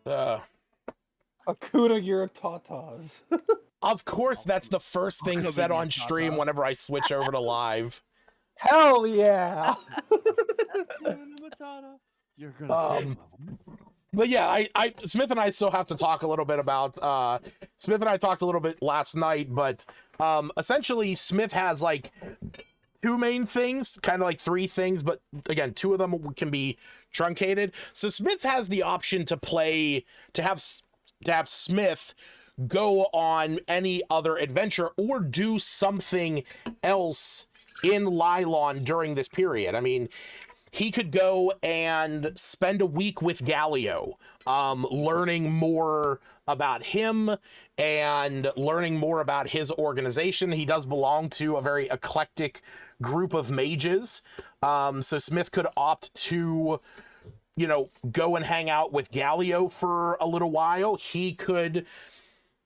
Akuna, you're a tatas. Of course, that's the first thing said on stream whenever I switch over to live. Hell yeah! You're gonna But yeah, Smith and I still have to talk a little bit about Smith and I talked a little bit last night, but essentially Smith has like two main things, kind of like three things, but again, two of them can be truncated. So Smith has the option to have Smith go on any other adventure or do something else in Lylon during this period. I mean, he could go and spend a week with Galio, learning more about him and learning more about his organization. He does belong to a very eclectic group of mages. So Smith could opt to, you know, go and hang out with Galio for a little while. He could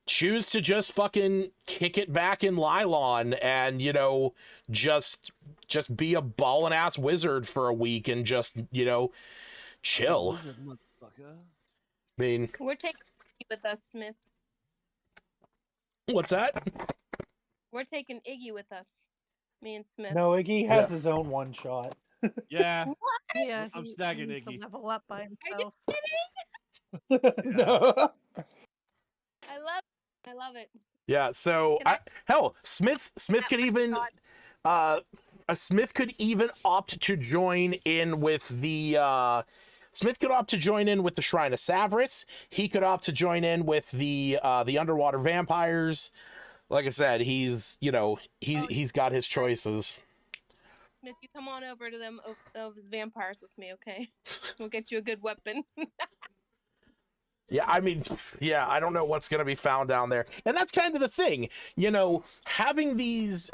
choose to just fucking kick it back in Lylon and, you know, just be a ballin' ass wizard for a week and just, you know, chill. I mean, we're taking Iggy with us, Smith. What's that? We're taking Iggy with us. Me and Smith. No, Iggy has his own one shot. Yeah. What? Yeah, I'm snagging needs to Iggy. level up by himself. Are you kidding? No. I love it. Yeah, so hell, Smith could even Smith could even opt to join in with the Smith could opt to join in with the Shrine of Savris. He could opt to join in with the underwater vampires. Like I said, he's, you know, he's got his choices. Smith, you come on over to those vampires with me, okay? We'll get you a good weapon. Yeah, I mean, yeah, I don't know what's going to be found down there. And that's kind of the thing, you know, having these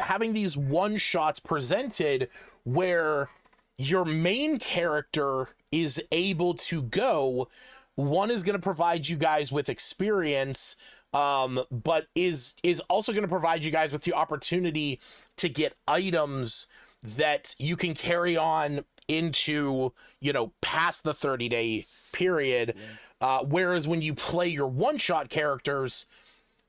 one shots presented where your main character is able to go, one is going to provide you guys with experience, but is also going to provide you guys with the opportunity to get items that you can carry on into, you know, past the 30-day period. Whereas when you play your one-shot characters,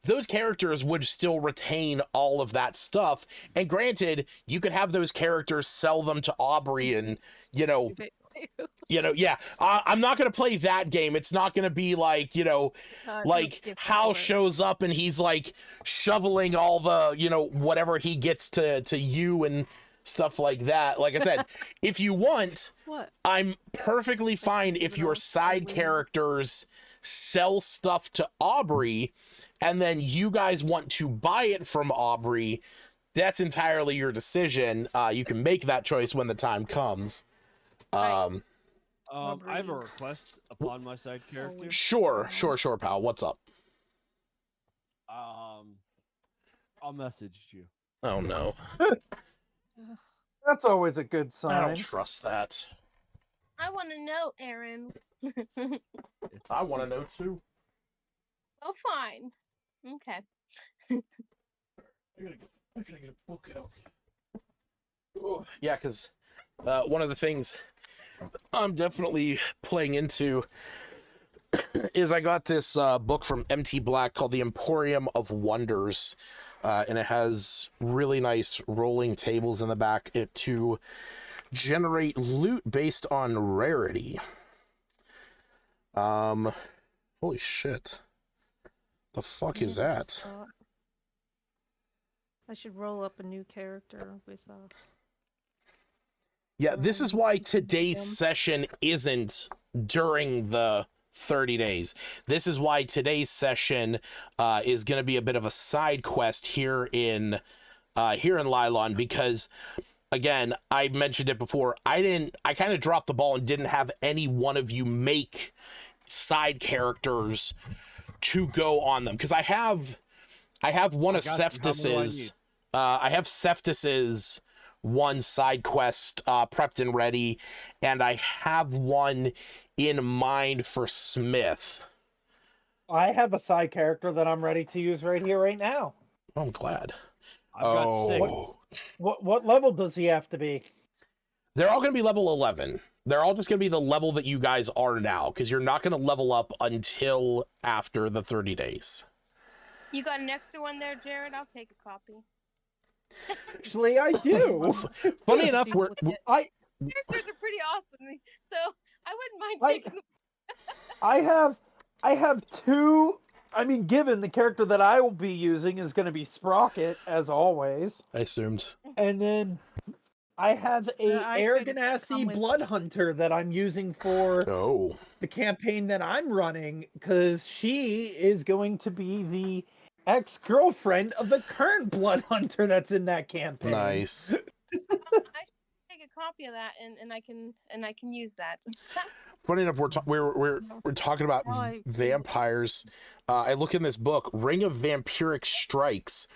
those characters would still retain all of that stuff. And granted, you could have those characters sell them to Aubrey and, yeah, I'm not going to play that game. It's not going to be like, you know, like Hal shows up and he's like shoveling all the, you know, whatever he gets to you and stuff like that. Like I said, if you want, I'm perfectly fine if your side characters sell stuff to Aubrey and then you guys want to buy it from Aubrey. That's entirely your decision. You can make that choice when the time comes. I have a request upon my side character. Sure, pal. What's up? I'll message you. Oh no. That's always a good sign. I don't trust that. I want to know, Aaron. I want to know too. Oh, fine. Okay. I gotta get a book out. Oh, yeah, because one of the things I'm definitely playing into is I got this book from MT Black called The Emporium of Wonders. And it has really nice rolling tables in the back to generate loot based on rarity. Holy shit. The fuck is that? I should roll up a new character with Yeah, this is why today's session isn't during the 30 days. This is why today's session is going to be a bit of a side quest here in Lylon, because again, I mentioned it before, I kind of dropped the ball and didn't have any one of you make side characters to go on them, because I have one of Seftis's I have Seftis's one side quest prepped and ready, and I have one in mind for Smith. I have a side character that I'm ready to use right here, right now. I'm glad. I've got 6. What level does he have to be? They're all going to be level 11. They're all just going to be the level that you guys are now, because you're not going to level up until after the 30 days. You got an extra one there, Jared? I'll take a copy. Actually, I do. Funny enough, Characters are pretty awesome, so I wouldn't mind taking them. I have two. I mean, given the character that I will be using is going to be Sprocket, as always. I assumed. And then I have a I could come Aragonasi with- Blood Hunter that I'm using for the campaign that I'm running, because she is going to be the ex-girlfriend of the current Blood Hunter that's in that campaign. Nice. I should take a copy of that, and I can use that. Funny enough, we're talking about vampires. I look in this book, Ring of Vampiric Strikes.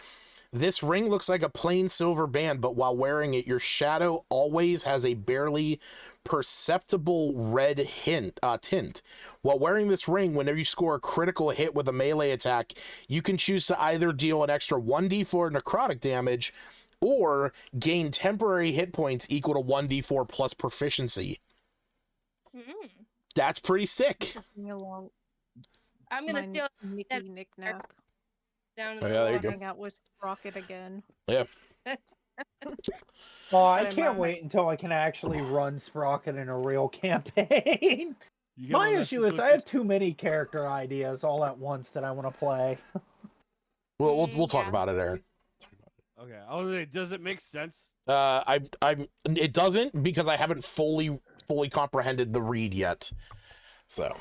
This ring looks like a plain silver band, but while wearing it, your shadow always has a barely perceptible red tint. While wearing this ring, whenever you score a critical hit with a melee attack, you can choose to either deal an extra 1d4 necrotic damage or gain temporary hit points equal to 1d4 plus proficiency. That's pretty sick. I'm gonna steal Nicky Knick-Knack. down in Oh, the yeah, there you water. go. Hang out with Rocket again. Yeah. Oh, I But can't wait until I can actually run Sprocket in a real campaign. My issue is I have too many character ideas all at once that I want to play. We'll talk Yeah. about it, Aaron. Okay. Oh, does it make sense? It doesn't, because I haven't fully comprehended the read yet. So.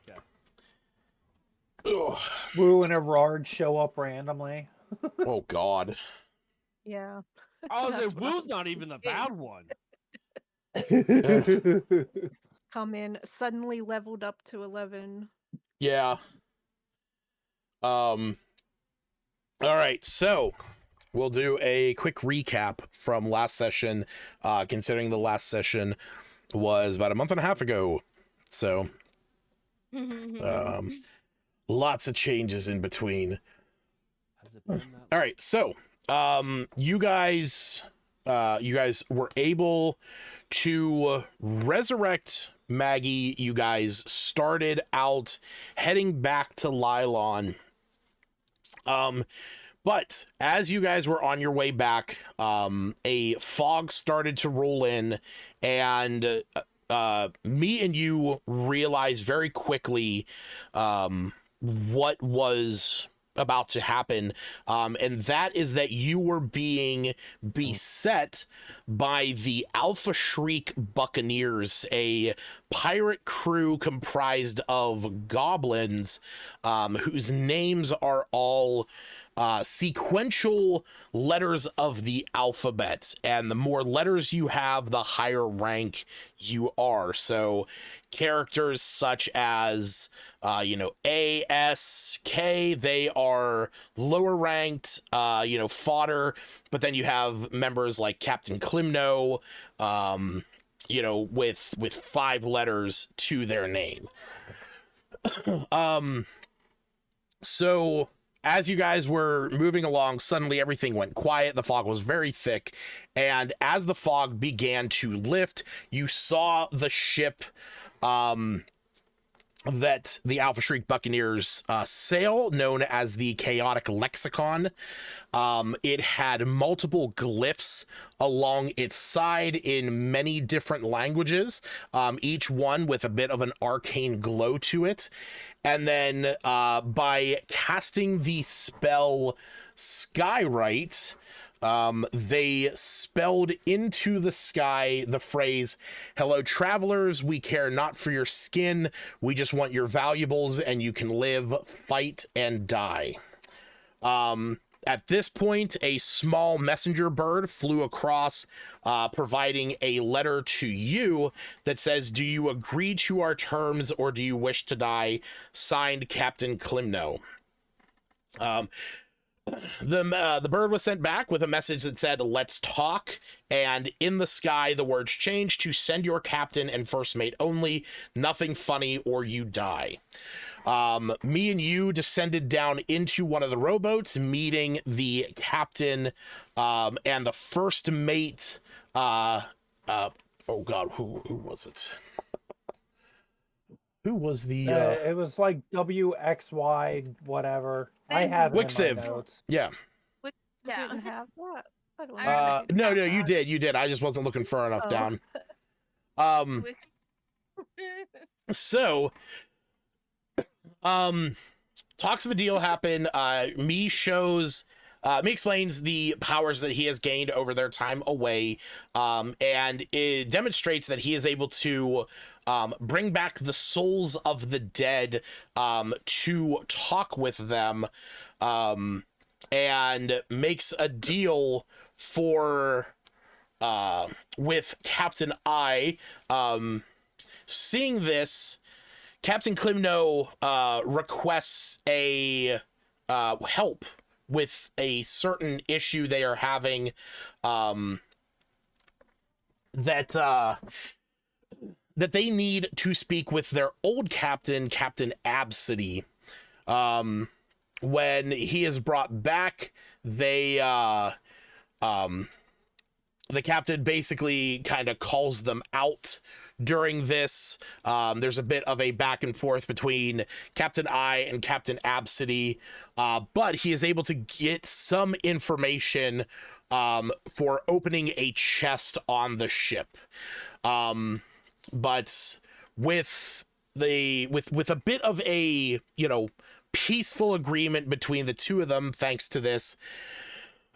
Okay. Ugh. Woo and Everard show up randomly. Oh God. Yeah. I was That's like, what I Woo's not even the bad one. Come in, suddenly leveled up to 11. Yeah. All right, so we'll do a quick recap from last session, considering the last session was about a month and a half ago. So, lots of changes in between. Has it been that All right, so you guys were able to resurrect Maggie. You guys started out heading back to Lylon. But as you guys were on your way back, a fog started to roll in, and me and you realized very quickly what was about to happen, and that is that you were being beset by the Alpha Shriek Buccaneers, a pirate crew comprised of goblins, whose names are all sequential letters of the alphabet, and the more letters you have, the higher rank you are. So characters such as A, S, K, they are lower ranked, fodder, but then you have members like Captain Klimno, with 5 letters to their name. So as you guys were moving along, suddenly everything went quiet. The fog was very thick, and as the fog began to lift, you saw the ship that the Alpha Shriek Buccaneers sail, known as the Chaotic Lexicon. It had multiple glyphs along its side in many different languages, each one with a bit of an arcane glow to it. And then by casting the spell Skywrite, they spelled into the sky the phrase, "Hello, travelers, we care not for your skin. We just want your valuables, and you can live, fight, and die." At this point, a small messenger bird flew across, providing a letter to you that says, "Do you agree to our terms, or do you wish to die?" Signed, Captain Klimno. The bird was sent back with a message that said, "Let's talk," and in the sky the words changed to "Send your captain and first mate only, nothing funny or you die." Me and you descended down into one of the rowboats, meeting the captain and the first mate oh god, who was it? Who was the It was like WXY whatever. I Thanks. have it in my Wixiv. notes. Yeah. I Yeah. didn't have that. I don't know. Alright. No, you did. I just wasn't looking far enough Oh. down. So talks of a deal happen. Me explains the powers that he has gained over their time away, and it demonstrates that he is able to bring back the souls of the dead to talk with them, and makes a deal for with Captain I. Seeing this, Captain Klimno requests a help with a certain issue they are having, that they need to speak with their old captain, Captain Absidy. When he is brought back, the captain basically kind of calls them out during this. There's a bit of a back and forth between Captain I and Captain Absidy, but he is able to get some information for opening a chest on the ship. But with a bit of a, peaceful agreement between the two of them, thanks to this,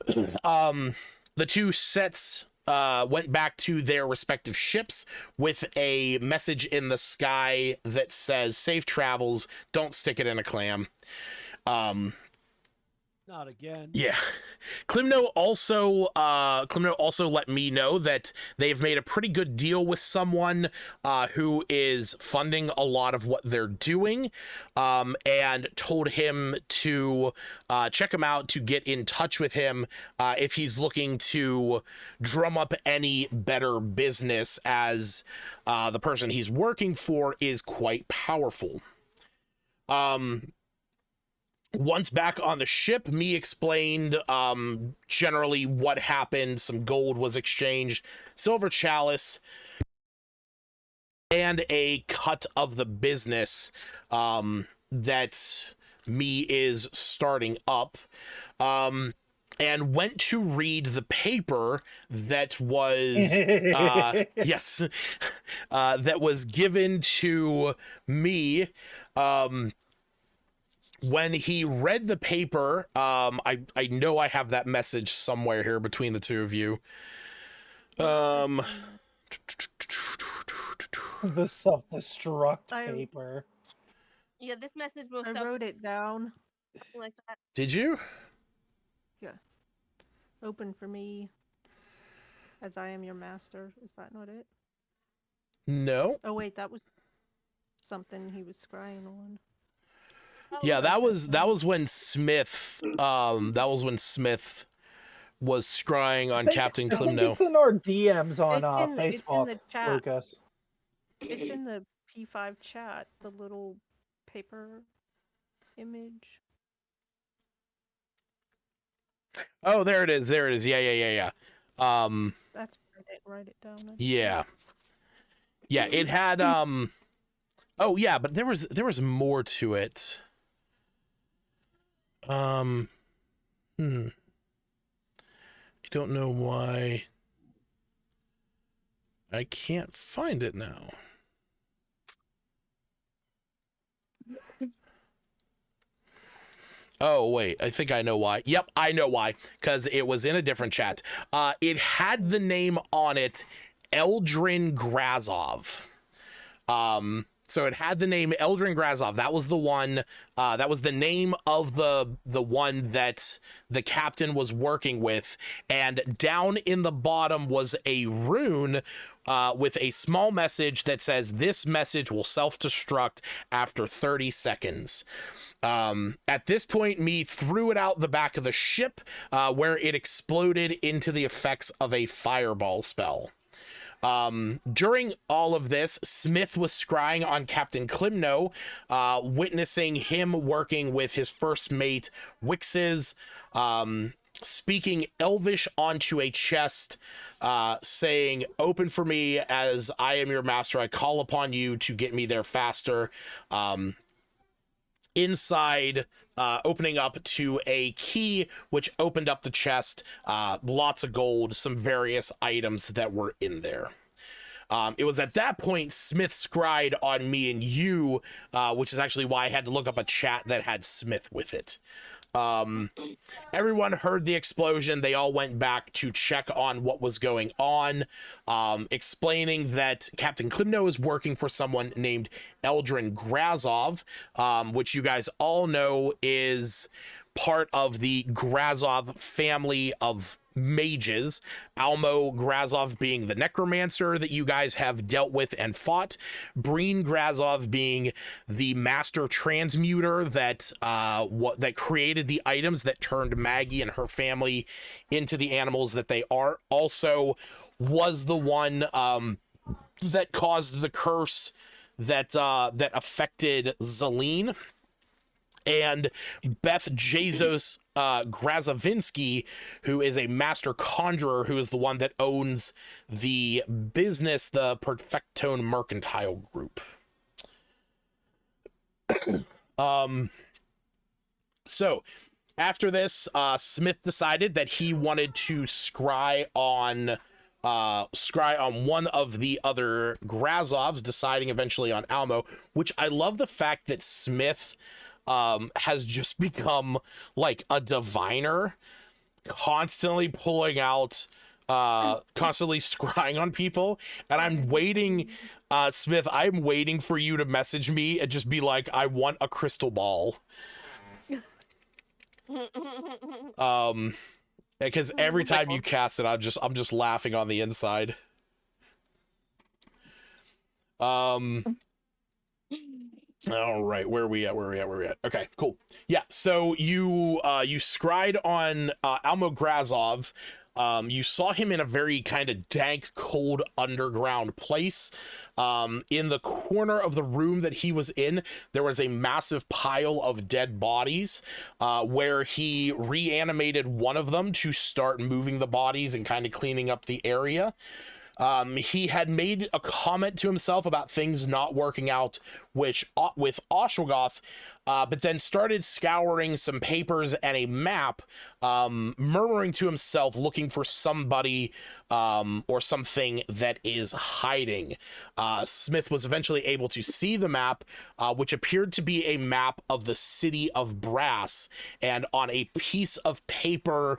the two sets went back to their respective ships with a message in the sky that says safe travels, don't stick it in a clam. Not again. Yeah. Klimno also let me know that they've made a pretty good deal with someone who is funding a lot of what they're doing, and told him to check him out, to get in touch with him if he's looking to drum up any better business, as the person he's working for is quite powerful. Once back on the ship, me explained generally what happened. Some gold was exchanged, silver chalice, and a cut of the business that me is starting up, and went to read the paper that was yes, that was given to me. When he read the paper, I know I have that message somewhere here between the two of you. The self-destruct I- paper. Yeah, this message will I wrote it down. like that. Did you? Open for me, as I am your master. Is that not it? No. Oh wait, that was something he was scrying on. Yeah, that was when Smith was scrying on Captain I think Klimno. it's in our DMs on It's in Facebook, the chat. Lucas. It's in the P5 chat, the little paper image. Oh, there it is. Yeah. That's why I didn't write it down. Yeah, it had oh yeah, but there was more to it. I don't know why I can't find it now. Oh, wait, I think I know why. Yep, I know why, because it was in a different chat. It had the name on it, Eldrin Grazov. So it had the name Eldrin Grazov. That was the one, that was the name of the one that the captain was working with. And down in the bottom was a rune with a small message that says, this message will self-destruct after 30 seconds. At this point, me threw it out the back of the ship, where it exploded into the effects of a fireball spell. During all of this, Smith was scrying on Captain Klimno, witnessing him working with his first mate, Wixes, speaking Elvish onto a chest, saying, "Open for me as I am your master. I call upon you to get me there faster." Inside, opening up to a key, which opened up the chest, lots of gold, some various items that were in there. It was at that point Smith scryed on me and you, which is actually why I had to look up a chat that had Smith with it. Everyone heard the explosion. They all went back to check on what was going on, explaining that Captain Klimno is working for someone named Eldrin Grazov, which you guys all know is part of the Grazov family of mages, Almo Grazov being the necromancer that you guys have dealt with and fought, Breen Grazov being the master transmuter that that created the items that turned Maggie and her family into the animals that they are, also was the one that caused the curse that that affected Zelene. And Beth Jesus Grazovinsky, who is a master conjurer, who is the one that owns the business, the Perfectone Mercantile Group. So after this, Smith decided that he wanted to scry on one of the other Grazovs, deciding eventually on Almo, which I love the fact that Smith has just become like a diviner, constantly pulling out, constantly scrying on people. And I'm waiting, Smith, I'm waiting for you to message me and just be like, I want a crystal ball. Because every time you cast it, I'm just laughing on the inside. All right, where are we at? Okay, cool. Yeah, so you scryed on Almo Grazov. You saw him in a very kind of dank, cold underground place. In the corner of the room that he was in, there was a massive pile of dead bodies, where he reanimated one of them to start moving the bodies and kind of cleaning up the area. He had made a comment to himself about things not working out with Ostrogoth, but then started scouring some papers and a map, murmuring to himself, looking for somebody or something that is hiding. Smith was eventually able to see the map, which appeared to be a map of the city of Brass, and on a piece of paper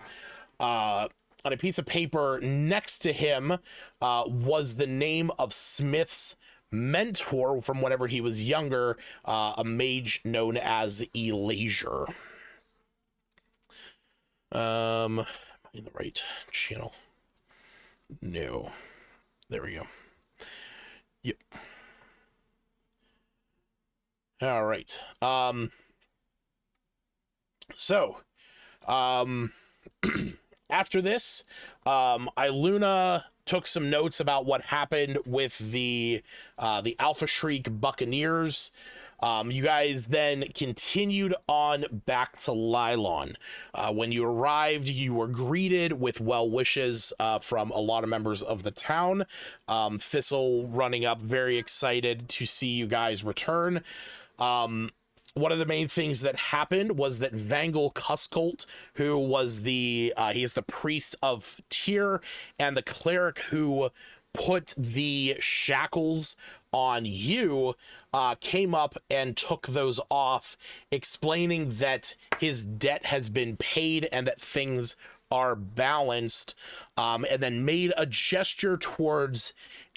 next to him was the name of Smith's mentor from whenever he was younger, a mage known as Elazure. Am I in the right channel? No. There we go. Yep. All right. After this, Iluna took some notes about what happened with the Alpha Shriek Buccaneers. You guys then continued on back to Lylon. When you arrived, you were greeted with well wishes from a lot of members of the town. Thistle running up, very excited to see you guys return. One of the main things that happened was that Vangel Cuscult, who was he is the priest of Tyr and the cleric who put the shackles on you, came up and took those off, explaining that his debt has been paid and that things are balanced, and then made a gesture towards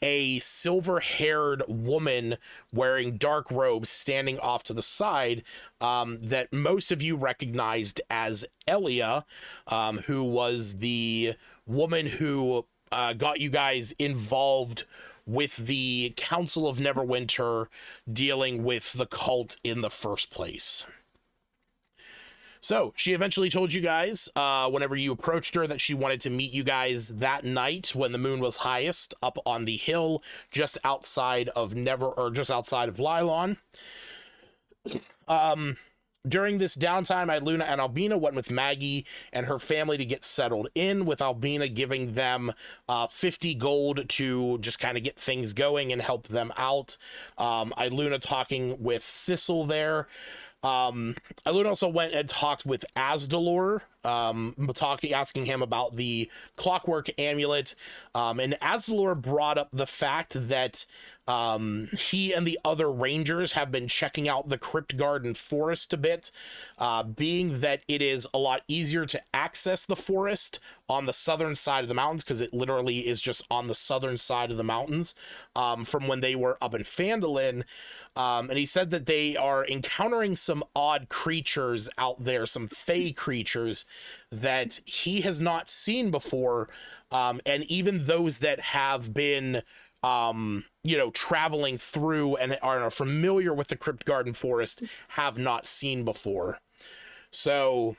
a silver-haired woman wearing dark robes standing off to the side, that most of you recognized as Elia, who was the woman who got you guys involved with the Council of Neverwinter, dealing with the cult in the first place. So she eventually told you guys, whenever you approached her, that she wanted to meet you guys that night when the moon was highest up on the hill just outside of Lylon. During this downtime, Iluna and Albina went with Maggie and her family to get settled in, with Albina giving them 50 gold to just kind of get things going and help them out. Iluna talking with Thistle there. Iluna also went and talked with Asdalor, asking him about the clockwork amulet. And Asdalor brought up the fact that he and the other rangers have been checking out the Crypt Garden forest a bit, being that it is a lot easier to access the forest on the southern side of the mountains, because it literally is just on the southern side of the mountains, from when they were up in Phandalin. And he said that they are encountering some odd creatures out there, some fey creatures that he has not seen before. And even those that have been, traveling through and are familiar with the Crypt Garden Forest have not seen before. So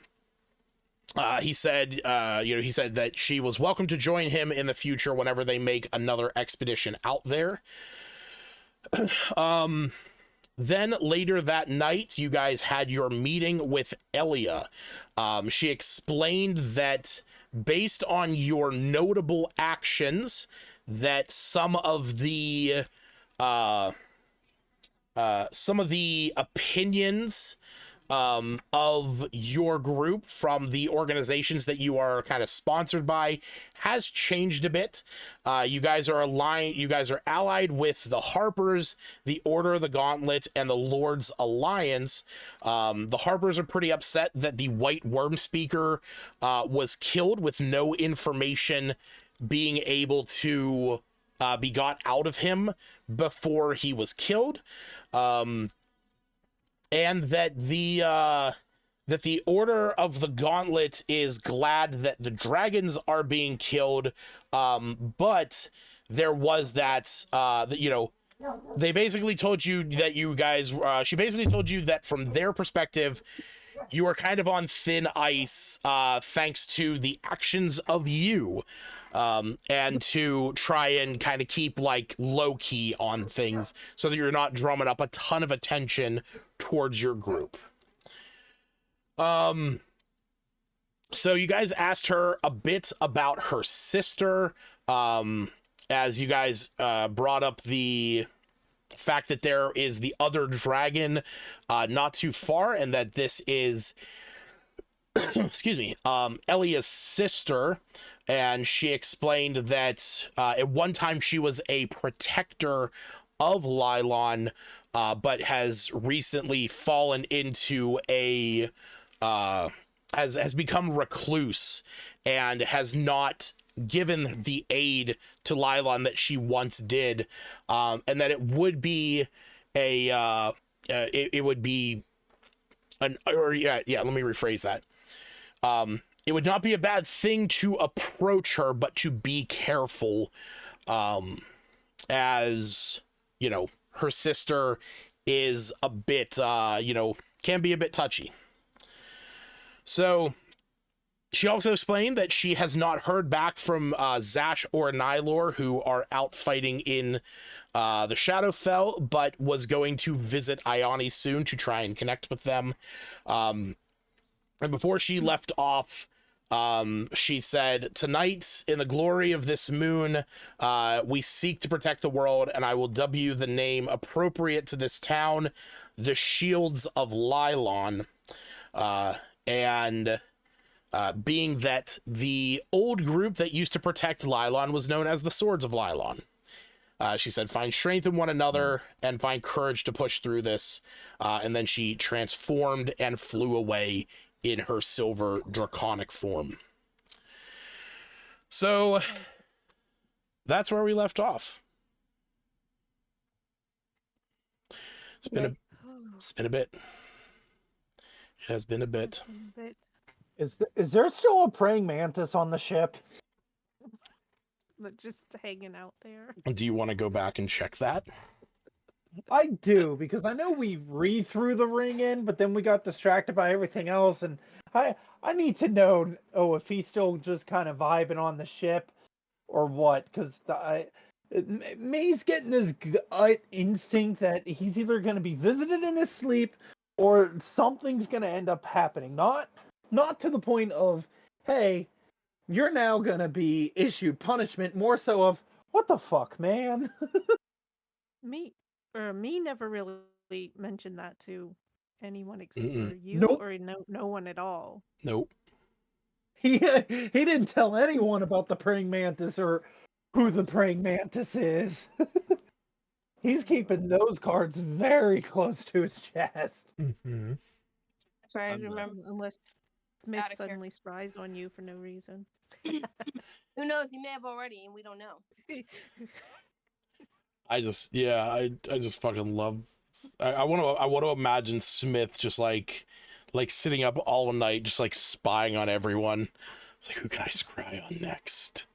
he said that she was welcome to join him in the future whenever they make another expedition out there. Then later that night, you guys had your meeting with Elia. She explained that based on your notable actions, that some of the opinions of your group from the organizations that you are kind of sponsored by has changed a bit. You guys are aligned. You guys are allied with the Harpers, the Order of the Gauntlet, and the Lord's Alliance. The Harpers are pretty upset that the White Worm Speaker was killed with no information being able to be got out of him before he was killed. And that the Order of the Gauntlet is glad that the dragons are being killed, but there was they basically told you that you guys, she basically told you that from their perspective, you are kind of on thin ice, thanks to the actions of you, and to try and kind of keep like low key on things so that you're not drumming up a ton of attention towards your group. So you guys asked her a bit about her sister, as you guys brought up the fact that there is the other dragon not too far, and that this is excuse me, Elia's sister. And she explained that at one time she was a protector of Lylon, but has recently fallen into has become recluse and has not given the aid to Lylon that she once did, and that it would be let me rephrase that. It would not be a bad thing to approach her, but to be careful, as, her sister is a bit, can be a bit touchy. So she also explained that she has not heard back from Zash or Nylor, who are out fighting in the Shadowfell, but was going to visit Ione soon to try and connect with them. And before she left off, she said, "Tonight, in the glory of this moon, we seek to protect the world, and I will dub you the name appropriate to this town, the Shields of Lylon." Being that the old group that used to protect Lylon was known as the Swords of Lylon. She said, "Find strength in one another and find courage to push through this." And then she transformed and flew away in her silver draconic form. So that's where we left off. It's been a bit. It has been a bit. Is there still a praying mantis on the ship? But just hanging out there. Do you want to go back and check that? I do, because I know we threw the ring in, but then we got distracted by everything else, and I need to know, if he's still just kind of vibing on the ship, or what, because May's getting this gut instinct that he's either going to be visited in his sleep, or something's gonna end up happening. Not to the point of, hey, you're now gonna be issued punishment. More so of, what the fuck, man? Me never really mentioned that to anyone except Mm-mm. for you, Nope. or no one at all. Nope. He didn't tell anyone about the praying mantis or who the praying mantis is. He's keeping those cards very close to his chest. Mm-hmm. That's right. I I'm the- remember. Unless Smith Outta character. suddenly spies on you for no reason. Who knows? He may have already, and we don't know. I just fucking love. I want to imagine Smith just like sitting up all night, just like spying on everyone. It's like, who can I scry on next?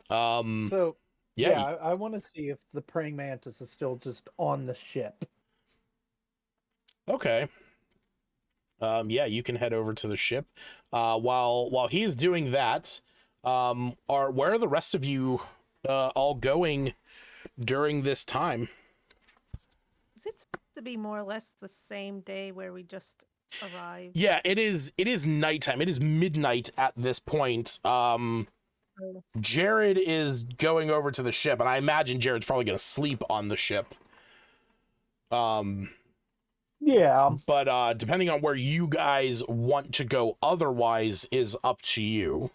So, yeah. I want to see if the praying mantis is still just on the ship. Okay. Yeah, you can head over to the ship. While he's doing that, where are the rest of you all going during this time? Is it supposed to be more or less the same day where we just arrived? Yeah, it is nighttime. It is midnight at this point. Jared is going over to the ship, and I imagine Jared's probably gonna sleep on the ship. Yeah. But depending on where you guys want to go otherwise is up to you.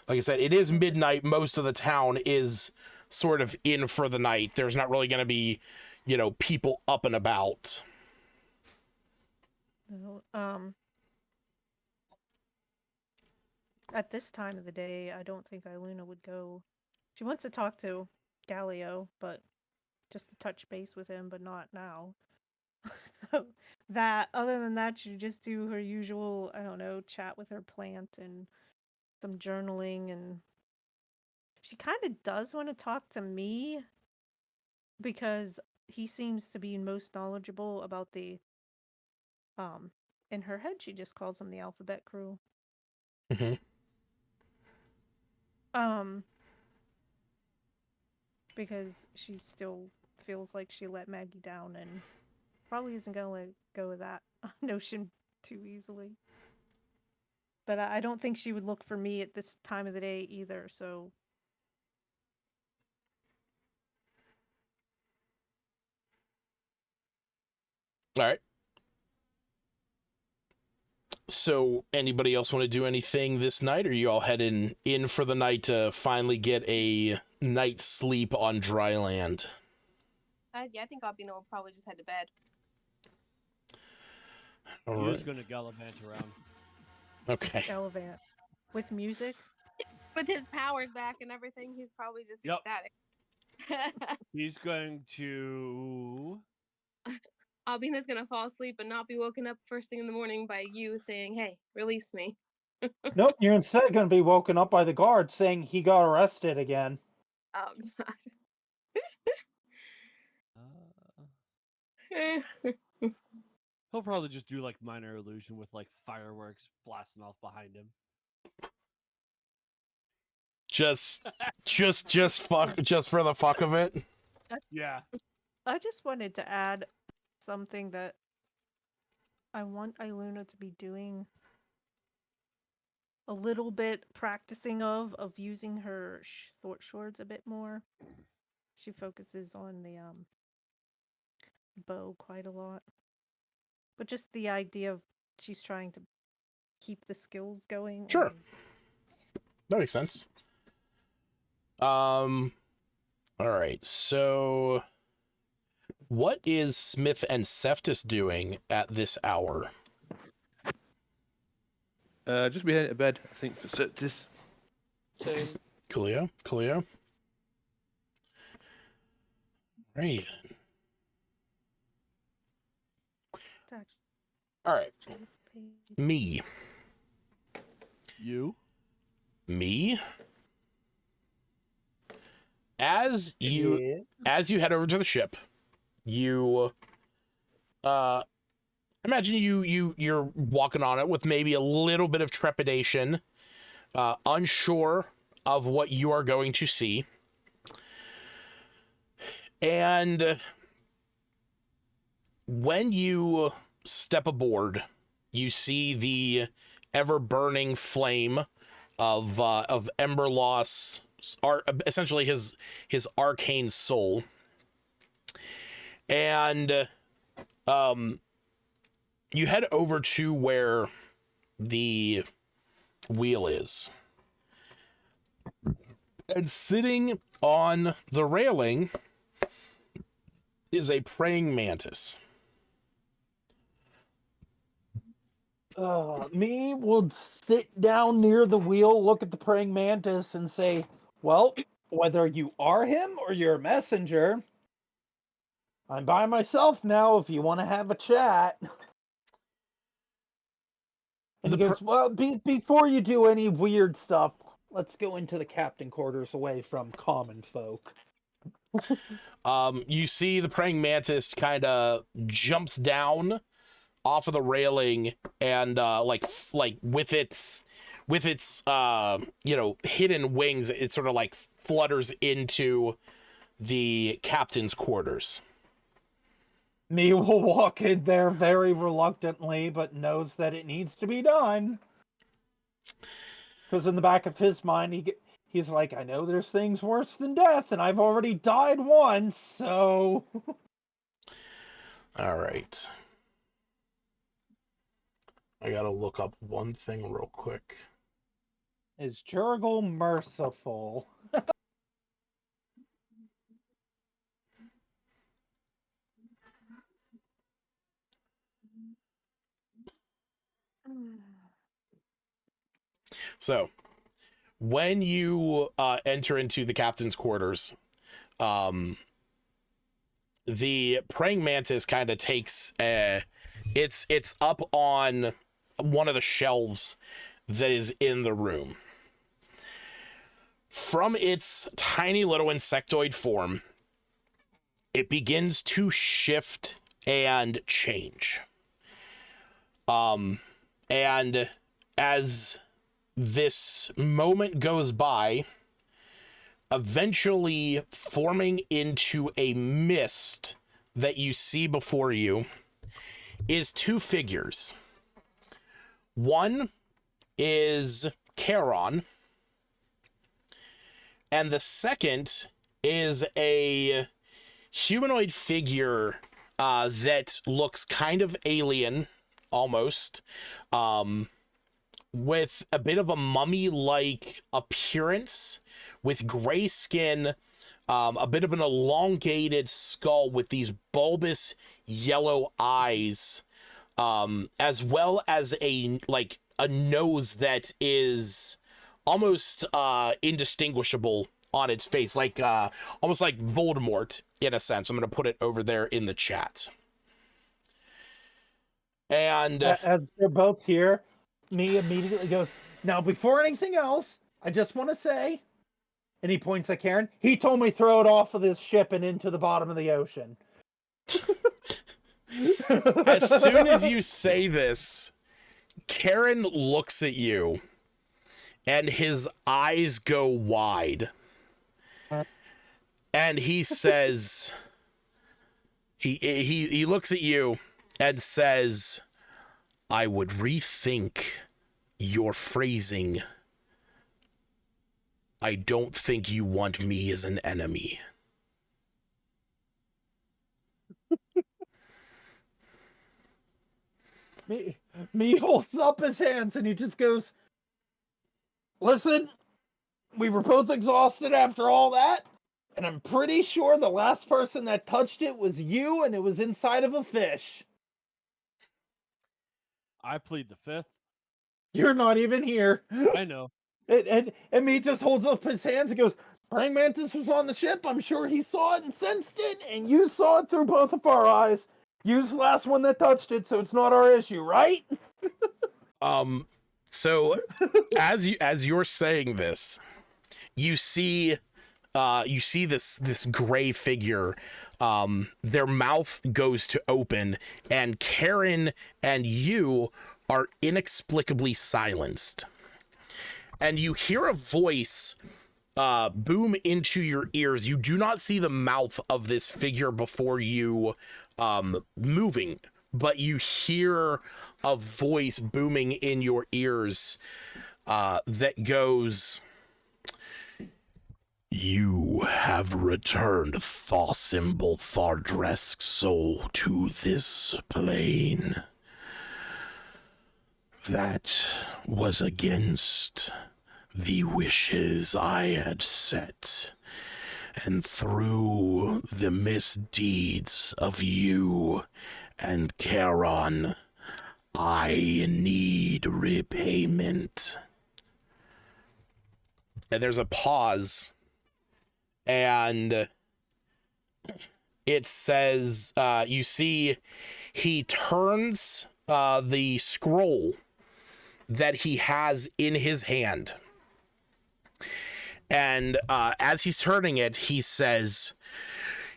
Like I said, it is midnight. Most of the town is sort of in for the night. There's not really going to be, people up and about. No, at this time of the day, I don't think Iluna would go. She wants to talk to Galileo, but just to touch base with him, but not now. Other than that, she just do her usual, I don't know, chat with her plant and some journaling, and she kind of does want to talk to me because he seems to be most knowledgeable about the in her head she just calls them the alphabet crew. Mm-hmm. Because she still feels like she let Maggie down and probably isn't going to go with that notion too easily. But I don't think she would look for me at this time of the day either, so. All right. So anybody else want to do anything this night, or are you all heading in for the night to finally get a night's sleep on dry land? Yeah, I think Albino will probably just head to bed. All He right. is going to gallivant around. Okay. Gallivant. With music? With his powers back and everything, he's probably just ecstatic. He's going to... Albina's gonna fall asleep and not be woken up first thing in the morning by you saying, "Hey, release me." Nope, you're instead going to be woken up by the guard saying he got arrested again. Oh God. He'll probably just do like minor illusion with like fireworks blasting off behind him. Just for the fuck of it. Yeah. I just wanted to add something that I want Iluna to be doing a little bit practicing of using her short swords a bit more. She focuses on the bow quite a lot. But just the idea of she's trying to keep the skills going. Sure. That makes sense. All right. So what is Smith and Seftis doing at this hour? Just be heading to bed, I think, for Septis. Same. Coolio. Right. All right. Me. You? Me? As you head over to the ship, you imagine you're walking on it with maybe a little bit of trepidation, unsure of what you are going to see. And when you step aboard, you see the ever-burning flame of Emberloss, essentially his arcane soul, and you head over to where the wheel is, and sitting on the railing is a praying mantis. Me would sit down near the wheel, look at the praying mantis, and say, well, whether you are him or you're a messenger, I'm by myself now if you want to have a chat. And he goes, well, before you do any weird stuff, let's go into the captain quarters away from common folk. You see the praying mantis kind of jumps down off of the railing and like with its hidden wings, it sort of like flutters into the captain's quarters. Me will walk in there very reluctantly, but knows that it needs to be done. Because in the back of his mind, he's like, I know there's things worse than death, and I've already died once, so... All right. I gotta look up one thing real quick. Is Jurgle merciful? So, when you enter into the captain's quarters, the praying mantis kind of takes it's up on one of the shelves that is in the room. From its tiny little insectoid form, it begins to shift and change. And as this moment goes by, eventually forming into a mist that you see before you is two figures. One is Charon, and the second is a humanoid figure that looks kind of alien, almost, with a bit of a mummy-like appearance, with gray skin, a bit of an elongated skull with these bulbous yellow eyes, as well as a nose that is almost indistinguishable on its face, like almost like Voldemort in a sense. I'm going to put it over there in the chat. And as they're both here, me immediately goes, now before anything else, I just want to say, and he points at Karen, he told me throw it off of this ship and into the bottom of the ocean. As soon as you say this, Karen looks at you and his eyes go wide. And he says, he looks at you and says, I would rethink your phrasing. I don't think you want me as an enemy. Me holds up his hands and he just goes, listen, we were both exhausted after all that, and I'm pretty sure the last person that touched it was you, and it was inside of a fish. I plead the fifth. You're not even here. I know. And me just holds up his hands and goes, Praying Mantis was on the ship. I'm sure he saw it and sensed it, and you saw it through both of our eyes. You's the last one that touched it, so it's not our issue, right? So as you're saying this, you see this gray figure, their mouth goes to open, and Karen and you are inexplicably silenced. And you hear a voice boom into your ears. You do not see the mouth of this figure before you moving, but you hear a voice booming in your ears that goes, "You have returned, Thawsymbol Thardresk soul, to this plane. That was against the wishes I had set, and through the misdeeds of you and Charon, I need repayment." And there's a pause, and it says, you see, he turns the scroll that he has in his hand. And as he's turning it, he says,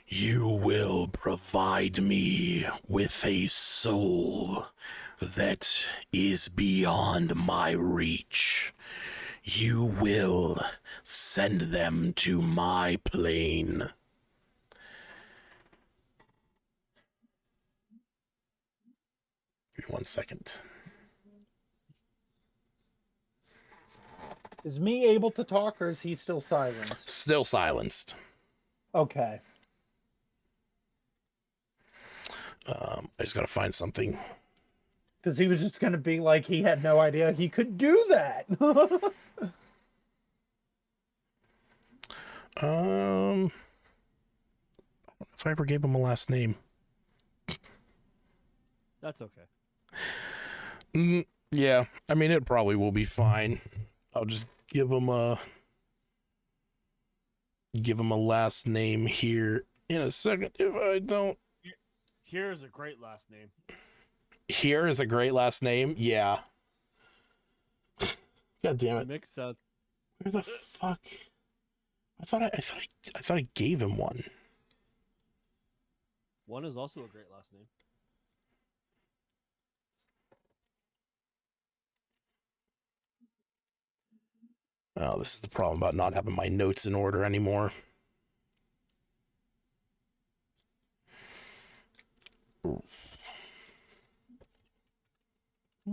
"You will provide me with a soul that is beyond my reach. You will send them to my plane." Give me 1 second. Is me able to talk, or is he still silenced? Still silenced. Okay. I just gotta find something. Because he was just going to be like, he had no idea he could do that. I don't know if I ever gave him a last name. That's okay. Yeah, I mean, it probably will be fine. I'll just give him a last name here in a second. If I don't, Here is a great last name. here is a great last name. Yeah. God damn it! Makes sense. Where the fuck? I thought I gave him one. One is also a great last name. Oh, this is the problem about not having my notes in order anymore. Come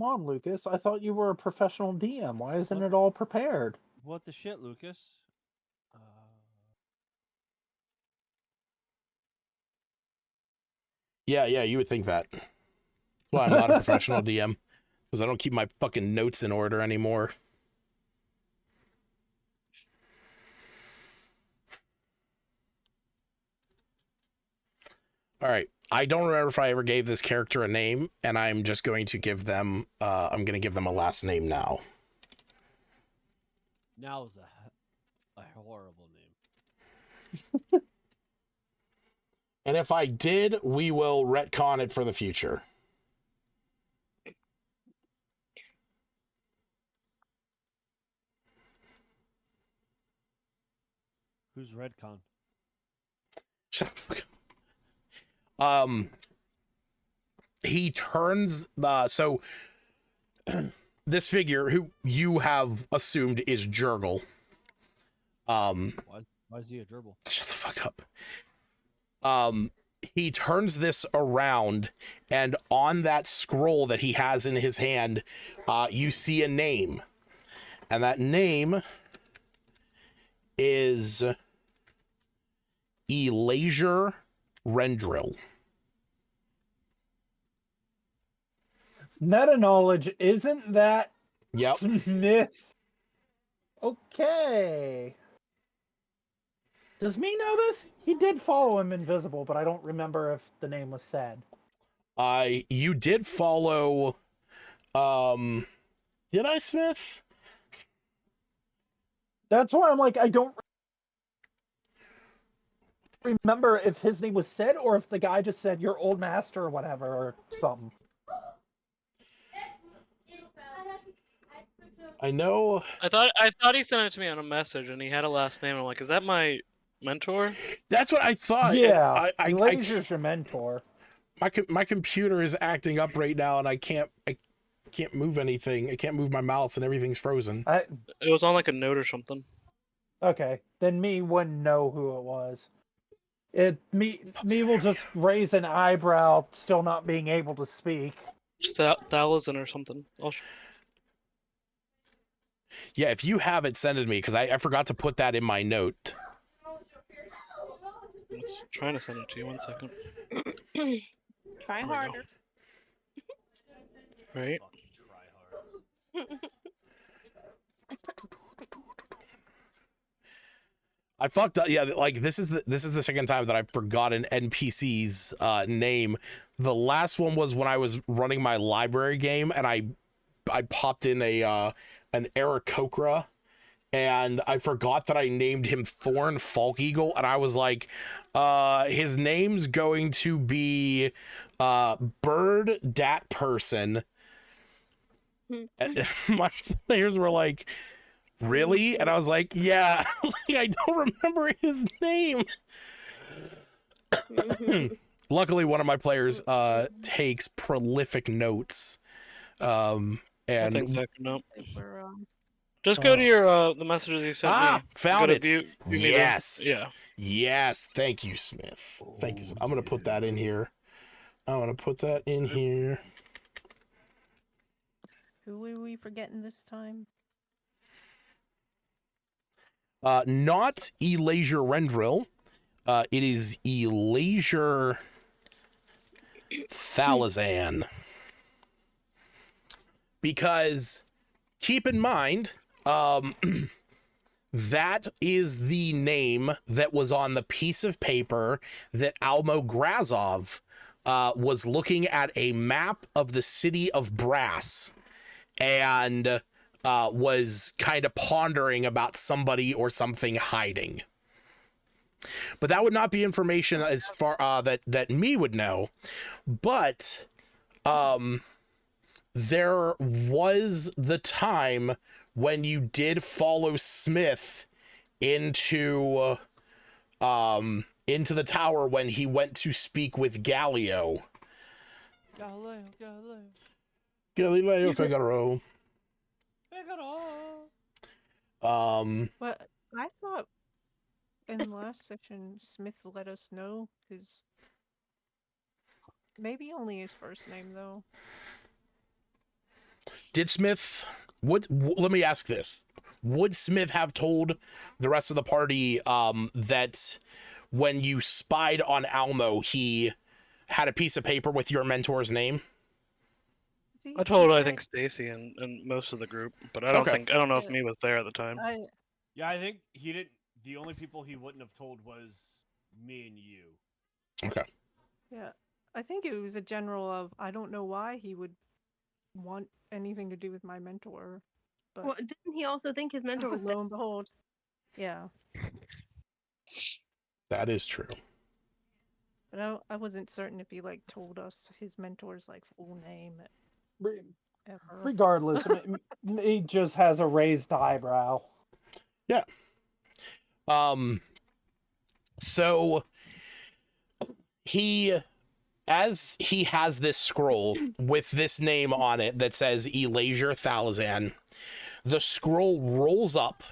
on, Lucas. I thought you were a professional DM. Why isn't it all prepared? What the shit, Lucas? Yeah, you would think that. That's why I'm not a professional DM, because I don't keep my fucking notes in order anymore. All right. I don't remember if I ever gave this character a name, and I'm just going to give them, I'm going to give them a last name now. Now is a horrible name. And if I did, we will retcon it for the future. Who's Redcon? Shut the fuck up. He turns so this figure who you have assumed is Jurgle. Why is he a gerbil? Shut the fuck up. He turns this around, and on that scroll that he has in his hand, you see a name, and that name is Elasia Rendril. Meta knowledge, isn't that Yep. Smith? Okay. Does me know this? He did follow him invisible, but I don't remember if the name was said. You did follow, did I, Smith? That's why I'm like, I don't remember if his name was said or if the guy just said your old master or whatever or something. I know. I thought he sent it to me on a message, and he had a last name. I'm like, is that my mentor? That's what I thought. Yeah, I Lasier's your mentor. my computer is acting up right now, and I can't move anything. I can't move my mouse, and everything's frozen. It was on like a note or something. Okay, then me wouldn't know who it was. Me will just raise an eyebrow, still not being able to speak. Thalazin or something. Yeah, if you have it, send it to me, because I forgot to put that in my note. I was trying to send it to you. 1 second. Try There we go. harder. Right. Fucking try hard. I fucked up. Yeah, like this is the second time that I've forgotten NPC's name. The last one was when I was running my library game, and I popped in an Aarakocra, and I forgot that I named him Thorn Falkeagle, and I was like, his name's going to be Bird Dat Person. My players were like, really? And I was like, yeah. I was like, I don't remember his name. Luckily, one of my players takes prolific notes. And Thanks, Zach. No. We're, Just go to your the messages you sent me. Found it. View meter. Yes. Yeah. Yes. Thank you, Smith. Thank you. I'm gonna put that in here. who were we forgetting this time? Not Elasia Rendril. It is Elasia Thalazan. Because keep in mind, that is the name that was on the piece of paper that Almo Grazov was looking at a map of the city of Brass and was kind of pondering about somebody or something hiding. But that would not be information as far that me would know. But there was the time when you did follow Smith into the tower when he went to speak with Galileo Figaro. But I thought in the last session Smith let us know his maybe only his first name though. Did Smith let me ask this. Would Smith have told the rest of the party that when you spied on Almo, he had a piece of paper with your mentor's name? I told I think Stacy and most of the group, but I don't know if me was there at the time. Yeah, I think he didn't. The only people he wouldn't have told was me and you. Okay. Yeah, I think it was a general of I don't know why he would want anything to do with my mentor. But Well, didn't he also think his mentor was lo and behold, yeah. That is true. But I wasn't certain if he like told us his mentor's like full name ever. Regardless, he just has a raised eyebrow. Yeah. So as he has this scroll with this name on it that says Elasia Thalazan, the scroll rolls up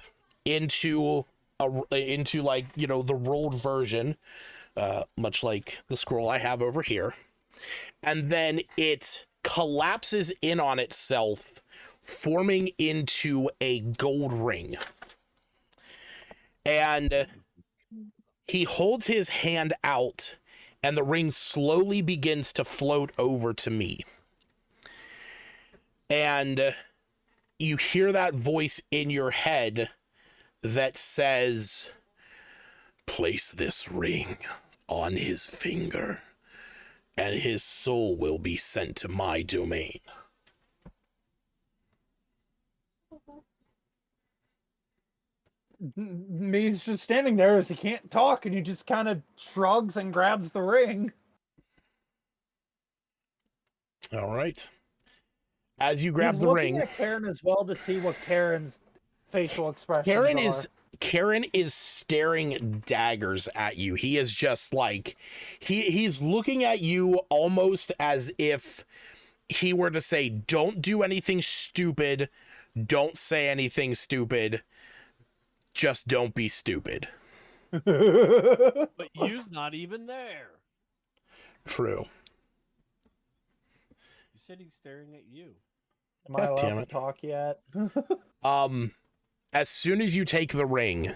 into like, you know, the rolled version, much like the scroll I have over here. And then it collapses in on itself, forming into a gold ring. And he holds his hand out, and the ring slowly begins to float over to me. And you hear that voice in your head that says, "Place this ring on his finger, and his soul will be sent to my domain." He's just standing there as he can't talk, and he just kind of shrugs and grabs the ring. All right. As you grab He's the looking ring, at Karen as well to see what Karen's facial expressions Karen is staring daggers at you. He is just like he's looking at you almost as if he were to say, "Don't do anything stupid. Don't say anything stupid. Just don't be stupid." But you's not even there. True. You said he's staring at you. Am I God damn allowed to it. talk yet? As soon as you take the ring,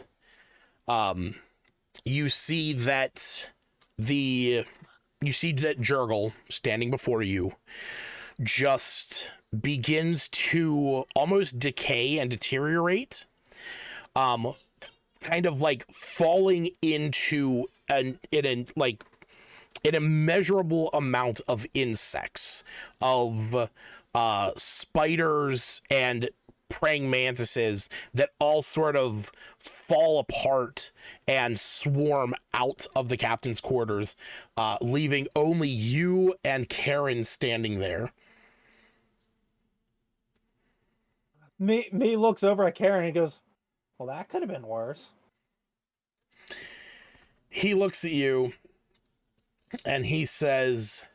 you see that Jurgle standing before you just begins to almost decay and deteriorate, kind of like falling into an immeasurable amount of insects, of spiders and praying mantises that all sort of fall apart and swarm out of the captain's quarters, leaving only you and Karen standing there. Me looks over at Karen and he goes, well, that could have been worse. He looks at you and he says,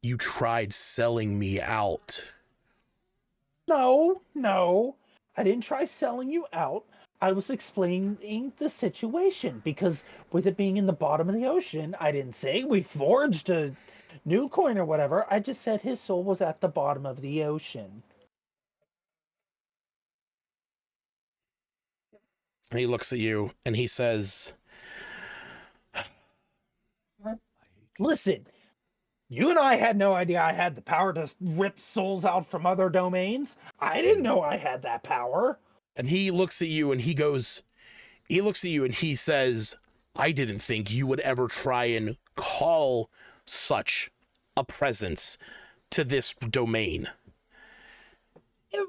you tried selling me out. No. I didn't try selling you out. I was explaining the situation because with it being in the bottom of the ocean, I didn't say we forged a new coin or whatever. I just said his soul was at the bottom of the ocean. And he looks at you and he says, Listen, you and I had no idea I had the power to rip souls out from other domains. I didn't know I had that power. and he looks at you and he says, I didn't think you would ever try and call such a presence to this domain.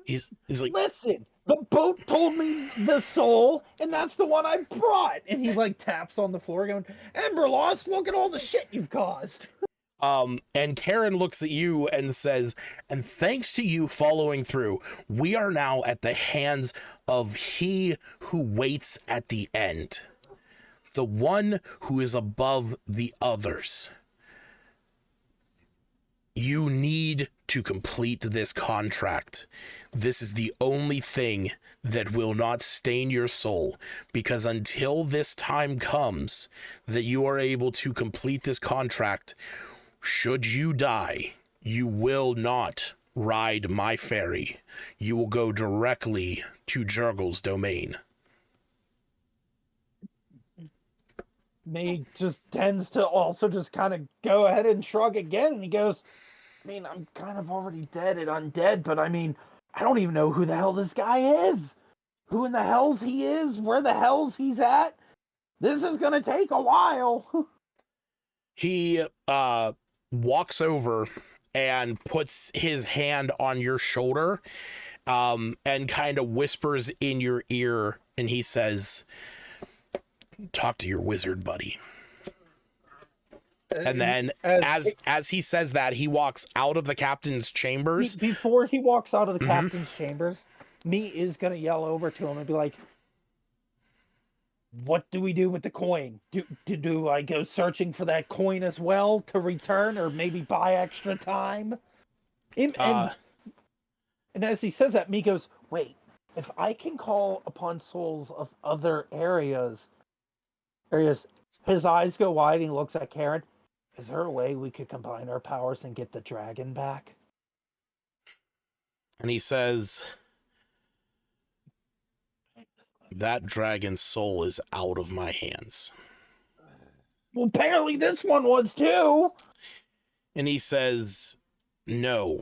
He's like, listen, the boat told me the soul, and that's the one I brought. And he like taps on the floor going, Ember Lost, look at all the shit you've caused. And Karen looks at you and says, and thanks to you following through, we are now at the hands of he who waits at the end, the one who is above the others. You need to complete this contract. This is the only thing that will not stain your soul, because until this time comes that you are able to complete this contract, should you die, you will not ride my ferry. You will go directly to Jurgle's domain. May just tends to also just kind of go ahead and shrug again, and he goes, I mean, I'm kind of already dead and undead, but I mean, I don't even know who the hell this guy is. Who in the hells he is, where the hells he's at. This is gonna take a while. He walks over and puts his hand on your shoulder, and kind of whispers in your ear, and he says, talk to your wizard buddy. And then as he says that, he walks out of the captain's chambers. Before he walks out of the captain's chambers, me is gonna yell over to him and be like, what do we do with the coin? Do I go searching for that coin as well to return, or maybe buy extra time? And as he says that, me goes, wait, if I can call upon souls of other areas, his eyes go wide and he looks at Karen. Is there a way we could combine our powers and get the dragon back? And he says, that dragon's soul is out of my hands. Well, apparently this one was too. And he says, no.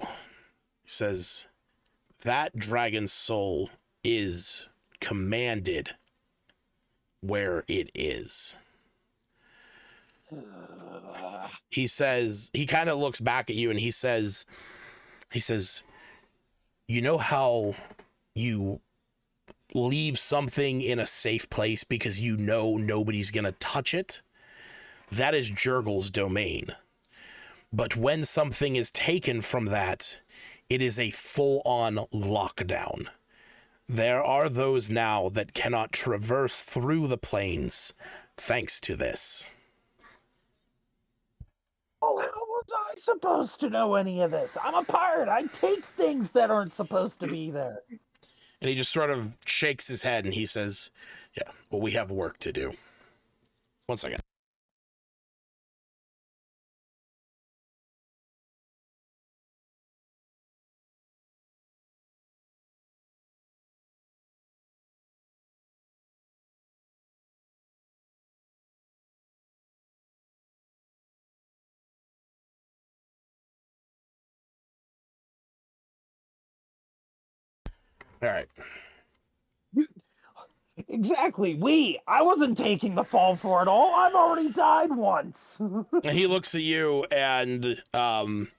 He says, that dragon's soul is commanded where it is. He says, he kind of looks back at you and he says, you know how you leave something in a safe place because you know nobody's gonna touch it? That is Jurgle's domain. But when something is taken from that, it is a full-on lockdown. There are those now that cannot traverse through the plains thanks to this. Oh, how was I supposed to know any of this? I'm a pirate. I take things that aren't supposed to be there. And he just sort of shakes his head and he says, Yeah, well, we have work to do. 1 second. All right. Exactly. I wasn't taking the fall for it all. I've already died once. And he looks at you and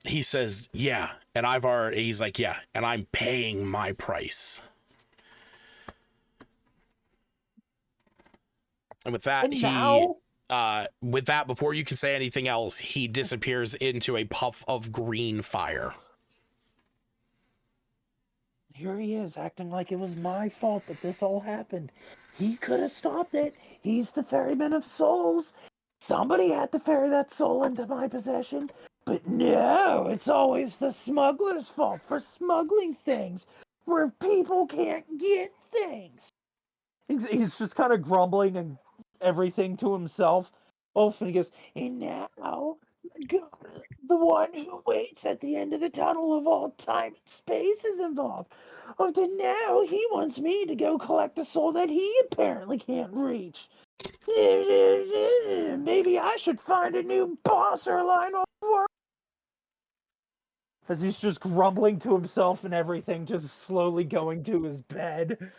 he says, yeah. And he's like, yeah. And I'm paying my price. And with that, before you can say anything else, he disappears into a puff of green fire. Here he is, acting like it was my fault that this all happened. He could have stopped it. He's the ferryman of souls. Somebody had to ferry that soul into my possession. But no, it's always the smuggler's fault for smuggling things where people can't get things. He's just kind of grumbling and everything to himself. And he goes, and now God, the one who waits at the end of the tunnel of all time and space is involved. Up to now, he wants me to go collect a soul that he apparently can't reach. Maybe I should find a new boss or line of work. As he's just grumbling to himself and everything, just slowly going to his bed.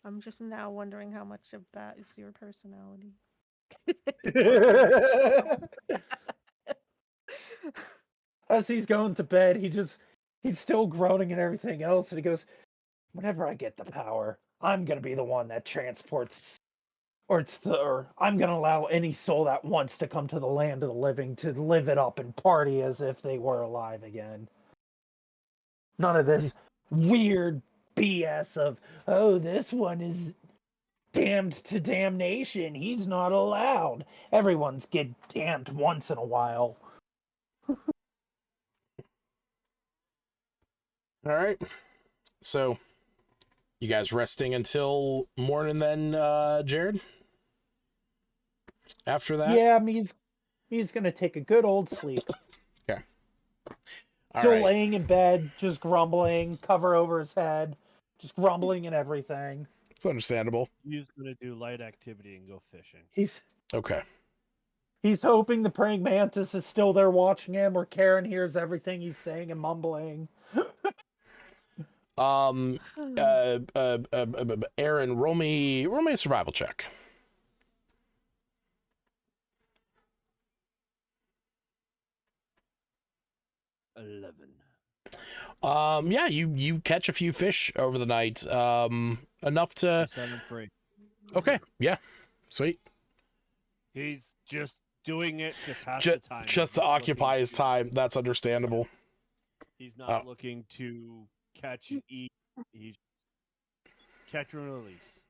I'm just now wondering how much of that is your personality. As he's going to bed, he's still groaning and everything else, and he goes, whenever I get the power, I'm gonna be the one that transports, or I'm gonna allow any soul that wants to come to the land of the living to live it up and party as if they were alive again. None of this weird BS of, oh, this one is damned to damnation. He's not allowed. Everyone's get damned once in a while. All right. So, you guys resting until morning then, Jared? After that? Yeah, he's gonna take a good old sleep. Okay. Still laying in bed, just grumbling, cover over his head, just grumbling and everything. It's understandable. He's gonna do light activity and go fishing. Okay. He's hoping the praying mantis is still there watching him, or Karen hears everything he's saying and mumbling. Aaron, roll me a survival check. 11. Yeah, you catch a few fish over the night. Enough to 7-3. Okay, yeah. Sweet. He's just doing it to pass the time. Just to occupy his time. That's understandable. He's not looking to catch and eat. He's catch and release.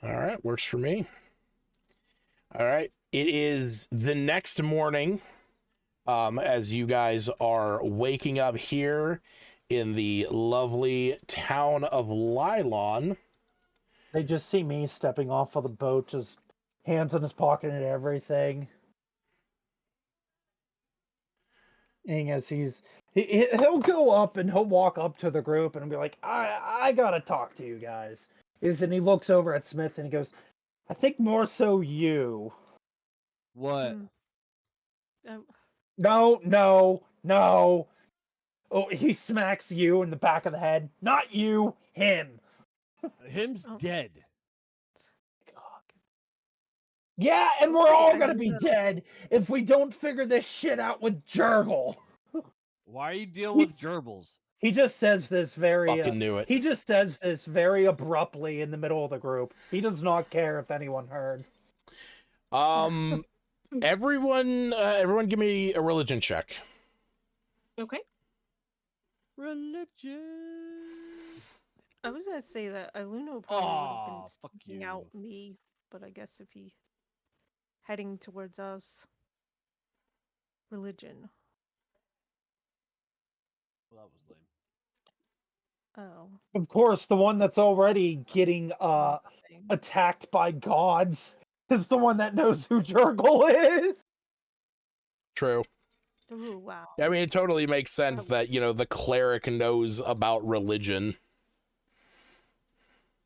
All right, works for me. All right. It is the next morning. As you guys are waking up here in the lovely town of Lylon. They just see me stepping off of the boat, just hands in his pocket and everything. And as he'll go up and he'll walk up to the group and be like, I gotta talk to you guys. And he looks over at Smith and he goes, I think more so you. What? No. Oh, he smacks you in the back of the head. Not you, him. Him's dead. Yeah, and we're all gonna be dead if we don't figure this shit out with Jurgle. Why are you dealing with gerbils? He just says this very. Fucking knew it. He just says this very abruptly in the middle of the group. He does not care if anyone heard. Everyone, give me a religion check. Okay. Religion. I was gonna say that Iluno probably would have been seeking out me, but I guess if he heading towards us, religion. Well, that was lame. Oh. Of course, the one that's already getting Nothing. attacked by gods is the one that knows who Jurgle is. True. Ooh, wow. I mean, it totally makes sense that, you know, the cleric knows about religion.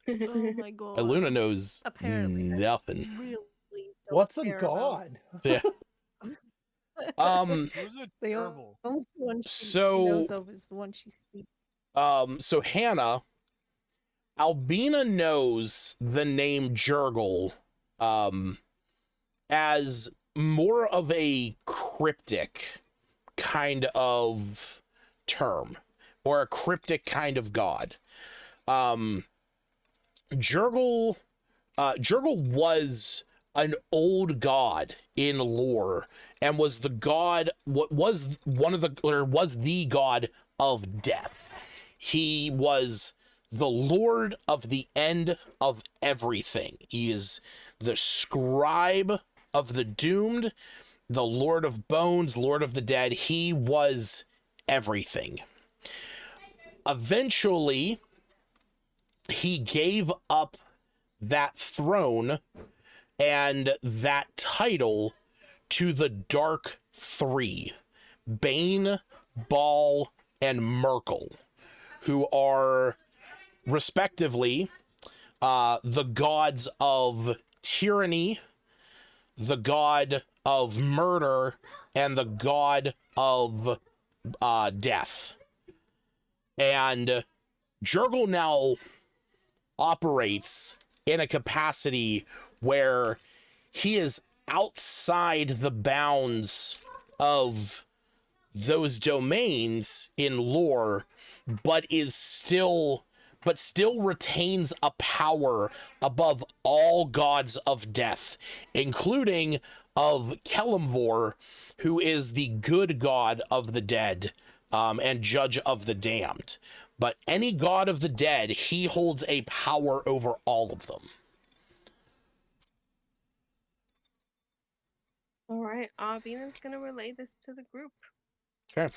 Oh my god. Luna knows Apparently, I nothing. really don't What's a care about- god? Yeah. Who's a The gerbil? only one she So- knows of is the one she speaks. So Hannah, Albina knows the name Jurgle, as more of a cryptic kind of term, or a cryptic kind of god. Jurgle was an old god in lore and was the god, was the god of death. He was the lord of the end of everything. He is the scribe of the doomed, the lord of bones, lord of the dead. He was everything. Eventually, he gave up that throne and that title to the Dark Three, Bane, Baal, and Merkel, who are respectively the gods of tyranny, the god of murder, and the god of death. And Jurgle now operates in a capacity where he is outside the bounds of those domains in lore, but still retains a power above all gods of death, including of Kelemvor, who is the good god of the dead, and judge of the damned. But any god of the dead, he holds a power over all of them. All right, Albina's gonna relay this to the group. Okay.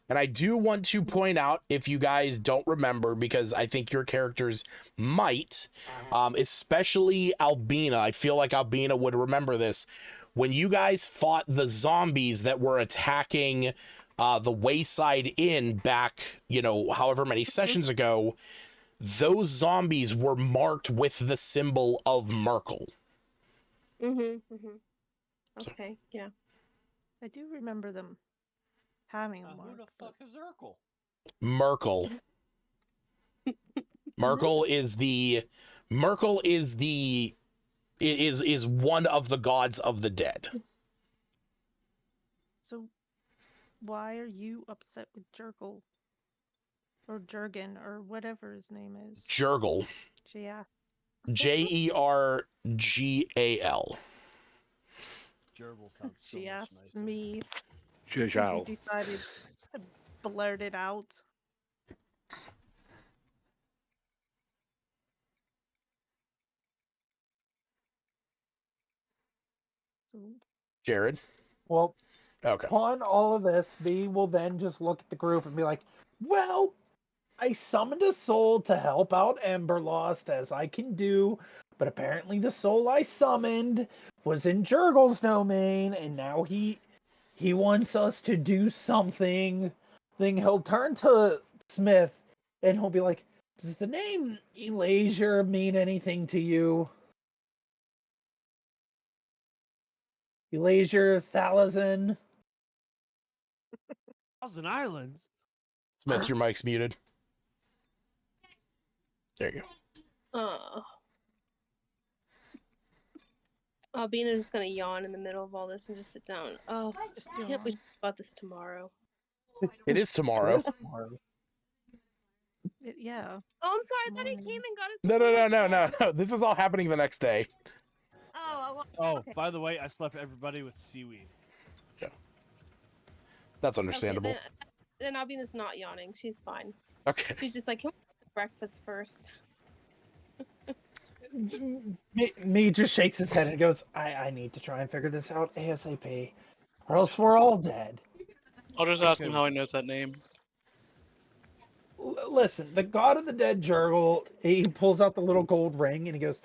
And I do want to point out, if you guys don't remember, because I think your characters might, especially Albina, I feel like Albina would remember this. When you guys fought the zombies that were attacking the Wayside Inn back, you know, however many sessions ago, those zombies were marked with the symbol of Merkel. Okay, yeah. I do remember them having a Who mark. the fuck is Urkel? Merkel. Merkel is one of the gods of the dead. So, why are you upset with Jurgle? Or Jurgen, or whatever his name is? Jurgle. She asked. Jergal. Gerbil sounds so She much asked nicer. me. Zhao. She decided to blurt it out. So, Jared. Well, Okay. upon all of this, me will then just look at the group and be like, well, I summoned a soul to help out Emberlost as I can do, but apparently the soul I summoned was in Jurgle's domain, and now he wants us to do something. Then he'll turn to Smith and he'll be like, does the name Elazure mean anything to you? Elazure, Thalazin? Thousand Islands? Smith, your mic's muted. There you go. Albina's just gonna yawn in the middle of all this and just sit down. Oh, just can't we talk about this tomorrow? It is tomorrow. Yeah. Oh, I'm sorry. I thought he Morning. came and got his. No. This is all happening the next day. Oh, Oh, by the way, I slept everybody with seaweed. That's understandable. Okay, then Albina's not yawning. She's fine. Okay. She's just like, can we have breakfast first? Me just shakes his head and goes, I need to try and figure this out ASAP, or else we're all dead. I'll just ask him how he knows that name. Listen, the god of the dead Jurgle, he pulls out the little gold ring and he goes,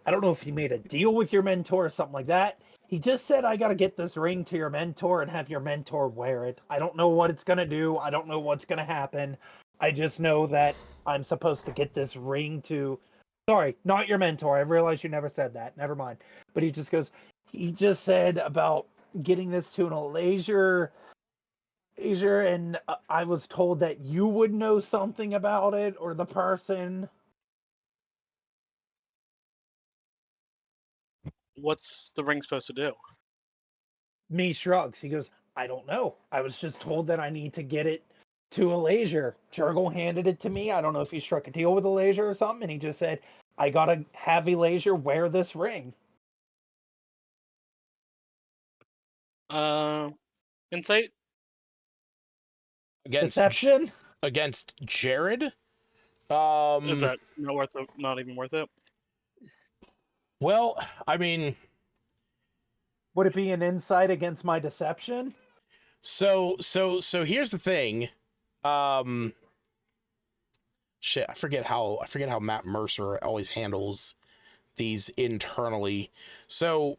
I don't know if he made a deal with your mentor or something like that. He just said, I got to get this ring to your mentor and have your mentor wear it. I don't know what it's going to do. I don't know what's going to happen. I just know that I'm supposed to get this ring to. Sorry, not your mentor. I realize you never said that. Never mind. But he just said about getting this to an Alazier, and I was told that you would know something about it or the person. What's the ring supposed to do? Me shrugs. He goes, I don't know. I was just told that I need to get it to Alazier. Jurgle handed it to me. I don't know if he struck a deal with Alazier or something, and he just said, I gotta have Alazier wear this ring. Insight? Deception? Against Jared? Is that not even worth it? Well, I mean, Would it be an insight against my deception? so here's the thing. Shit, I forget how Matt Mercer always handles these internally. So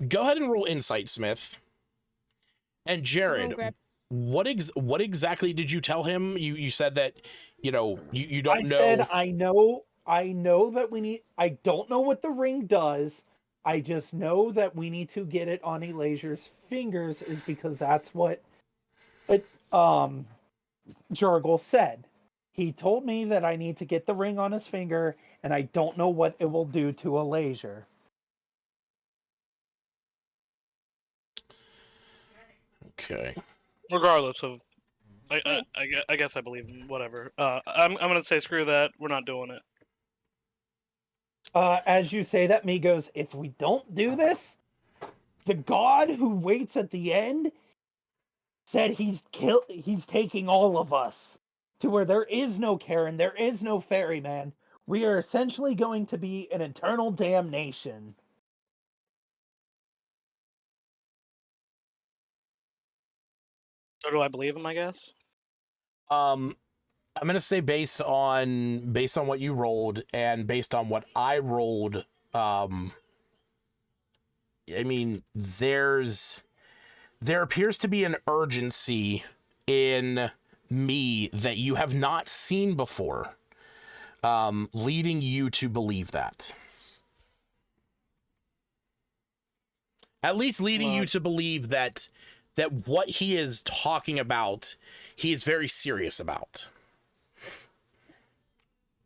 go ahead and roll insight, Smith. And Jared, what exactly did you tell him? You said that, you don't know. I said, I know that we need, I don't know what the ring does. I just know that we need to get it on Elazier's fingers is because that's what Jurgle said. He told me that I need to get the ring on his finger, and I don't know what it will do to Alazier. Okay. Regardless of, I guess I believe him. Whatever. I'm gonna say screw that. We're not doing it. As you say that, me goes, if we don't do this, the god who waits at the end said he's taking all of us to where there is no Karen, there is no ferryman. We are essentially going to be an eternal damnation. So do I believe him? I guess. I'm gonna say based on what you rolled and based on what I rolled, I mean, there appears to be an urgency in me that you have not seen before, leading you to believe that. At least leading you to believe that what he is talking about, he is very serious about.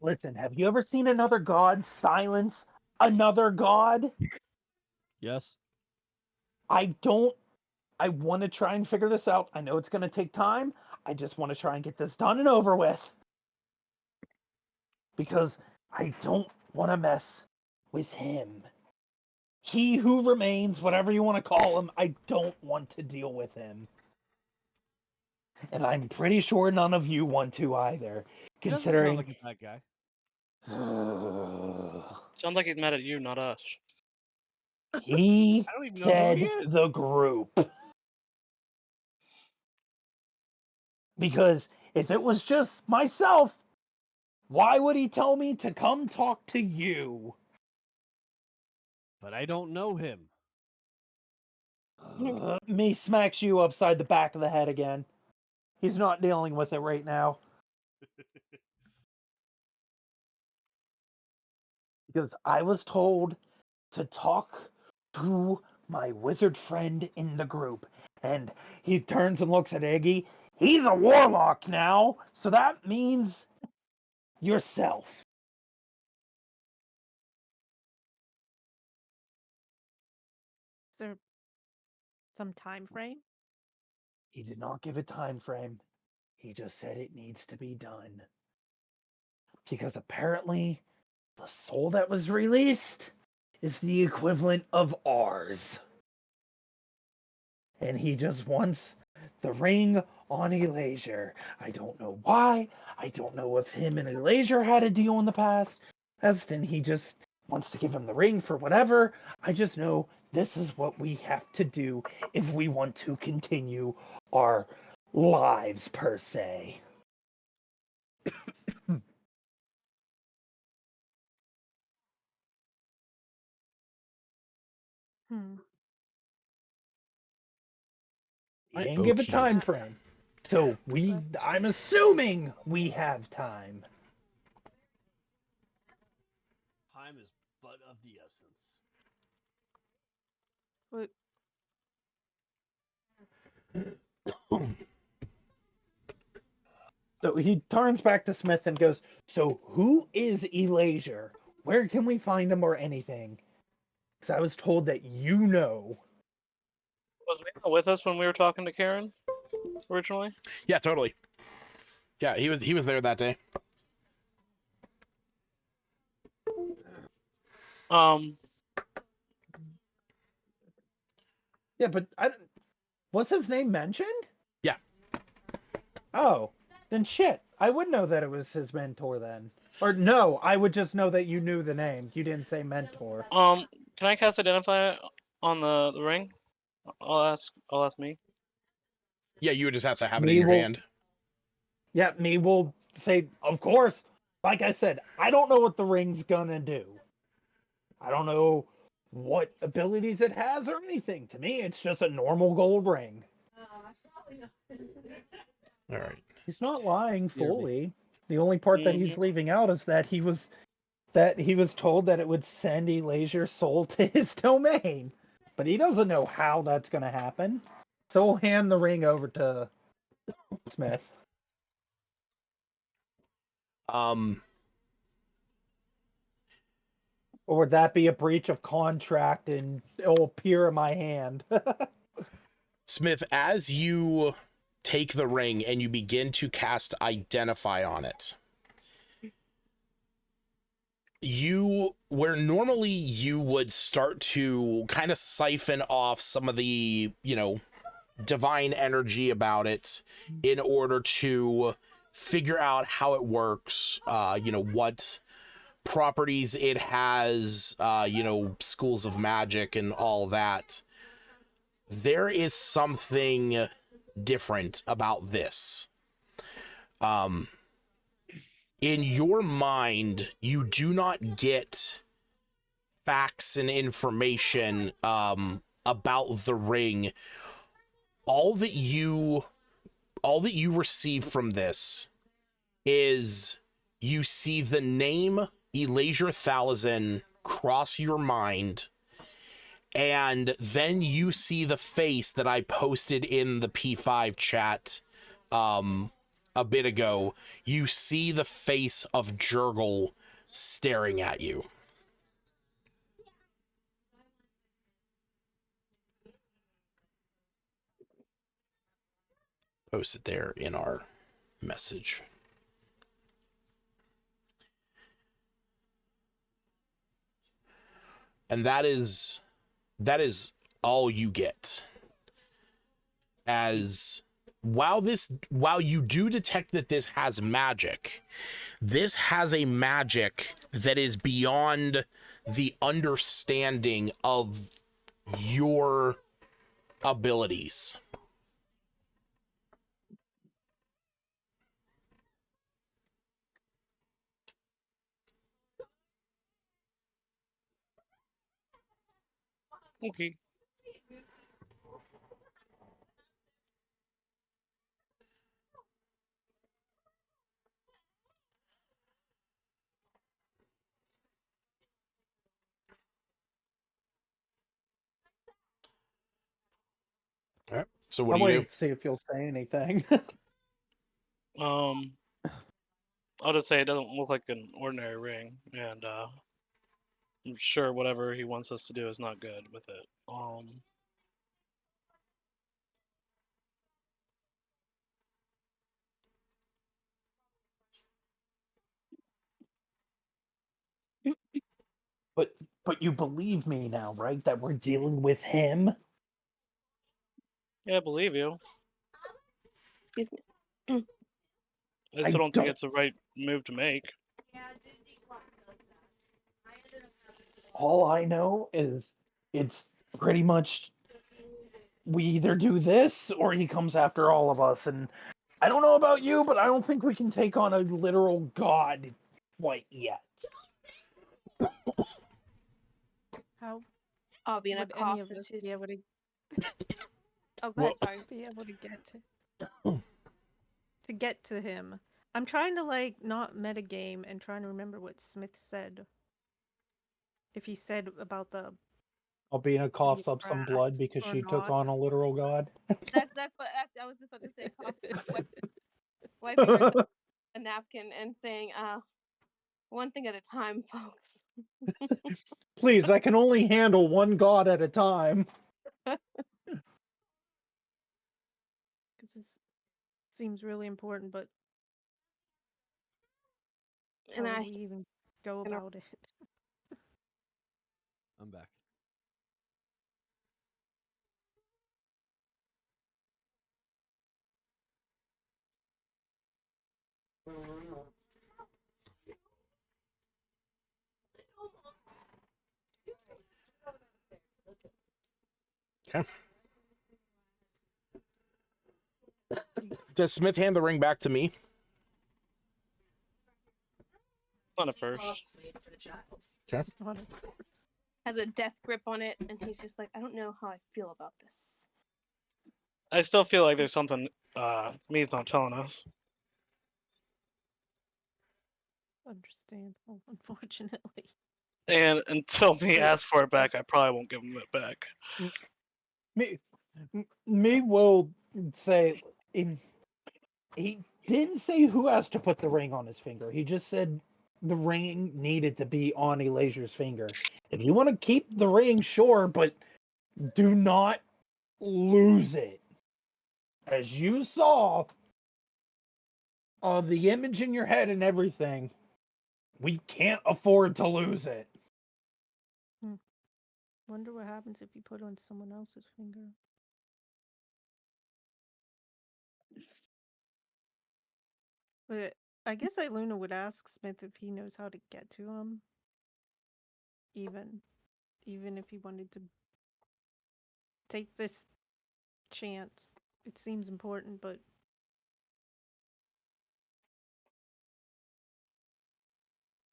Listen, have you ever seen another god silence another god? Yes. I want to try and figure this out. I know it's going to take time. I just want to try and get this done and over with. Because I don't want to mess with him. He who remains, whatever you want to call him, I don't want to deal with him. And I'm pretty sure none of you want to either. He Considering. doesn't sound like a bad guy. Sounds like he's mad at you, not us. He I don't even know who said he is. the group. Because if it was just myself, why would he tell me to come talk to you? But I don't know him. Me smacks you upside the back of the head again. He's not dealing with it right now. Because I was told to talk to my wizard friend in the group. And he turns and looks at Iggy. He's a warlock now, so that means yourself. Is there some time frame? He did not give a time frame. He just said it needs to be done. Because apparently, the soul that was released is the equivalent of ours. And he just wants the ring on Elazir. I don't know why. I don't know if him and Elazir had a deal in the past. And he just wants to give him the ring for whatever. I just know this is what we have to do if we want to continue our lives, per se. Hmm. And give a Okay. time frame. So I'm assuming we have time. Time is but of the essence. What? So he turns back to Smith and goes, "So who is Elasia? Where can we find him or anything? Because I was told that you know." Was Mena with us when we were talking to Karen originally? Yeah, totally. Yeah, he was there that day. Yeah, but what's his name mentioned? Yeah. Oh, then shit. I would know that it was his mentor then. Or no, I would just know that you knew the name. You didn't say mentor. Can I cast Identify on the ring? I'll ask me. Yeah, you would just have to have it in Me your will. hand. Yeah, me will say, of course. Like I said, I don't know what the ring's gonna do. I don't know what abilities it has or anything. To me, it's just a normal gold ring. All right. He's not lying Dear me. fully. The only part that he's leaving out is that he was told that it would send Elasia's soul to his domain. But he doesn't know how that's gonna happen. So we'll hand the ring over to Smith. Or would that be a breach of contract and it'll appear in my hand? Smith, as you take the ring and you begin to cast Identify on it, where normally you would start to kind of siphon off some of the, divine energy about it in order to figure out how it works, what properties it has, schools of magic and all that. There is something different about this. In your mind, you do not get facts and information about the ring. All that you receive from this is you see the name Elasia Thalazin cross your mind, and then you see the face that I posted in the P5 chat a bit ago. You see the face of Jurgle staring at you. Post it there in our message. And that is all you get. As while you do detect that this has magic, this has a magic that is beyond the understanding of your abilities. Okay. All right. So what I'm do you waiting do? to see if you'll say anything. I'll just say it doesn't look like an ordinary ring, and I'm sure whatever he wants us to do is not good with it. But you believe me now, right? That we're dealing with him? Yeah, I believe you. Excuse me. I still don't think it's the right move to make. All I know is it's pretty much we either do this or he comes after all of us. And I don't know about you, but I don't think we can take on a literal god quite yet. How I'll be in a would any cough of since us she's. be able to Oh, go ahead. Sorry. be able to get to him? I'm trying to like not metagame and trying to remember what Smith said. If he said about the Albina coughs up some blood grass because or she took not. on a literal god. That's what I was just about to say. Cough, wiping herself a napkin and saying, one thing at a time, folks. Please, I can only handle one god at a time. Because this seems really important, but how And do I we even go about it? I'm back. Okay. Does Smith hand the ring back to me? Not at first. Okay. has a death grip on it, and he's just like, I don't know how I feel about this. I still feel like there's something Me's not telling us. Understandable, unfortunately. And until me asks for it back, I probably won't give him it back. Me will say he didn't say who has to put the ring on his finger. He just said the ring needed to be on Elazier's finger. If you want to keep the ring, sure, but do not lose it. As you saw the image in your head and everything, we can't afford to lose it. Wonder what happens if you put on someone else's finger. But I guess Luna would ask Smith if he knows how to get to him. Even if he wanted to take this chance. It seems important, but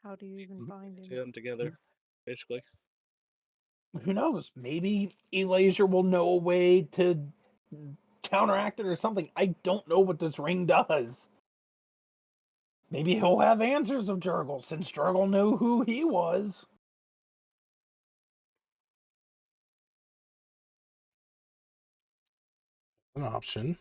how do you even find See him? them together, basically. Who knows? Maybe Elazier will know a way to counteract it or something. I don't know what this ring does. Maybe he'll have answers of Jurgle, since Jurgle knew who he was. An option.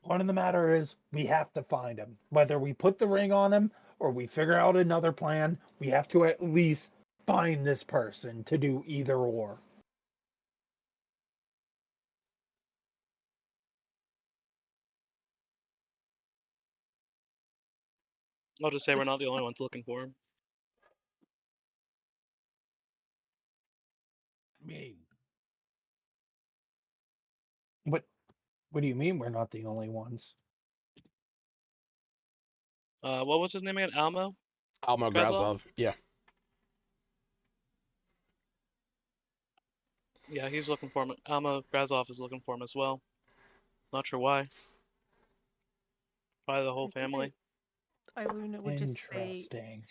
Point of the matter is, we have to find him. Whether we put the ring on him or we figure out another plan, we have to at least find this person to do either or. I'll just say we're not the only ones looking for him. Mean. What do you mean we're not the only ones? What was his name again? Almo? Almo Grazov? Grazov. Yeah. Yeah, he's looking for him. Almo Grazov is looking for him as well. Not sure why. Probably the whole family. Luna would just say Interesting.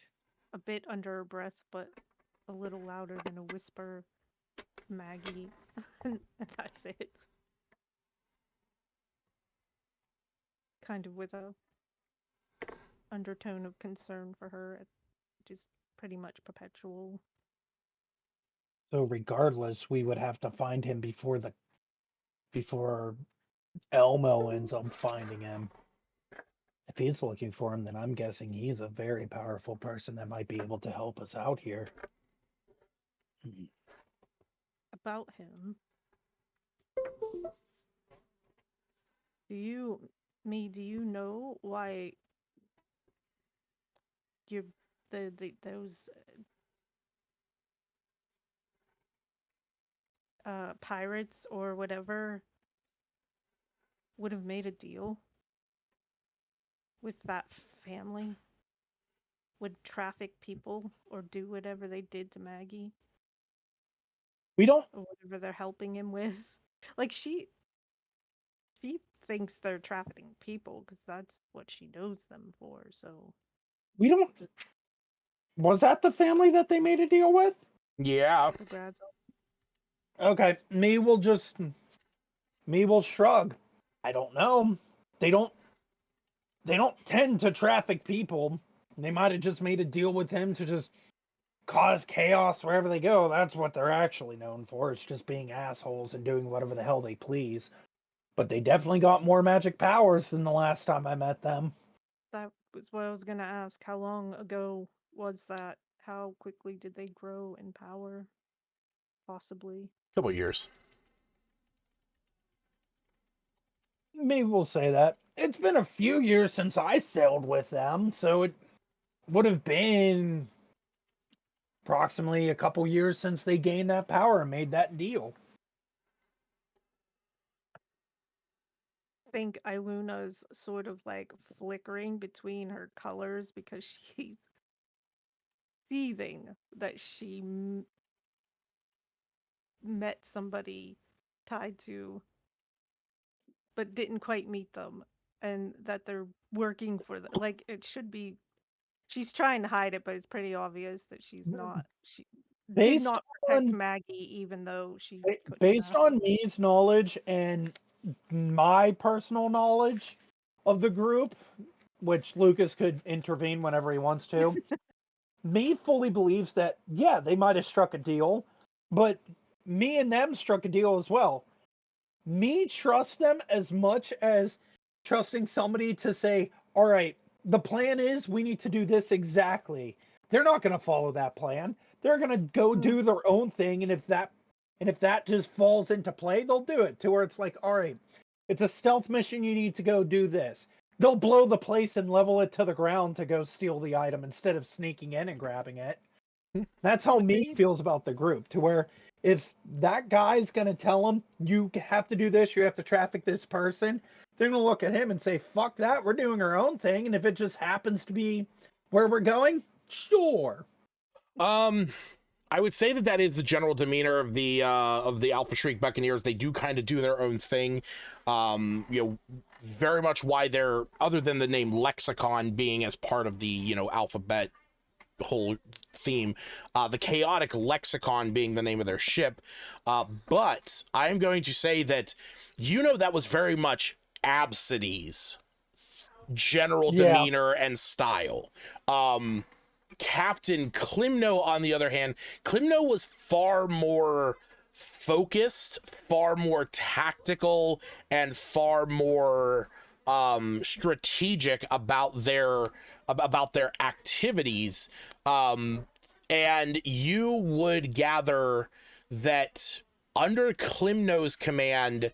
a bit under her breath, but a little louder than a whisper, Maggie. And that's it. Kind of with a undertone of concern for her, just pretty much perpetual. So regardless, we would have to find him before Elmo ends up finding him. If he's looking for him, then I'm guessing he's a very powerful person that might be able to help us out here. About him. Do you know why you're those pirates or whatever would have made a deal with that family? Would traffic people or do whatever they did to Maggie? We don't Or whatever they're helping him with? Like she thinks they're trafficking people because that's what she knows them for, so we don't Was that the family that they made a deal with? Yeah. The Brads. Okay, me will shrug. I don't know. They don't tend to traffic people. They might have just made a deal with him to just cause chaos wherever they go. That's what they're actually known for. It's just being assholes and doing whatever the hell they please. But they definitely got more magic powers than the last time I met them. That was what I was gonna ask. How long ago was that? How quickly did they grow in power? Possibly. Couple years. Maybe we'll say that. It's been a few years since I sailed with them, so it would have been approximately a couple years since they gained that power and made that deal. I think Iluna's sort of like flickering between her colors because she's seething that she met somebody tied to, but didn't quite meet them, and that they're working for the like it should be. She's trying to hide it, but it's pretty obvious that she's not. She did Based not protect on Maggie, even though she couldn't based have. on me's knowledge and my personal knowledge of the group, which Lucas could intervene whenever he wants to, me fully believes that, yeah, they might have struck a deal, but me and them struck a deal as well. Me trust them as much as trusting somebody to say, all right, the plan is we need to do this exactly. They're not going to follow that plan. They're going to go do their own thing, and if that just falls into play, they'll do it to where it's like, all right, it's a stealth mission, you need to go do this. They'll blow the place and level it to the ground to go steal the item instead of sneaking in and grabbing it. That's how me feels about the group, to where if that guy's going to tell them, you have to do this, you have to traffic this person, they're going to look at him and say, fuck that, we're doing our own thing. And if it just happens to be where we're going, sure. I would say that is the general demeanor of the Alpha Shriek Buccaneers. They do kind of do their own thing. Very much why they're, other than the name Lexicon being as part of the, alphabet whole theme, the Chaotic Lexicon being the name of their ship. But I'm going to say that, that was very much Absidy's general demeanor and style. Captain Klimno, on the other hand, Klimno was far more focused, far more tactical, and far more strategic about their activities. And you would gather that under Klimno's command,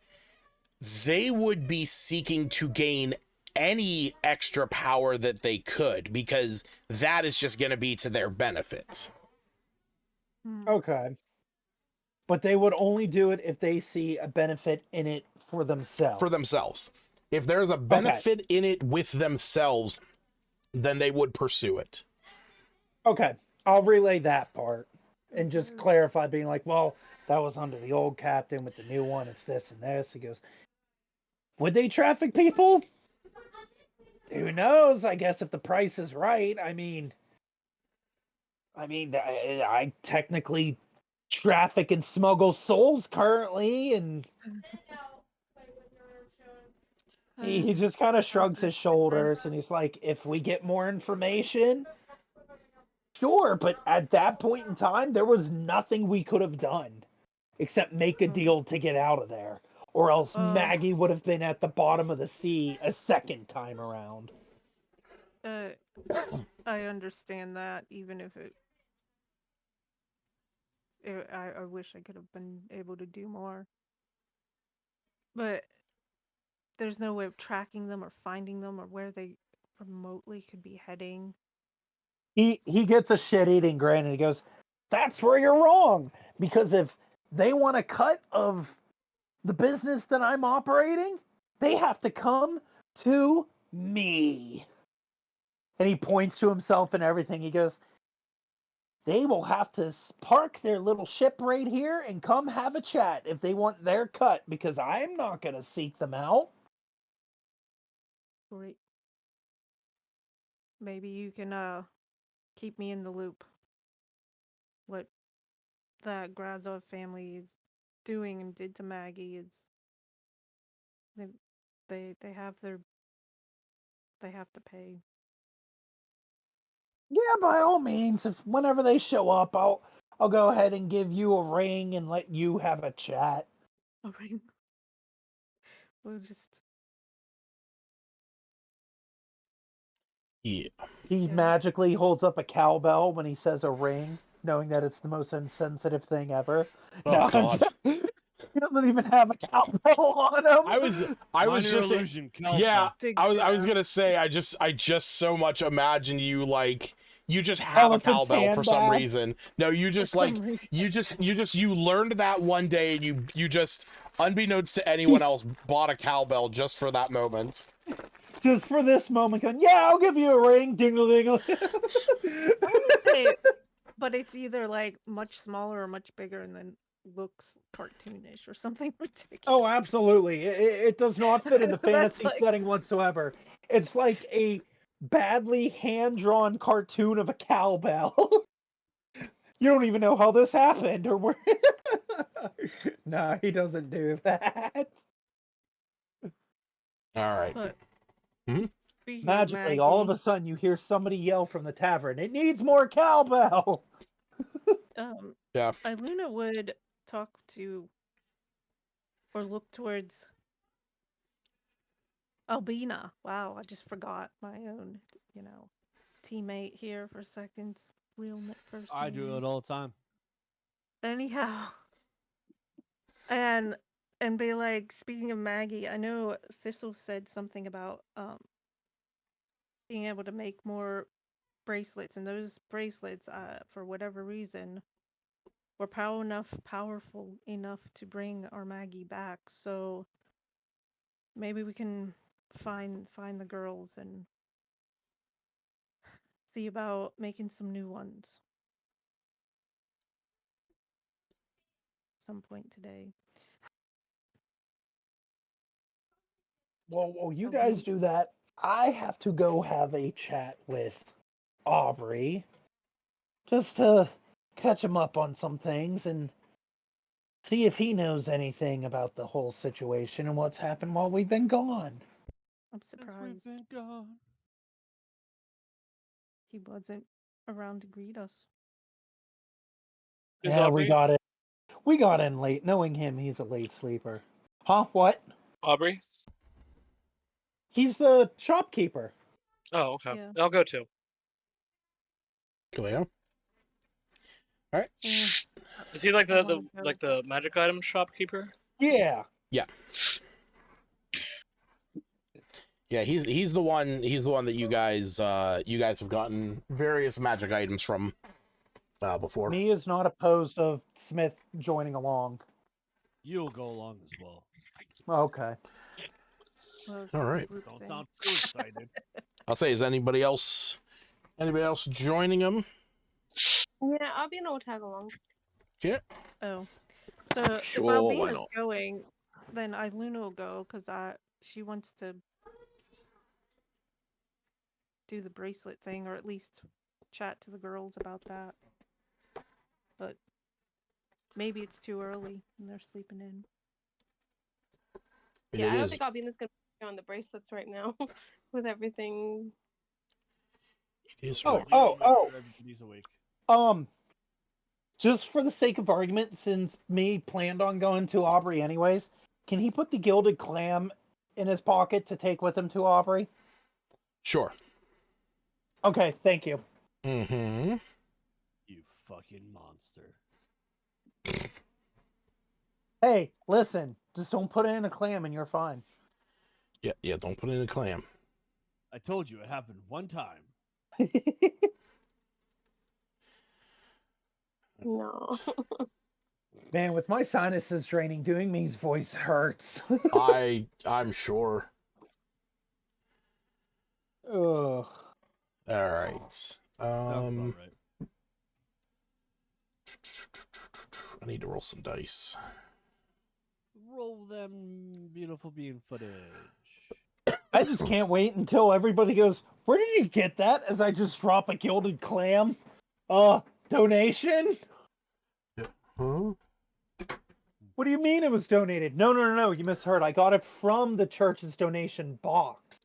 they would be seeking to gain any extra power that they could, because that is just going to be to their benefit. Okay. But they would only do it if they see a benefit in it for themselves. If there's a benefit in it with themselves, then they would pursue it. Okay. I'll relay that part and just clarify, being like, well, that was under the old captain. With the new one, it's this and this. He goes, would they traffic people? Who knows? I guess if the price is right. I mean, I technically traffic and smuggle souls currently, and he just kind of shrugs his shoulders and he's like, if we get more information, sure, but at that point in time, there was nothing we could have done except make a deal to get out of there, or else Maggie would have been at the bottom of the sea a second time around. I understand that, even if I wish I could have been able to do more. But there's no way of tracking them or finding them or where they remotely could be heading. He gets a shit-eating grin and he goes, that's where you're wrong, because if they want a cut of the business that I'm operating, they have to come to me. And he points to himself and everything. He goes, they will have to park their little ship right here and come have a chat if they want their cut, because I'm not going to seek them out. Great. Maybe you can keep me in the loop. What that Grazov family is doing and did to Maggie is they have to pay. Yeah, by all means. If whenever they show up, I'll go ahead and give you a ring and let you have a chat. A ring. We'll just Yeah. He Yeah. magically holds up a cowbell when he says a ring, knowing that it's the most insensitive thing ever. Oh No, God. he doesn't even have a cowbell on him. I was Minor just illusion, yeah. cowbell. I was gonna say I just so much imagine you like you just Oh, have a it's a cowbell for some tan bag? reason. No, you just some like reason. you learned that one day and you just unbeknownst to anyone else bought a cowbell just for that moment. Just for this moment, going, yeah, I'll give you a ring, dingle dingle. I would say, but it's either like much smaller or much bigger, and then looks cartoonish or something ridiculous. Oh, absolutely. It does not fit in the That's fantasy like- setting whatsoever. It's like a badly hand-drawn cartoon of a cowbell. You don't even know how this happened or where. No, he doesn't do that. All right. But Mhm. speaking Magically, of all of Maggie, a sudden, you hear somebody yell from the tavern, "It needs more cowbell!" Yeah. Iluna would talk to or look towards Albina. Wow, I just forgot my own, teammate here for a second. First I do name. it all the time. Anyhow, and be like, speaking of Maggie, I know Thistle said something about being able to make more bracelets, and those bracelets, for whatever reason, were powerful enough to bring our Maggie back. So maybe we can find the girls and see about making some new ones some point today. Well, while you Albina. guys do that, I have to go have a chat with Aubrey just to catch him up on some things and see if he knows anything about the whole situation and what's happened while we've been gone. I'm Since we've surprised been gone. he wasn't around to greet us. Is Yeah, Aubrey? we got in late. Knowing him, he's a late sleeper. Huh? What? Aubrey? He's the shopkeeper. Oh, okay. Yeah. I'll go too. Cleo. All right. Is he like I the wanna go. like the magic item shopkeeper? Yeah. Yeah, he's the one that you guys have gotten various magic items from before. Me is not opposed of Smith joining along. You'll go along as well. Okay. Well, it's All just a right. group Don't thing. sound too excited. I'll say, is anybody else joining him? Yeah, I'll be no tag along. Yeah. Oh, so Sure, if why Albina's not? going, then Iluna will go because she wants to do the bracelet thing, or at least chat to the girls about that. But maybe it's too early and they're sleeping in. Yeah, I don't think Albina's gonna be on the bracelets right now with everything. It is. Oh, early. oh, Make oh. sure everybody's awake. Just for the sake of argument, since me planned on going to Aubrey anyways, can he put the gilded clam in his pocket to take with him to Aubrey? Sure. Okay, thank you. Mm-hmm. You fucking monster. Hey, listen, just don't put it in a clam and you're fine. Yeah. Don't put it in a clam. I told you it happened one time. No. Man, with my sinuses draining, doing me's voice hurts. I'm sure. Ugh. All right. Sounds about right. I need to roll some dice. Roll them beautiful bean footage. I just can't wait until everybody goes, where did you get that? As I just drop a gilded clam. Donation? Huh? What do you mean it was donated? No, you misheard. I got it from the church's donation box.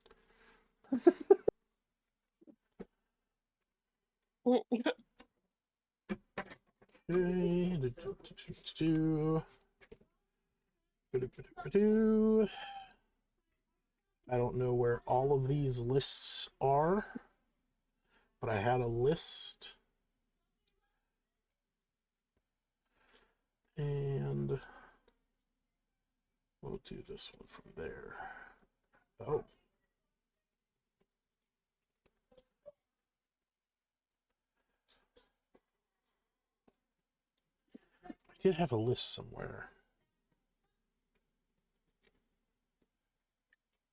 I don't know where all of these lists are, but I had a list. And we'll do this one from there. Oh. I did have a list somewhere.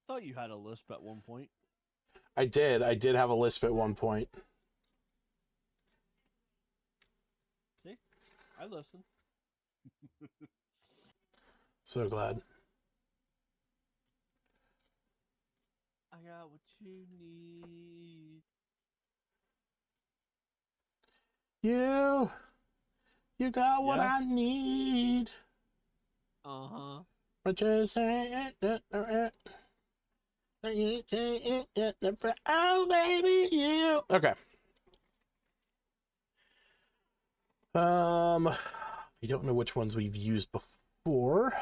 Thought you had a lisp at one point. I did have a lisp at one point. See? I listen. So glad. I got what you need. You got what Yeah. I need. Uh-huh. But just say it. Oh, baby, you. Okay. I don't know which ones we've used before.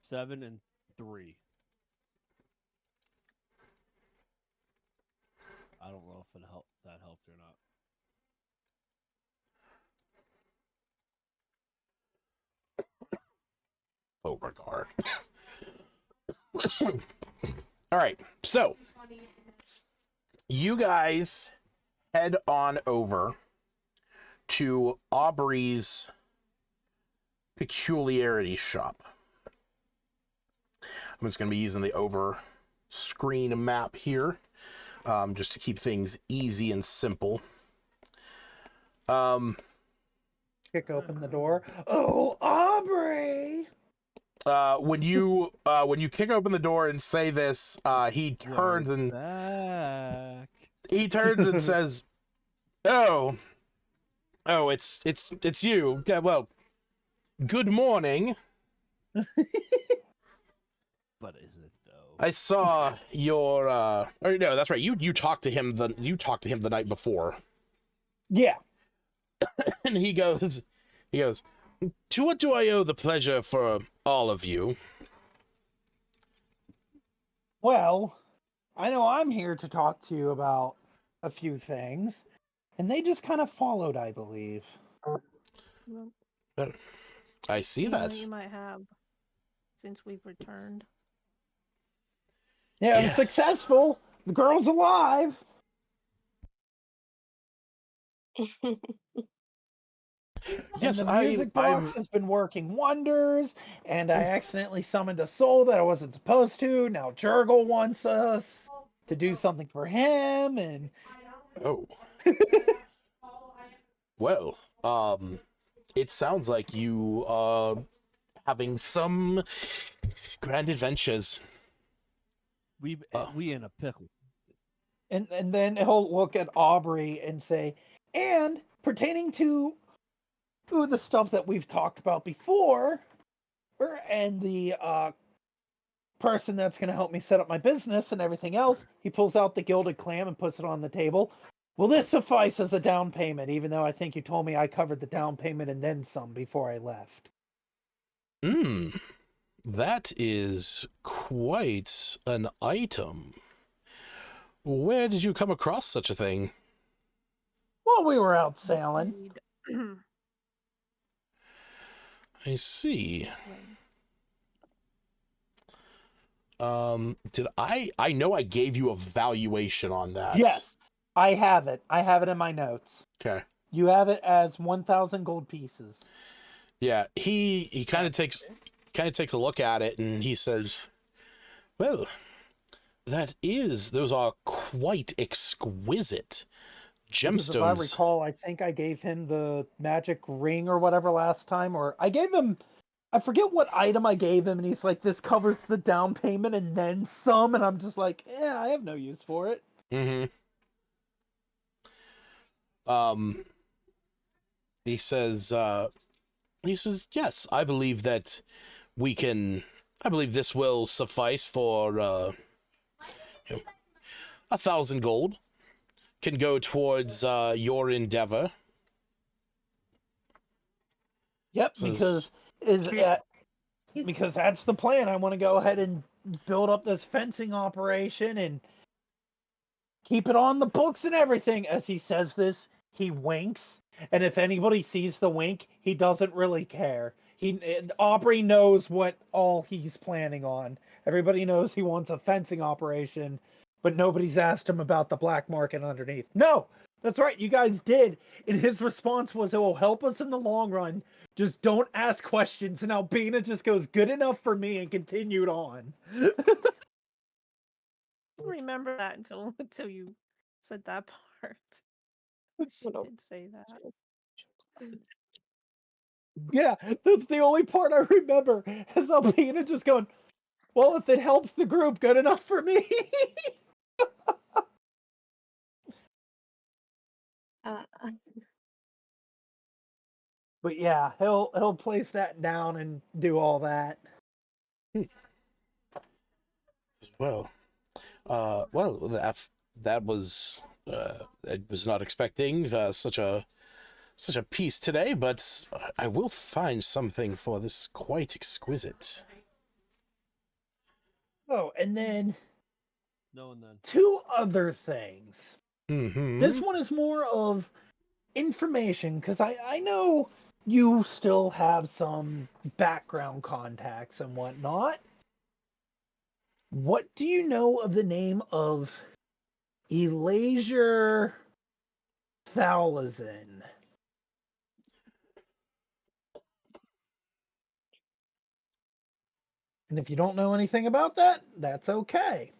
7 and 3. I don't know if that helped or not. Oh my God. All right, so you guys head on over to Aubrey's peculiarity shop. I'm just going to be using the over screen map here, just to keep things easy and simple. Kick open the door. Oh, Aubrey! When you kick open the door and say this, he turns and back. he turns and says, "Oh, it's you. Yeah, well, good morning. But is it though? I saw your or no, that's right. You talked to him the night before." Yeah. And he goes, "To what do I owe the pleasure for all of you?" Well, I know I'm here to talk to you about a few things, and they just kind of followed, I believe. Well, I see you know that. you might have since we've returned. Yeah, I'm Yes. successful. The girl's alive. Yes, and the music box has been working wonders, and I accidentally summoned a soul that I wasn't supposed to. Now Jurgle wants us to do something for him, and Oh. Well, it sounds like you are having some grand adventures. We in a pickle. and then he'll look at Aubrey and say, and pertaining to the stuff that we've talked about before, and the person that's going to help me set up my business and everything else, he pulls out the gilded clam and puts it on the table. Will this suffice as a down payment, even though I think you told me I covered the down payment and then some before I left? That is quite an item. Where did you come across such a thing? Well, we were out sailing. I see. Did I know I gave you a valuation on that. Yes, I have it. I have it in my notes. Okay. You have it as 1,000 gold pieces. Yeah, he kind of takes a look at it and he says, "Well, those are quite exquisite Because if I gemstones." recall, I think I gave him the magic ring or whatever last time, or I gave him I forget what item I gave him, and he's like, "This covers the down payment and then some," and I'm just like, "Yeah, I have no use for it." Mm-hmm. He says, yes, I believe that we can. I believe this will suffice for 1,000 gold. Can go towards your endeavor. Yep, Says, because that's the plan. I want to go ahead and build up this fencing operation and keep it on the books and everything. As he says this, he winks, and if anybody sees the wink, he doesn't really care. Aubrey knows what all he's planning on. Everybody knows he wants a fencing operation, but nobody's asked him about the black market underneath. No, that's right, you guys did. And his response was, "It will help us in the long run. Just don't ask questions." And Albina just goes, "Good enough for me," and continued on. I didn't remember that until you said that part. She did say that. Yeah, that's the only part I remember. Is Albina just going, "Well, if it helps the group, good enough for me." But yeah, he'll place that down and do all that. well, that was I was not expecting such a piece today, but I will find something for this quite exquisite. Oh, and then No, and then 2 other things. Mm-hmm. This one is more of information, because I know you still have some background contacts and whatnot. What do you know of the name of Elasia Thalazin? And if you don't know anything about that, that's okay.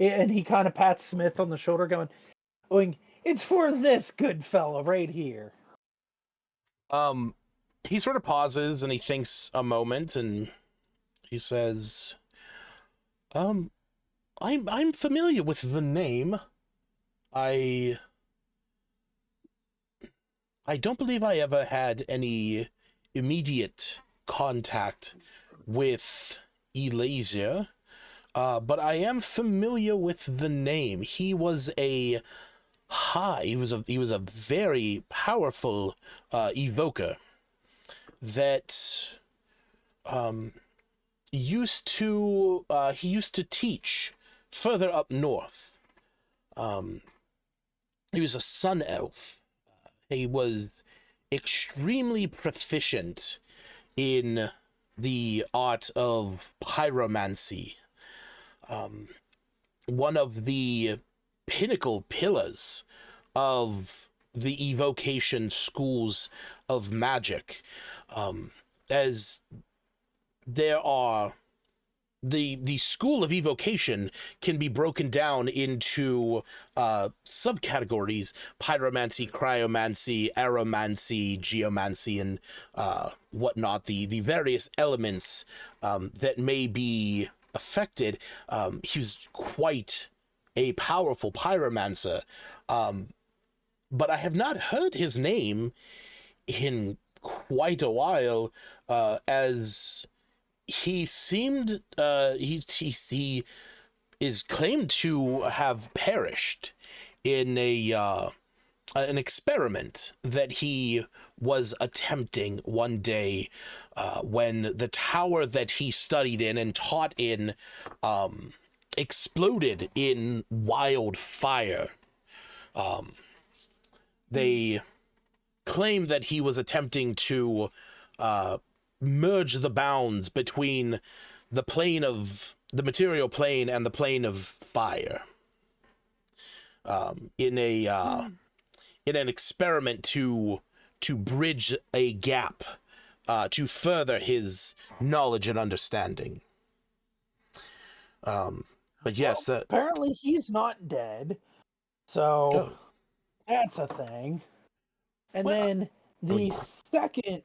And he kind of pats Smith on the shoulder, going, "It's for this good fellow right here." He sort of pauses and he thinks a moment and he says, I'm familiar with the name. I don't believe I ever had any immediate contact with Elasia, but I am familiar with the name. He was a very powerful evoker that used to teach further up north. He was a sun elf. He was extremely proficient in the art of pyromancy. One of the pinnacle pillars of the evocation schools of magic, as there are the school of evocation can be broken down into subcategories: pyromancy, cryomancy, aeromancy, geomancy, and whatnot, the various elements that may be affected. He was quite a powerful pyromancer, but I have not heard his name in quite a while, as he seemed he is claimed to have perished in an experiment that he was attempting one day, when the tower that he studied in and taught in exploded in wildfire. They claim that he was attempting to merge the bounds between the material plane and the plane of fire, in an experiment to bridge a gap, to further his knowledge and understanding. But yes, apparently he's not dead, so oh, that's a thing. And well, then the second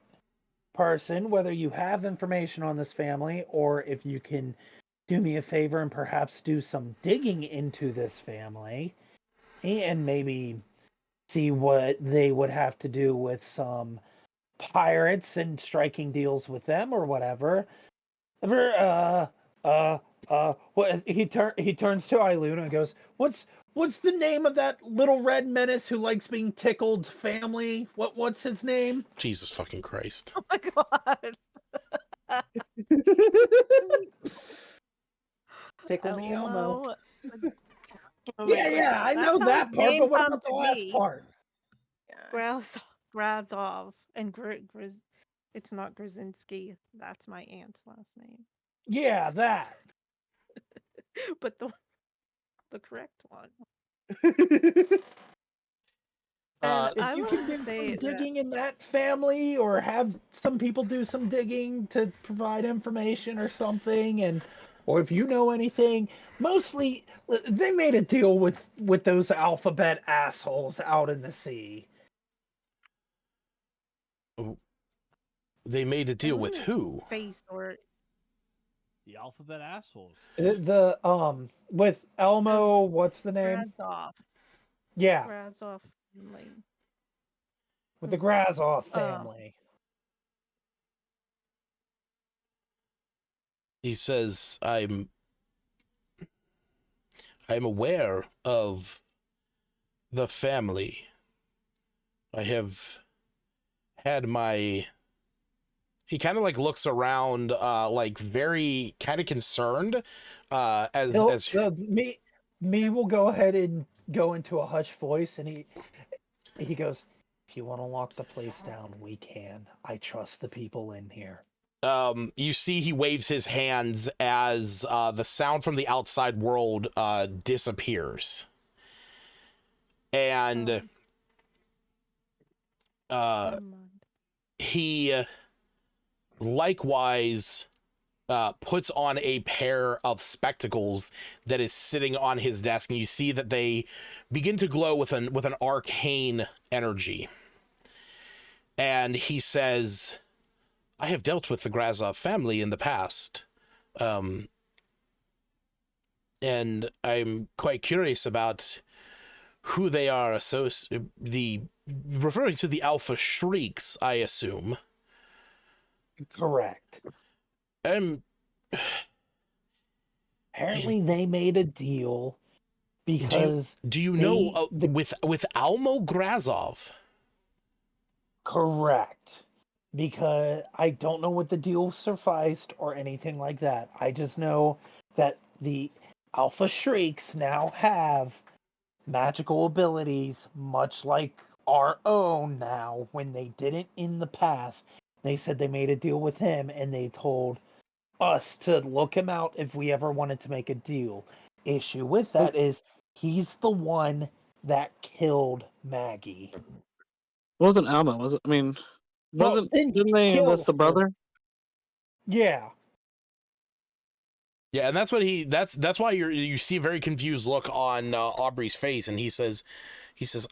person, whether you have information on this family or if you can do me a favor and perhaps do some digging into this family and maybe see what they would have to do with some pirates and striking deals with them or whatever. What he turns to Iluna and goes, What's the name of that little red menace who likes being tickled family? What's his name? Jesus fucking Christ. Oh my god. Tickle me Elmo. Oh, Yeah, I know That's how that his part, name but what comes about the to last me. part? Gosh. Grazov and it's not Grzinski. That's my aunt's last name. Yeah, that. But the correct one. Uh, And I If you will can do say some that digging in that family or have some people do some digging to provide information or something, and or if you know anything, mostly they made a deal with those alphabet assholes out in the sea. they made a I deal with wouldn't who? face or The alphabet assholes. The with Elmo, what's the name? Grazov. Yeah, Grazov family. with the Grazov Um, family. He says, I'm aware of the family. I have had my... He kind of like looks around, like very kind of concerned, as Me will go ahead and go into a hushed voice, and he goes, "If you want to lock the place down, we can. I trust the people in here." you see he waves his hands as the sound from the outside world disappears. And never mind. he likewise puts on a pair of spectacles that is sitting on his desk, and you see that they begin to glow with an arcane energy. And he says, I have dealt with the Grazov family in the past, and I'm quite curious about who they are. Referring to the Alpha Shrieks, I assume. Correct. Apparently, they made a deal because do you know with Almo Grazov? Correct. Because I don't know what the deal sufficed or anything like that. I just know that the Alpha Shrieks now have magical abilities, much like our own now, when they didn't in the past. They said they made a deal with him and they told us to look him out if we ever wanted to make a deal. Issue with that is he's the one that killed Maggie. It wasn't Alma, was it? I mean, didn't they kill enlist the her. brother? Yeah. Yeah, and that's what that's why you see a very confused look on Aubrey's face, and he says,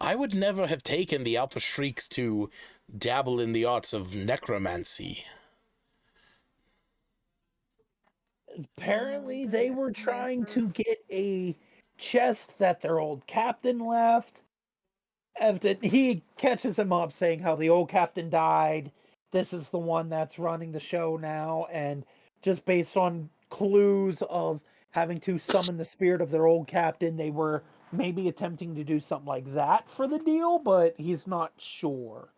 I would never have taken the Alpha Shrieks to dabble in the arts of necromancy. Apparently, they were trying to get a chest that their old captain left. He catches him up saying how the old captain died. This is the one that's running the show now. And just based on clues of having to summon the spirit of their old captain, they were maybe attempting to do something like that for the deal, but he's not sure.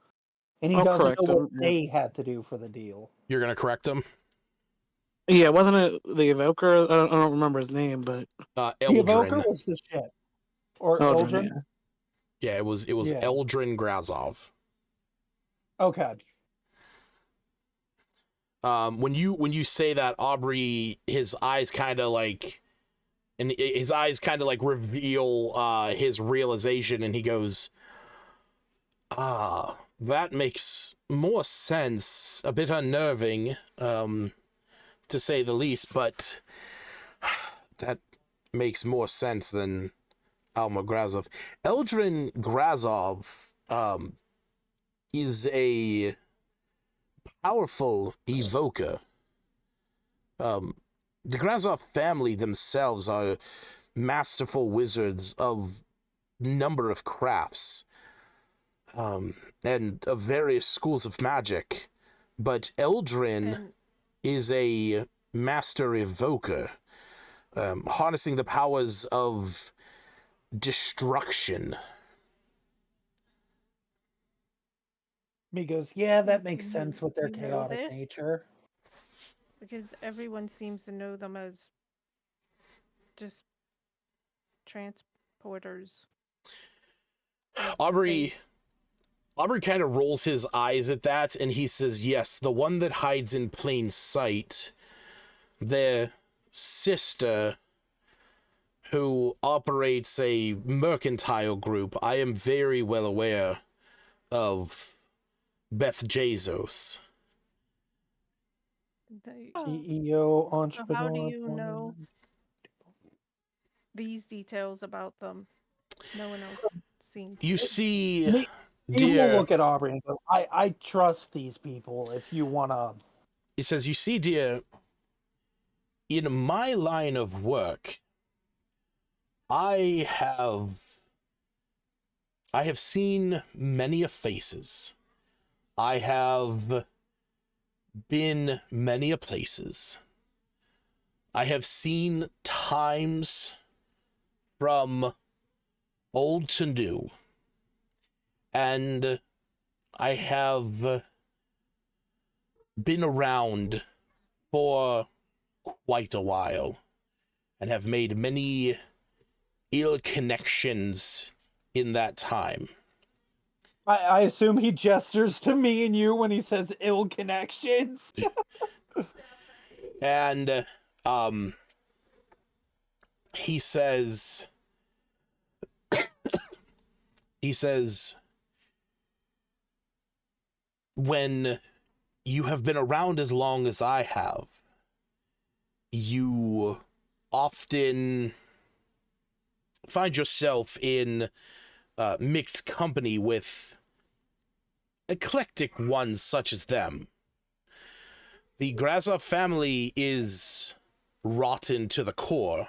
And he doesn't know what they had to do for the deal. You're going to correct him? Yeah, wasn't it the Evoker? I don't remember his name, but the Evoker was the ship, or Eldrin. Yeah, it was Eldrin Grazov. Okay. When you say that, Aubrey, his eyes kind of like reveal his realization, and he goes, that makes more sense. A bit unnerving, to say the least, but that makes more sense than Alma Grazov. Eldrin Grazov is a powerful evoker. The Grazov family themselves are masterful wizards of number of crafts, and of various schools of magic. But Eldrin And is a master evoker, harnessing the powers of destruction. He goes, yeah, that makes you- sense with their you know chaotic this? nature. Because everyone seems to know them as just transporters. Aubrey kind of rolls his eyes at that, and he says, yes, the one that hides in plain sight, their sister, who operates a mercantile group. I am very well aware of Beth Jesus. CEO, So entrepreneur. how do you know these details about them? No one else seems. You see, He will dear, look at Aubrey and go, I trust these people if you want to. he says, you see, dear, in my line of work, I have seen many a faces. I have been many a places. I have seen times from old to new. And I have been around for quite a while and have made many ill connections in that time. I assume he gestures to me and you when he says ill connections. And he says when you have been around as long as I have, you often find yourself in mixed company with eclectic ones such as them. The Grazov family is rotten to the core,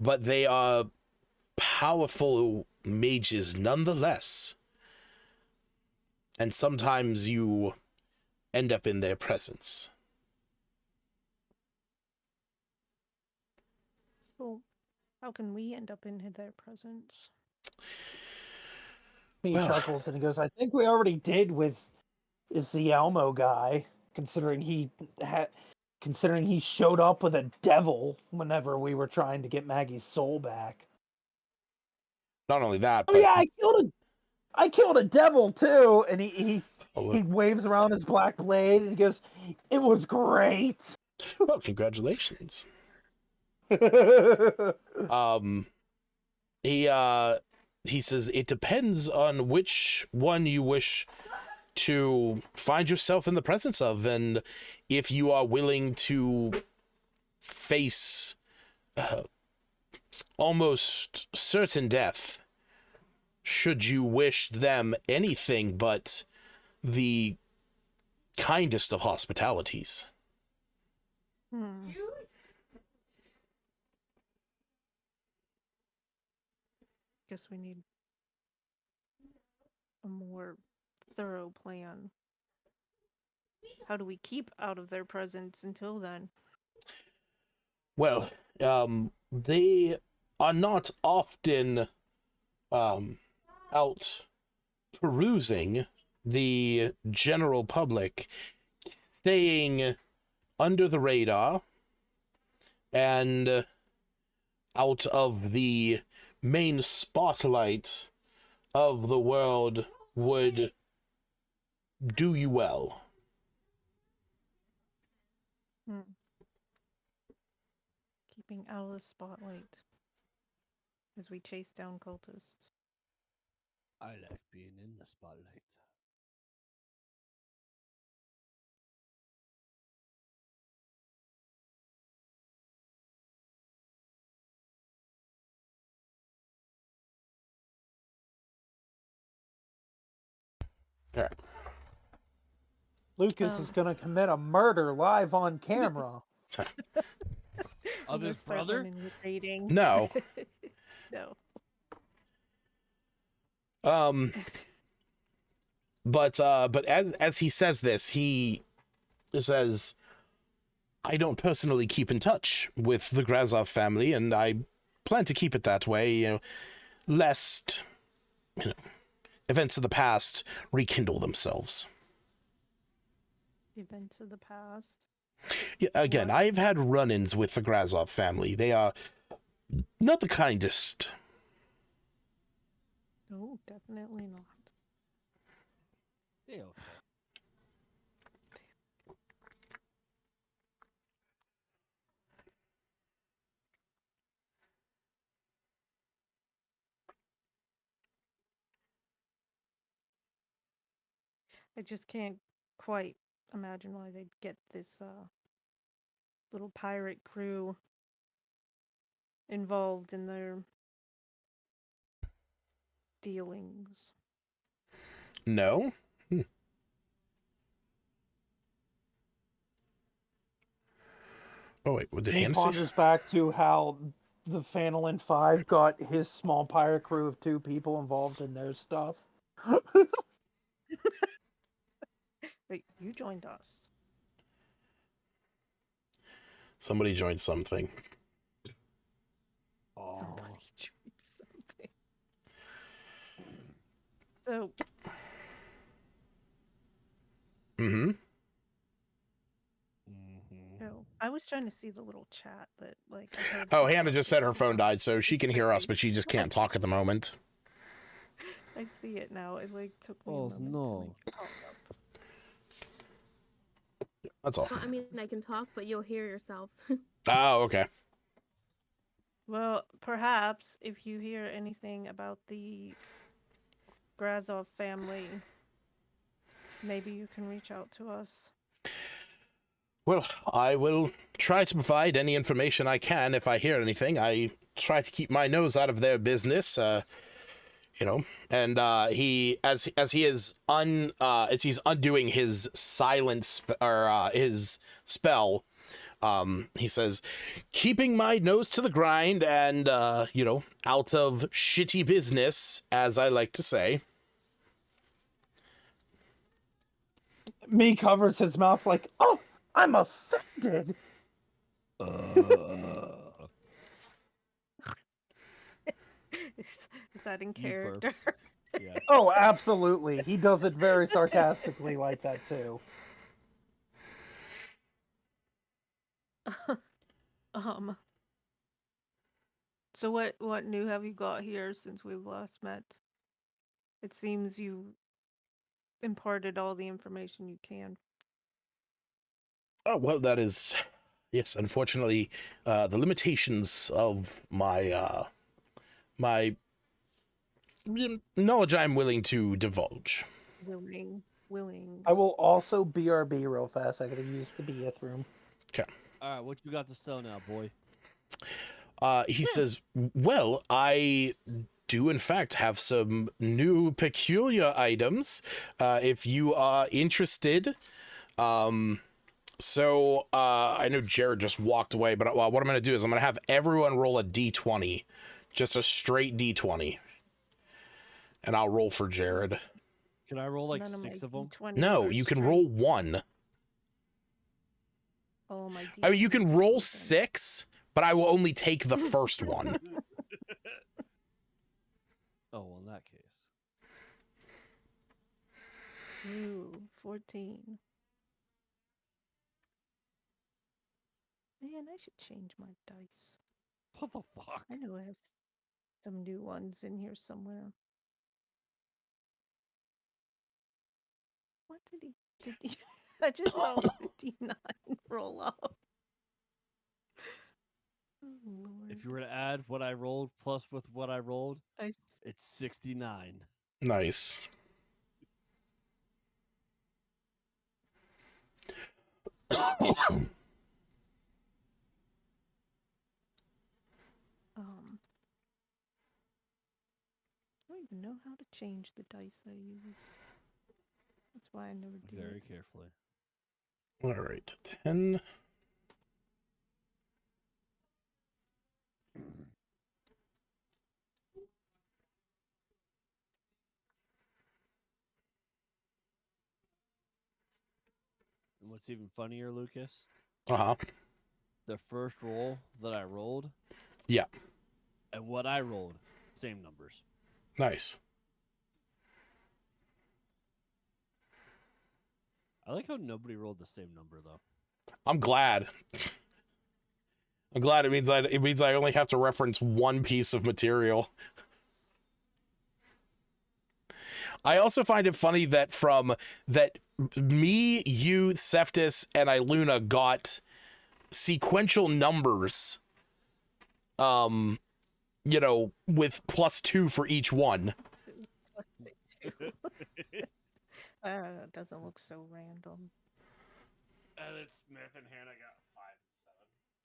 but they are powerful mages nonetheless. And sometimes you end up in their presence. Well, how can we end up in their presence? He Well, chuckles and he goes, I think we already did with the Elmo guy, considering he showed up with a devil whenever we were trying to get Maggie's soul back. not only that, Oh but yeah, I killed a devil too, and he well, waves around his black blade and he goes, it was great. well, congratulations. He says it depends on which one you wish to find yourself in the presence of, and if you are willing to face almost certain death, should you wish them anything but the kindest of hospitalities. Guess we need a more thorough plan. How do we keep out of their presence until then? Well, they are not often out perusing the general public, staying under the radar and out of the main spotlight of the world would do you well. Keeping out of the spotlight as we chase down cultists. I like being in the spotlight. All right. Lucas is gonna commit a murder live on camera. Of his start brother? running your rating. No. No. But as he says this, he says, I don't personally keep in touch with the Grazov family, and I plan to keep it that way, lest, events of the past rekindle themselves. Events of the past. Yeah, again, I've had run-ins with the Grazov family. They are not the kindest. No, definitely not. Ew. I just can't quite imagine why they'd get this little pirate crew involved in their dealings. No? Oh, wait, what did He Hannah say? ponders back to how the Phandalin Five got his small pirate crew of 2 people involved in their stuff. Wait, you joined us. Somebody joined something. Somebody joined something. So. Mm-hmm. No, I was trying to see the little chat that, like, I heard. Oh, Hannah just said her phone died, so she can hear us, but she just can't talk at the moment. I see it now. It, like, took me a Oh, moment no. to make it pop up. That's all. Well, I mean, I can talk, but you'll hear yourselves. Oh, okay. Well, perhaps if you hear anything about the Grazov family, maybe you can reach out to us. Well, I will try to provide any information I can if I hear anything. I try to keep my nose out of their business, and he as he's undoing his silence or his spell, he says, keeping my nose to the grind and out of shitty business, as I like to say. Me covers his mouth like, oh, I'm offended. Is that in You character? burps. Yeah. Oh, absolutely. He does it very sarcastically like that too. So what new have you got here since we've last met? It seems you imparted all the information you can. Oh, well, that is, yes, unfortunately, the limitations of my my knowledge I'm willing to divulge. Willing. I will also BRB real fast. I gotta use the bathroom. Okay. All right, what you got to sell now, boy? He says, well, I do in fact have some new peculiar items, if you are interested. So I know Jared just walked away, but what I'm going to do is I'm going to have everyone roll a d20, just a straight d20, and I'll roll for Jared. Can I roll like None 6 of them? No, you can roll 1. Oh my. I mean, you can roll 6, but I will only take the first one. Oh, well, in that case. Ooh, 14. Man, I should change my dice. What the fuck? I know I have some new ones in here somewhere. What did he? I just saw 59 roll up. Oh, Lord. If you were to add what I rolled plus with what I rolled, it's 69. Nice. I don't even know how to change the dice I use. That's why I never do Very it. carefully. All right, 10. And what's even funnier, Lucas? Uh-huh. The first roll that I rolled. Yeah. And what I rolled, same numbers. Nice. I like how nobody rolled the same number though. I'm glad. I'm glad. It means I only have to reference one piece of material. I also find it funny that me, you, Seftis, and Iluna got sequential numbers, with +2 for each one. It doesn't look so random. And then Smith and Hannah got 5 and 7.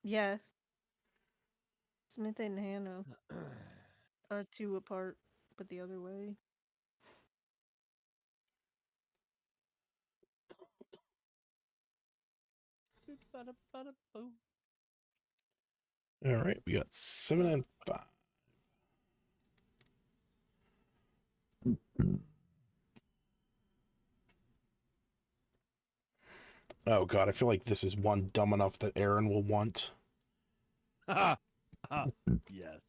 Yes. Smith and Hannah are 2 apart, but the other way. All right, we got 7 and 5. Oh god, I feel like this is one dumb enough that Aaron will want. Yes.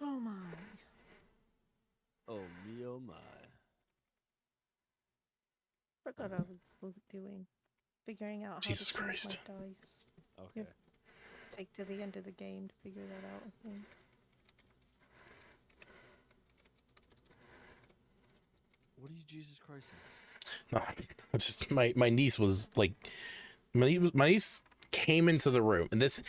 Oh my. Oh me, oh my. Forgot I was figuring out how Jesus to change Christ. my dice. Okay. Yep. Take to the end of the game to figure that out, I think. What are you, Jesus Christ? No, it's just my niece was like, my niece came into the room, and this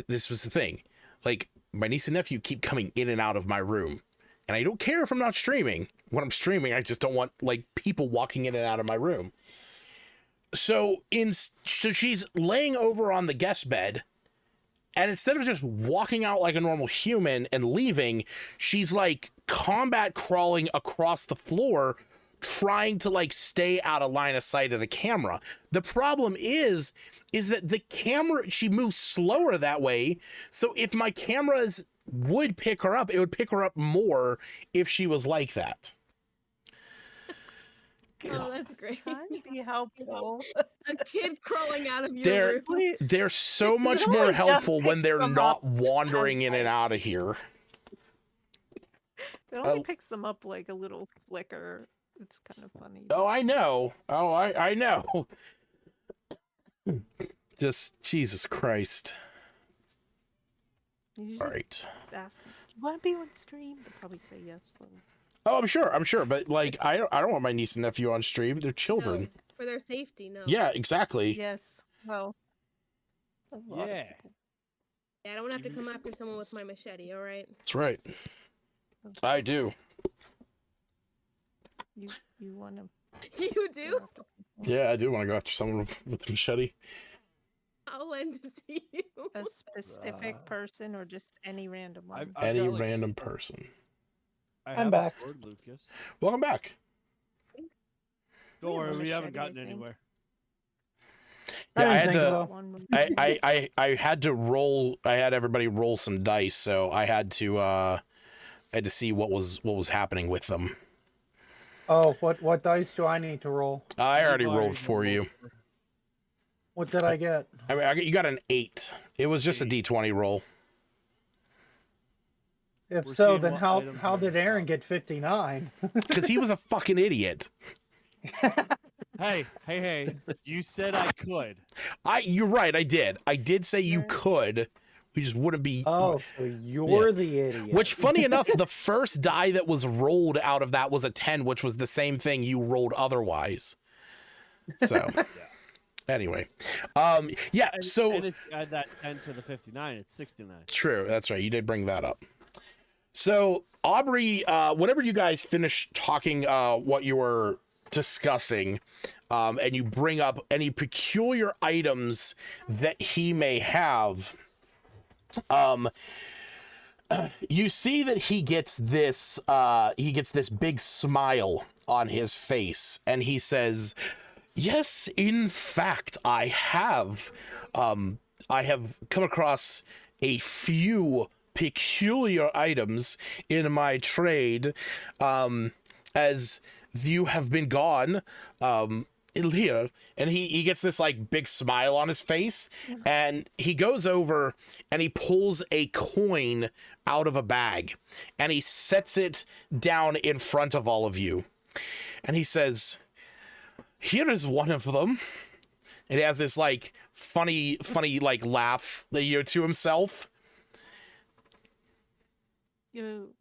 was the thing. Like, my niece and nephew keep coming in and out of my room, and I don't care if I'm not streaming. When I'm streaming, I just don't want like people walking in and out of my room. So she's laying over on the guest bed, and instead of just walking out like a normal human and leaving, she's like combat crawling across the floor, trying to like stay out of line of sight of the camera. The problem is that the camera, she moves slower that way. So if my cameras would pick her up, it would pick her up more if she was like that. Oh, that's great. Trying to be helpful. A kid crawling out of your room. They're so much It more only just helpful when picks they're them not up wandering in as, and like- out of here. It only picks them up like a little flicker. It's kind of funny. Oh, I know. Oh, I know. Just Jesus Christ. You All just right. ask them, do you want to be on stream? They'll probably say yes. Though. Oh, I'm sure. But like, I don't want my niece and nephew on stream. They're children. No, for their safety, no. Yeah, exactly. Yes. Well. A lot of Yeah. people. Yeah, I don't have to come after someone with my machete, alright? That's right. I do. You want to. You do? Yeah, I do want to go after someone with a machete. I'll lend it to you. A specific person or just any random one? I've Any got, like, random person. I I'm have back. A sword, Lucas. Welcome back. Don't We have a worry, we haven't machete, gotten I think. anywhere. Yeah, I had didn't think to. so. I had to roll. I had everybody roll some dice, so I had to see what was happening with them. Oh, what dice do I need to roll? I already You've rolled for you. What did I get? I mean, you got an 8. It was just a D20 roll. If We're so, seeing then what how items how are did in Aaron stock. get 59? Because he was a fucking idiot. Hey! You said I could. You're right. I did say you Sure. could. We just wouldn't be. Oh, so you're the idiot. Which, funny enough, the first die that was rolled out of that was a 10, which was the same thing you rolled otherwise. So, anyway, yeah. And, So and if you add that 10 to the 59, it's 69. true. That's right. You did bring that up. So, Aubrey, whenever you guys finish talking, what you were discussing, and you bring up any peculiar items that he may have, You see that he gets this big smile on his face, and he says, "Yes, in fact, I have come across a few peculiar items in my trade, as you have been gone, here." And he gets this like big smile on his face, and he goes over and he pulls a coin out of a bag, and he sets it down in front of all of you, and he says, "Here is one of them." It has this like funny like laugh that you hear to himself. You.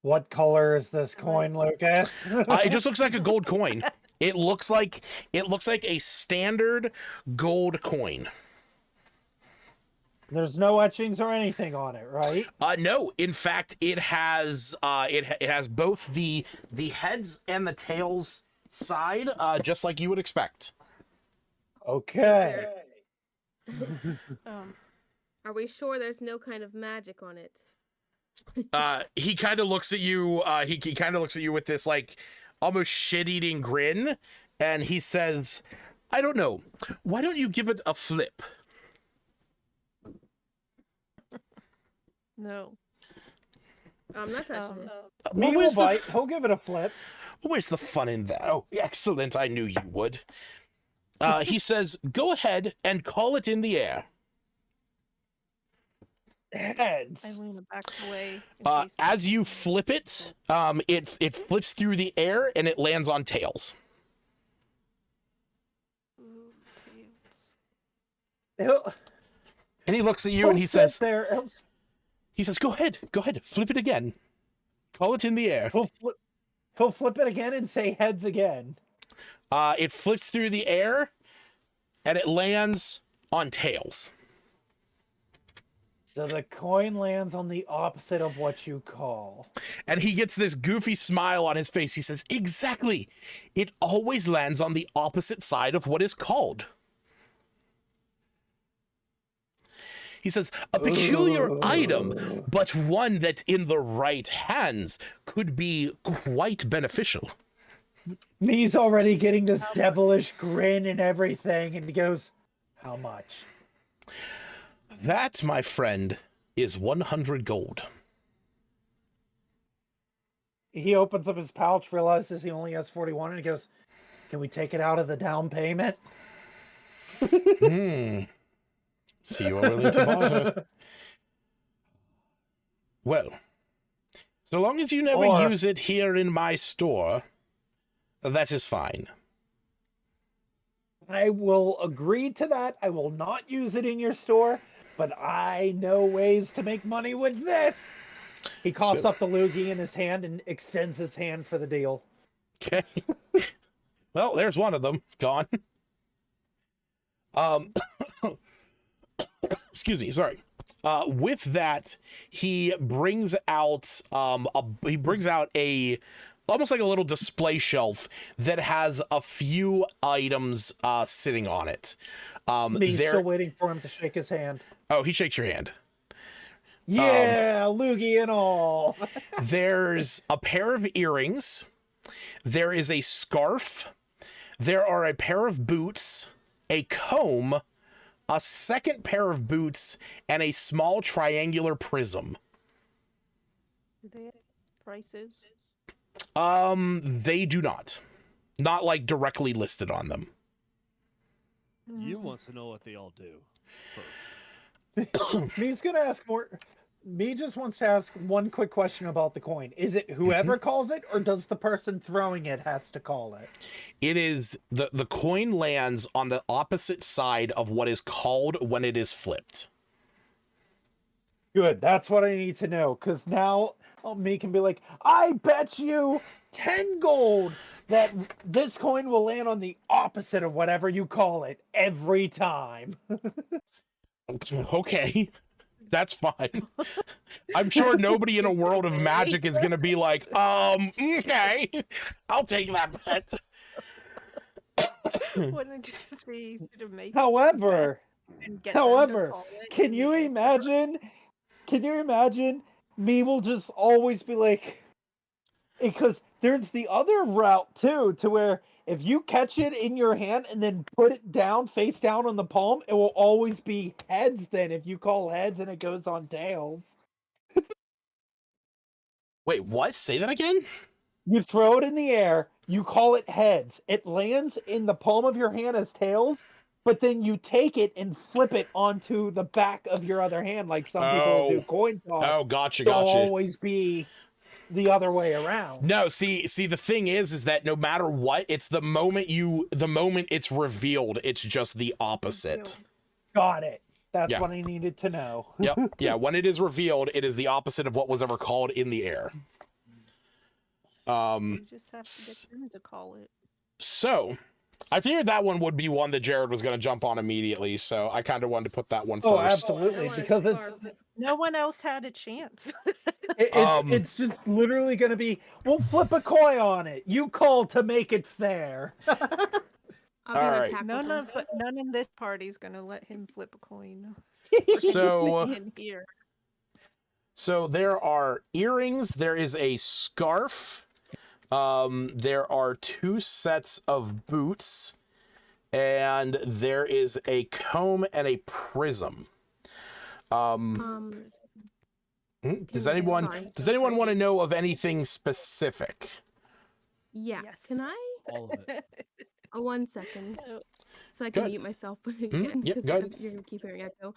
What color is this coin, Lucas? It just looks like a gold coin. It looks like a standard gold coin. There's no etchings or anything on it, right? No. In fact, it has it has both the heads and the tails side, just like you would expect. Okay. Are we sure there's no kind of magic on it? He kind of looks at you. He kind of looks at you with this like almost shit-eating grin, and he says, "I don't know. Why don't you give it a flip?" No. I'm not touching it. Me will bite. He'll give it a flip. Where's the fun in that? Oh, excellent. I knew you would. He says, "Go ahead and call it in the air." Heads. I lean it back away. As you flip it, it flips through the air and it lands on tails. Ooh, tails. And he looks at you and he He'll sit says, there. "Go ahead, flip it again. Call it in the air." He'll flip it again and say heads again. It flips through the air and it lands on tails. So the coin lands on the opposite of what you call. And he gets this goofy smile on his face. He says, "Exactly. It always lands on the opposite side of what is called." He says, "A peculiar item, but one that in the right hands could be quite beneficial." Me's already getting this devilish grin and everything, and he goes, "How much?" "That, my friend, is 100 gold. He opens up his pouch, realizes he only has 41, and he goes, "Can we take it out of the down payment?" So you are willing to barter. Well, so long as you never use it here in my store, that is fine. I will agree to that. I will not use it in your store, but I know ways to make money with this. He coughs up the loogie in his hand and extends his hand for the deal. Okay. Well, there's one of them gone. Excuse me, sorry. With that, he brings out a almost like a little display shelf that has a few items sitting on it. Me still waiting for him to shake his hand. Oh, he shakes your hand. Yeah, loogie and all. There's a pair of earrings. There is a scarf. There are a pair of boots, a comb, a second pair of boots, and a small triangular prism. Do they have prices? They do not. Not like directly listed on them. You wants to know what they all do first. Me's gonna ask more. Me just wants to ask one quick question about the coin. Is it whoever calls it, or does the person throwing it has to call it? It is the coin lands on the opposite side of what is called when it is flipped. Good, that's what I need to know. Because now me can be like, I bet you 10 gold that this coin will land on the opposite of whatever you call it every time. Okay. That's fine. I'm sure nobody in a world of magic is going to be like, okay, I'll take that bet. Wouldn't it just be easy to make? However, and get them to call it? can you imagine Can you imagine? Me will just always be like, because there's the other route too, to where if you catch it in your hand and then put it down, face down on the palm, it will always be heads. Then, if you call heads and it goes on tails, Wait, what? Say that again? you throw it in the air, you call it heads. It lands in the palm of your hand as tails, but then you take it and flip it onto the back of your other hand, like some people will do Oh. coin toss. Oh, gotcha, It'll gotcha. always be the other way around. No, see, the thing is that no matter what, it's the moment it's revealed, it's just the opposite. Got it. That's Yeah. what I needed to know. Yep. Yeah, when it is revealed, it is the opposite of what was ever called in the air. You just have to get them to call it. So, I figured that one would be one that Jared was going to jump on immediately, so I kind of wanted to put that one first. Oh, absolutely, because no one else had a chance. It's just literally going to be, we'll flip a coin on it. You call to make it fair. I'll be an Alright. attack But none in this party's gonna let him flip a coin. So, in here. So there are earrings, there is a scarf, there are 2 sets of boots, and there is a comb and a prism. Does anyone want to know of anything specific? Yeah. Yes. Can I? All of it. 1 second. So I can Good. mute myself again. Yep, Because go ahead. you're going to keep hearing echo.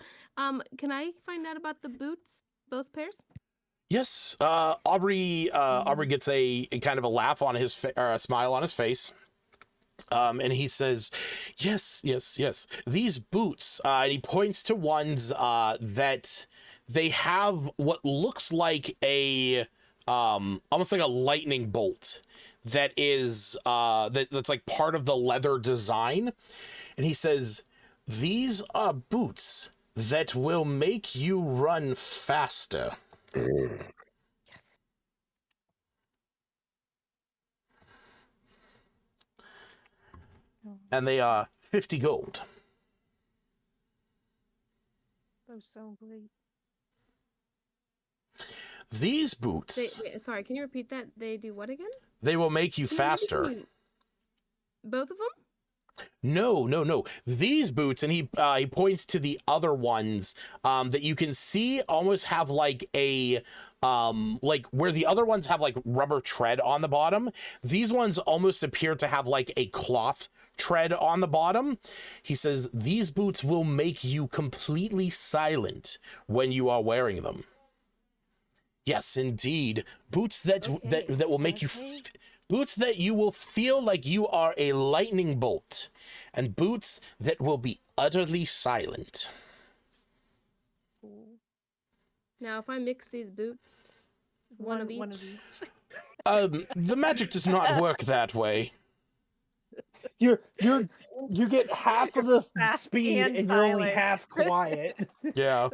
Can I find out about the boots? Both pairs? Yes, Aubrey gets a kind of a laugh on his a smile on his face. And he says, yes. These boots, and he points to ones that they have what looks like a almost like a lightning bolt that is that's like part of the leather design. And he says, these are boots that will make you run faster. Yes. And they are 50 gold. Those sound great. These boots, Wait, sorry, can you repeat that? They do what again? they will make you Can you repeat faster. me? Both of them? No. These boots, and he points to the other ones that you can see almost have like a like where the other ones have like rubber tread on the bottom. These ones almost appear to have like a cloth tread on the bottom. He says these boots will make you completely silent when you are wearing them. Yes, indeed. Boots that will make you boots that you will feel like you are a lightning bolt, and boots that will be utterly silent. Now, if I mix these boots, one of each. The magic does not work that way. You get half of the fast speed and and you're only silent. half quiet. Yeah.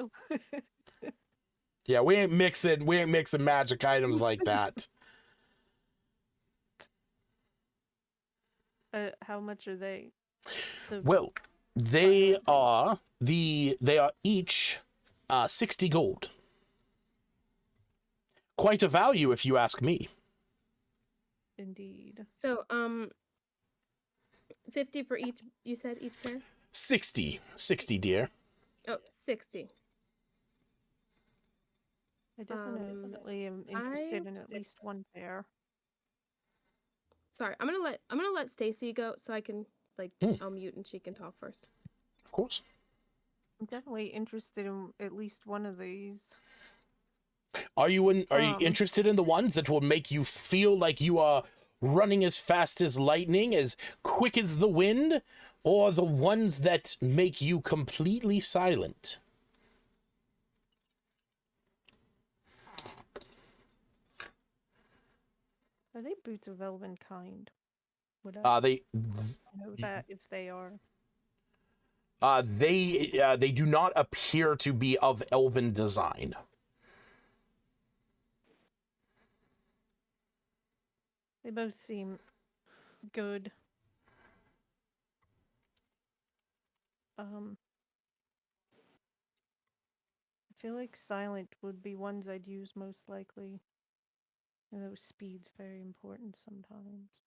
Yeah, we ain't mixing magic items like that. How much are they? Well, they are each 60 gold. Quite a value if you ask me. Indeed. So, 50 for each, you said, each pair? 60, dear. Oh, 60. I definitely am interested in at least one pair. Sorry, I'm gonna let Stacy go so I can I'll mute and she can talk first. Of course. I'm definitely interested in at least one of these. Are you interested in the ones that will make you feel like you are running as fast as lightning, as quick as the wind, or the ones that make you completely silent? Are they boots of elven kind? Would I know that if they are? They do not appear to be of elven design. They both seem good. feel like silent would be ones I'd use most likely. And those speed's very important sometimes.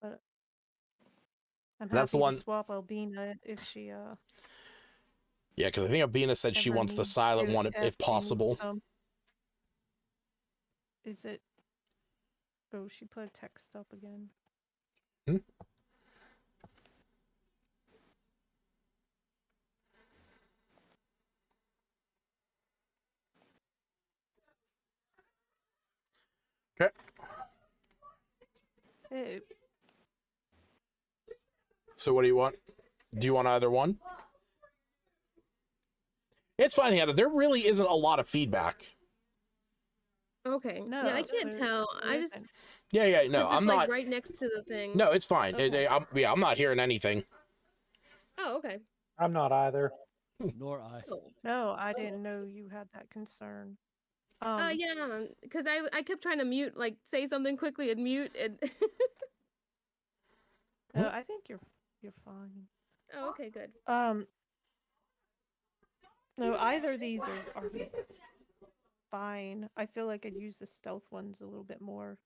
But I'm That's the happy one. to swap Albina if she Yeah, because I think Abina said she ever wants the needs silent to- one if possible. Is it? Oh, she put a text up again. Hmm? Okay. Hey, So what do you want? Do you want either one? It's fine, Hannah. There really isn't a lot of feedback. Okay. no. Yeah, I can't there- tell. there I just isn't. Yeah. No, 'cause I'm it's, like, not. right next to the thing. No, it's fine. Okay. I'm not hearing anything. Oh, okay. I'm not either. Nor I. Oh. No, I didn't know you had that concern. Yeah, because I kept trying to mute, like, say something quickly and mute, and No, I think you're fine. oh, okay, good. No, either of these are fine. I feel like I'd use the stealth ones a little bit more.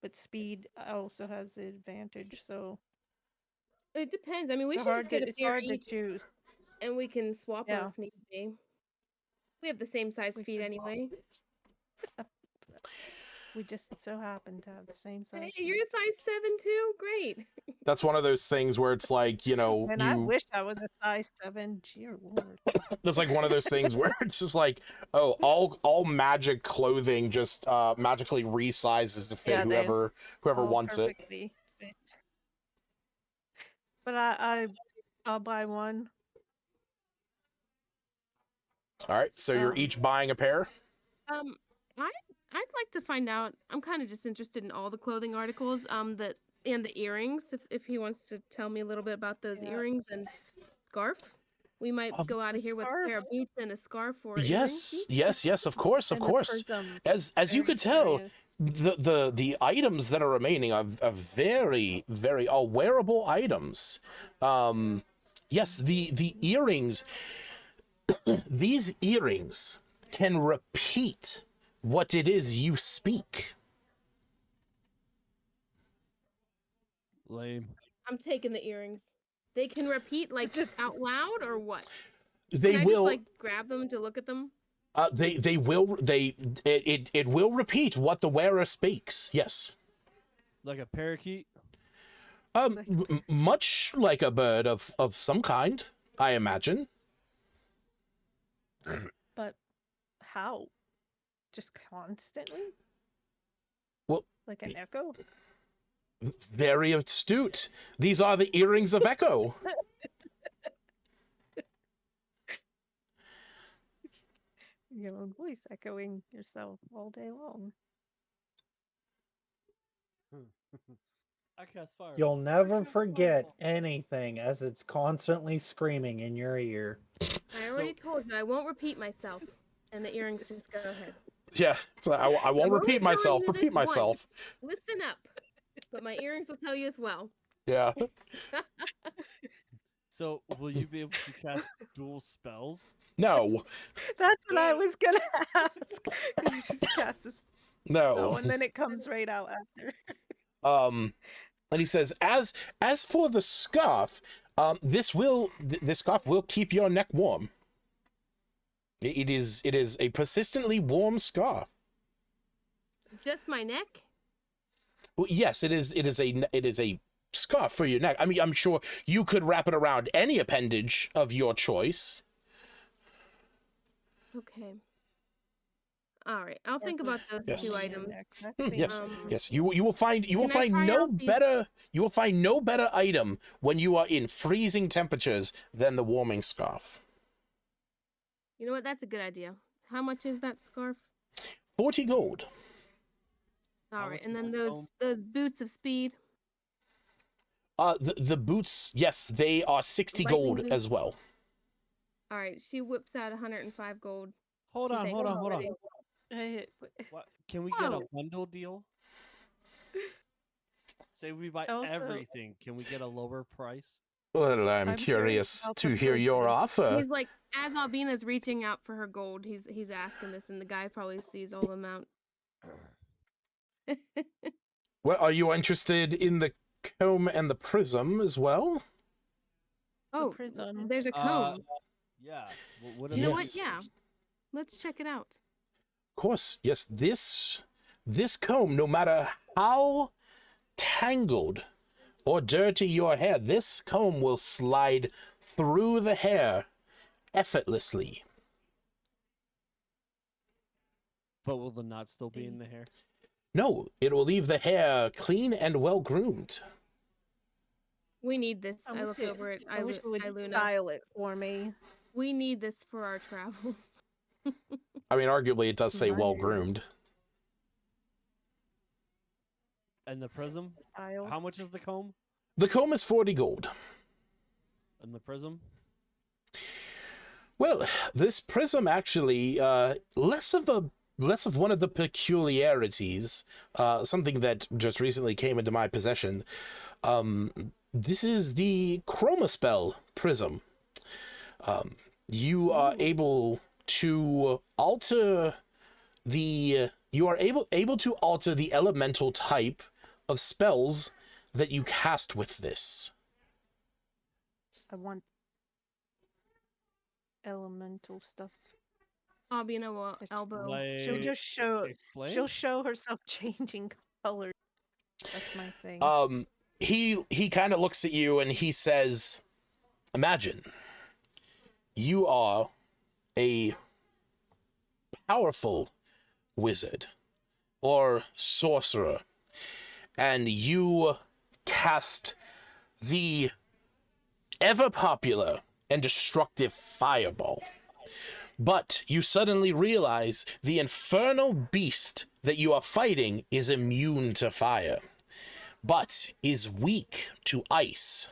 But speed also has the advantage, so It depends. I mean, we it's should just get a it's pair hard to each, choose. and we can swap them Yeah. if need be. We have the same size We feet can- anyway. We just so happen to have the same size. Hey, you're a size 7 too? Great. That's one of those things where it's like, And I wish I was a size 7. Dear Lord. It's like one of those things where it's just like, oh, all magic clothing just magically resizes to fit Yeah, whoever all wants it. perfectly fit. But I'll buy one. All right, so you're each buying a pair? I'd like to find out. I'm kind of just interested in all the clothing articles, and the earrings. If he wants to tell me a little bit about those earrings and scarf, we might go out of here with a pair of boots and a scarf or Yes, earrings. yes, of course. And the prism. As you Very could tell, curious. the items that are remaining are very wearable items. Yes, the earrings. These earrings can repeat what it is you speak. Lame. I'm taking the earrings. They can repeat like just out loud or what? They Can I will just, like, grab them to look at them. it will repeat what the wearer speaks. Yes. Like a parakeet? Much like a bird of some kind, I imagine. But how? Just constantly? Well, Like an echo? very astute. These are the earrings of Echo. Your own voice echoing yourself all day long. I cast fire. You'll never forget anything as it's constantly screaming in your ear. I already told you I won't repeat myself, and the earrings just go ahead. Yeah, so I won't I'm only repeat telling myself. you Repeat this myself. once. Listen up, but my earrings will tell you as well. Yeah. So, will you be able to cast dual spells? No. That's what I was gonna ask. Could you just cast this No. and then it comes right out after. And he says, as for the scarf, this scarf will keep your neck warm. It is a persistently warm scarf. Just my neck? Well, yes, it is a scarf for your neck. I mean, I'm sure you could wrap it around any appendage of your choice. Okay. All right, I'll think about those Yes. two items. Yes, yes. You will find Can I try no out these- better item when you are in freezing temperatures than the warming scarf. You know what? That's a good idea. How much is that scarf? 40 gold. All right, and then those boots of speed. The boots, yes, they are 60 Lightning gold boots? as well. All right, she whips out 105 gold. Hold She on, takes hold it on, hold on. already. What? Can we get a Whoa. bundle deal? Say we buy Also- everything. Can we get a lower price? Well, I'm I'm curious about to the hear your prism. offer. He's like, as Albina's reaching out for her gold, he's asking this, and the guy probably sees all the amount. Well, are you interested in the comb and the prism as well? Oh, prism. there's a comb. Yeah. What You know Yes. what? Yeah. Let's check it out. Of course, yes. This comb, no matter how tangled or dirty your hair, this comb will slide through the hair effortlessly. But will the knot still be in the hair? No, it will leave the hair clean and well groomed. We need this. I I wish look it- over at I wish it would Iluna. style it for me. We need this for our travels. I mean, arguably, it does say Right. well groomed. And the prism? Style. How much is the comb? The comb is 40 gold. And the prism? Well, this prism actually, less of one of the peculiarities, something that just recently came into my possession. This is the chroma spell prism. You are able to alter to alter the elemental type of spells that you cast with this. I want elemental stuff. Albina will elbow. She'll Like, just show. explain? She'll show herself changing colors. That's my thing. He kind of looks at you and he says, imagine you are a powerful wizard or sorcerer, and you cast the ever popular and destructive fireball. But you suddenly realize the infernal beast that you are fighting is immune to fire, but is weak to ice.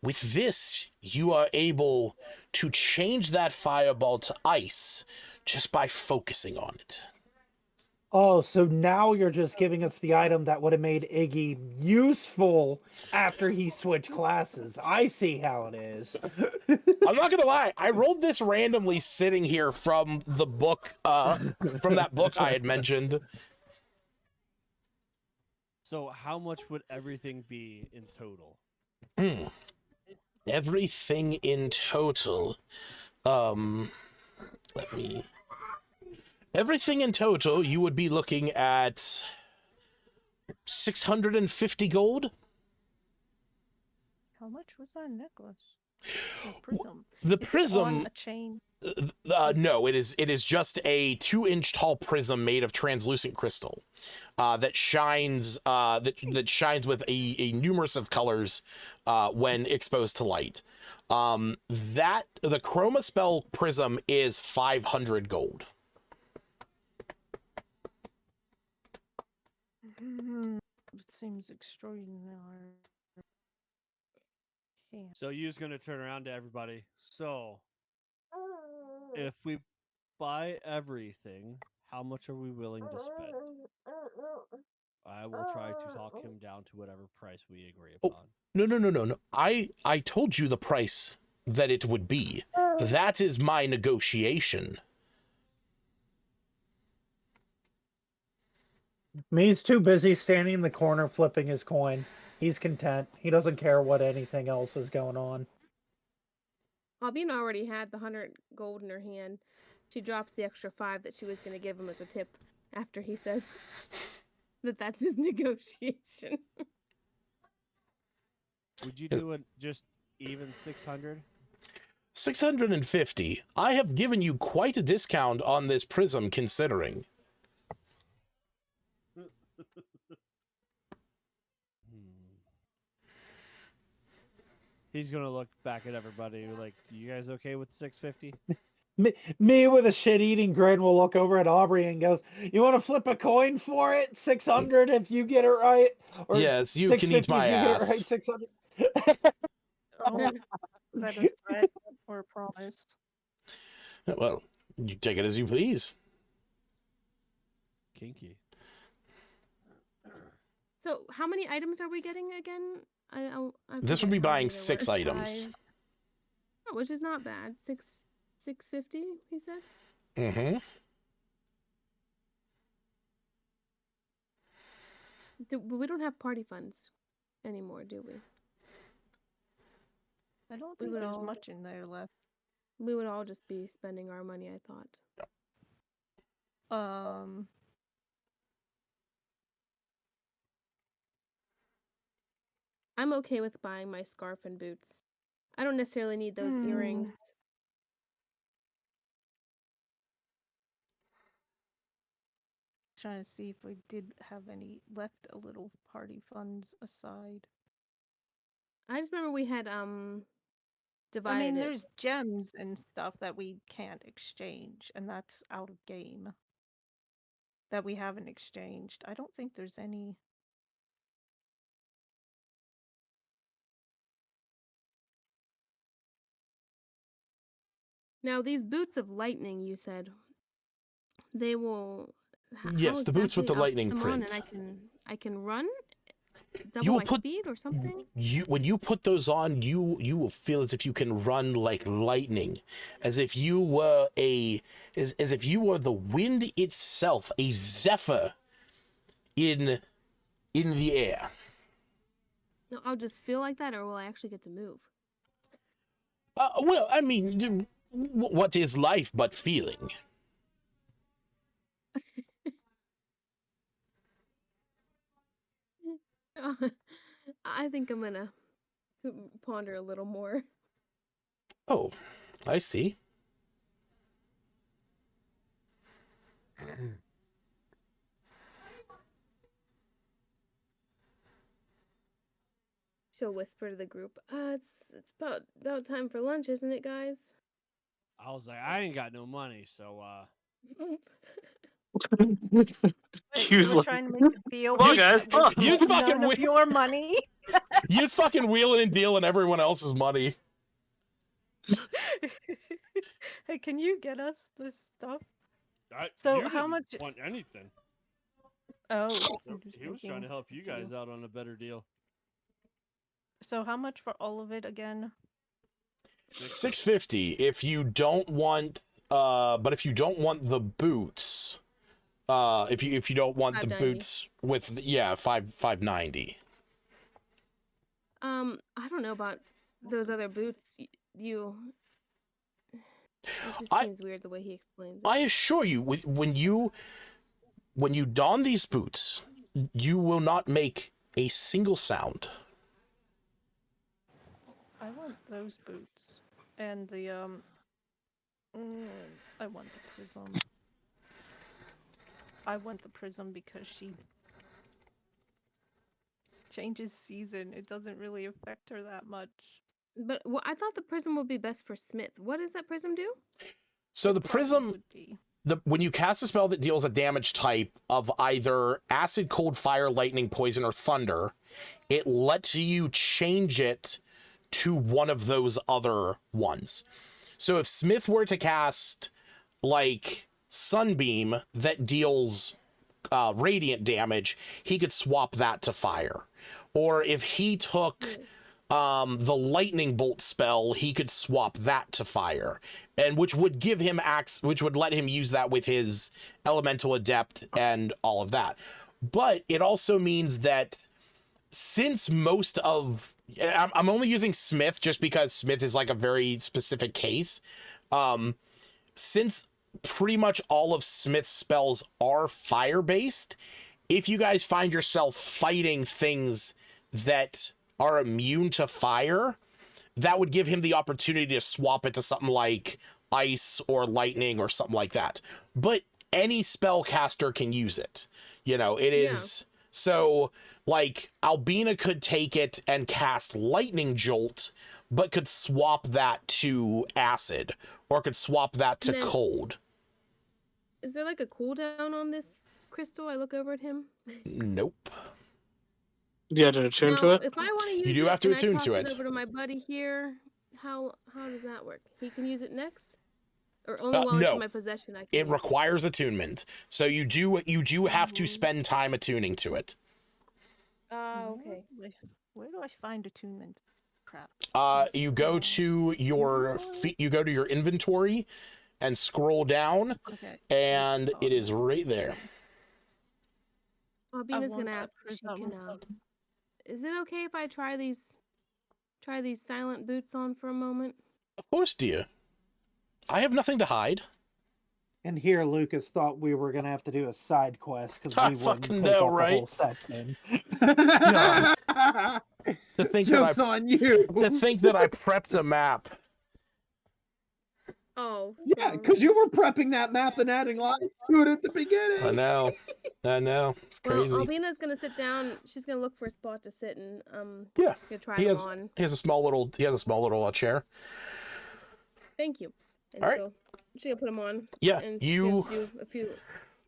With this, you are able to change that fireball to ice just by focusing on it. Oh, so now you're just giving us the item that would have made Iggy useful after he switched classes. I see how it is. I'm not gonna lie, I rolled this randomly sitting here from the book, from that book I had mentioned. So how much would everything be in total? Everything in total, everything in total, you would be looking at 650 gold. How much was that necklace? The prism. The Is it prism, on a chain. no, it is just a 2-inch tall prism made of translucent crystal, that shines with a numerous of colors when exposed to light. The chroma spell prism is 500 gold. It seems extraordinary. Yeah. So you're just gonna turn around to everybody. So if we buy everything, how much are we willing to spend? I will try to talk him down to whatever price we agree upon. No. I told you the price that it would be. That is my negotiation. Me's too busy standing in the corner flipping his coin. He's content. He doesn't care what anything else is going on. Albina already had the 100 gold in her hand. She drops the extra 5 that she was going to give him as a tip after he says that that's his negotiation. Would you do it just even 600? 650. I have given you quite a discount on this prism considering. He's gonna look back at everybody like, "You guys okay with 650?" Me with a shit-eating grin will look over at Aubrey and goes, "You want to flip a coin for it? 600 if you get it right." Or yes, you can eat 650 my if you get it ass. right, 600. Oh, is that a threat or a promise? Well, you take it as you please. Kinky. So, how many items are we getting again, This would be forget buying either 6 way. items. Oh, which is not bad. 650, he said. Mm-hmm. But we don't have party funds anymore, do we? I don't We think would there's all- much in there left. We would all just be spending our money, I thought. I'm okay with buying my scarf and boots. I don't necessarily need those earrings. Trying to see if we did have any left a little party funds aside. I just remember we had divided I mean, it. there's gems and stuff that we can't exchange, and that's out of game. That we haven't exchanged. I don't think there's any. Now these boots of lightning, you said, they will. Yes, the boots with the lightning print. And I can run. Double You will my put speed or something. when you put those on, you will feel as if you can run like lightning, as if you were as if you were the wind itself, a zephyr in the air. No, I'll just feel like that, or will I actually get to move? Well, I mean, what is life but feeling? I think I'm gonna ponder a little more. Oh, I see. She'll whisper to the group. It's about time for lunch, isn't it, guys? I was like, I ain't got no money, so Wait, He was we're like, trying to make a deal. "Come on, with guys, that with you just fucking none of your money. You just fucking wheeling and dealing everyone else's money. Hey, can you get us this stuff? so So how much? want anything? Oh, So I'm just he was trying looking to help you to- guys out on a better deal. So how much for all of it again? 650 if you don't want but if you don't want the boots, if you don't want the 590. boots with 590. I don't know about those other boots. It just I- seems weird the way he explains it. I assure you, when you don these boots, you will not make a single sound. I want those boots and the I want the prism. I want the prism because she changes season. It doesn't really affect her that much. But I thought the prism would be best for Smith. What does that prism do? So the Probably prism, would be. when you cast a spell that deals a damage type of either acid, cold, fire, lightning, poison, or thunder, it lets you change it to one of those other ones. So if Smith were to cast like Sunbeam that deals radiant damage, he could swap that to fire. Or if he took the lightning bolt spell, he could swap that to fire, and which would give him which would let him use that with his elemental adept and all of that. But it also means that since most of, I'm only using Smith just because Smith is like a very specific case. Since pretty much all of Smith's spells are fire based, if you guys find yourself fighting things that are immune to fire, that would give him the opportunity to swap it to something like ice or lightning or something like that. But any spellcaster can use it. You know, it is. So like Albina could take it and cast lightning jolt, but could swap that to acid, or could swap that to cold. Is there like a cooldown on this crystal? I look over at him. Nope. You had to attune to it? If I want to use You do it have to and I attune toss to it it. over to my buddy here, how does that work? He can use it next? Or only while it's no. in my possession I can It use requires attunement. So you do have to spend time attuning to it. Oh, okay. Where do I find attunement? Crap. You go to your you go to your inventory and scroll down, Okay. and it is right there. Albina's gonna ask if she can. Is it okay if I try these silent boots on for a moment? Of course, dear. I have nothing to hide. And here, Lucas thought we were gonna have to do a side quest because we wouldn't fucking take know, up right? the whole section. To think Joke's that on you. To think that I prepped a map. Oh, yeah, because you were prepping that map and adding lines to it at the beginning. I know. It's crazy. Well, Albina's gonna sit down. She's gonna look for a spot to sit and Yeah. gonna try He them has on. he has a small little chair. Thank you. And All right. so she's gonna put them on. Yeah, and you do a few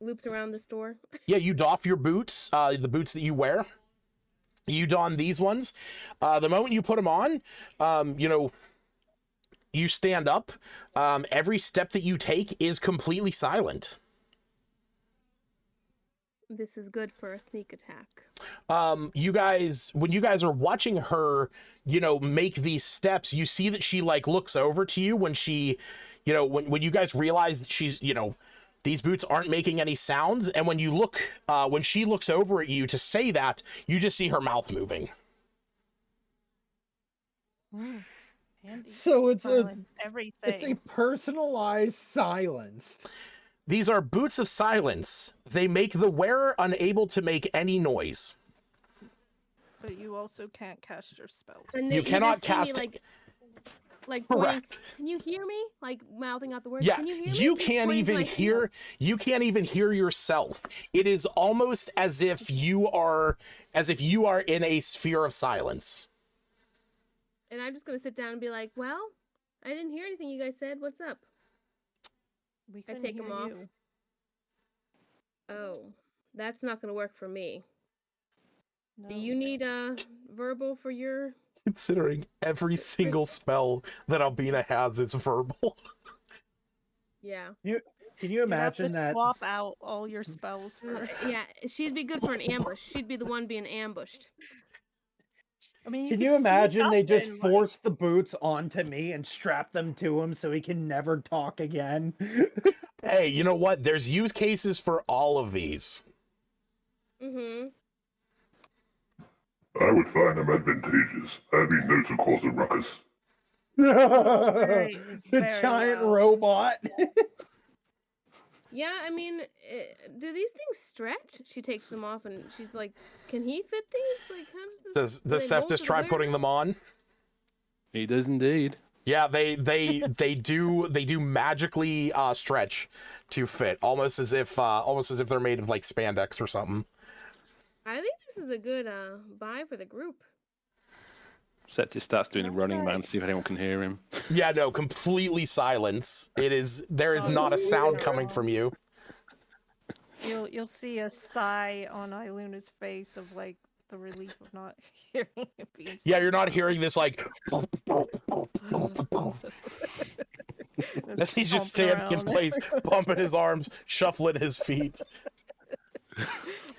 loops around the store. Yeah, you doff your boots, the boots that you wear. You don these ones. The moment you put them on, you stand up. Every step that you take is completely silent. This is good for a sneak attack. You guys, when you guys are watching her, make these steps, you see that she looks over to you when she, when you guys realize that she's, these boots aren't making any sounds. And when you look, when she looks over at you to say that, you just see her mouth moving. So it's everything. It's a personalized silence. These are boots of silence. They make the wearer unable to make any noise. But you also can't cast your spells. And you cannot cast it. Like correct. Can you hear me? Like mouthing out the words. Yeah, Can you hear me? you can't even hear. You can't even hear yourself. It is almost as if you are in a sphere of silence. And I'm just gonna sit down and be like, "Well, I didn't hear anything you guys said. What's up?" I take them off. Oh, that's not gonna work for me. No. Do you need a verbal for your? Considering every single spell that Albina has is verbal. Yeah. Can you imagine that? Swap out all your spells. Yeah, she'd be good for an ambush. She'd be the one being ambushed. I mean, can you imagine they just force the boots onto me and strap them to him so he can never talk again? Hey, you know what? There's use cases for all of these. Mm-hmm. I would find them advantageous, having no to cause a ruckus. The giant robot. Yeah, I mean, do these things stretch? She takes them off and she's like, "Can he fit these? Like, how does this?" Does Cephas try putting them on? He does indeed. Yeah, they do magically stretch to fit, almost as if they're made of spandex or something. I think this is a good buy for the group. Septis starts doing the running man, see if anyone can hear him. Yeah, no, completely silence. There is not a sound coming from you. You'll see a sigh on Iluna's face of the relief of not hearing it being. Yeah, you're not hearing this as he's just standing in place, pumping his arms, shuffling his feet.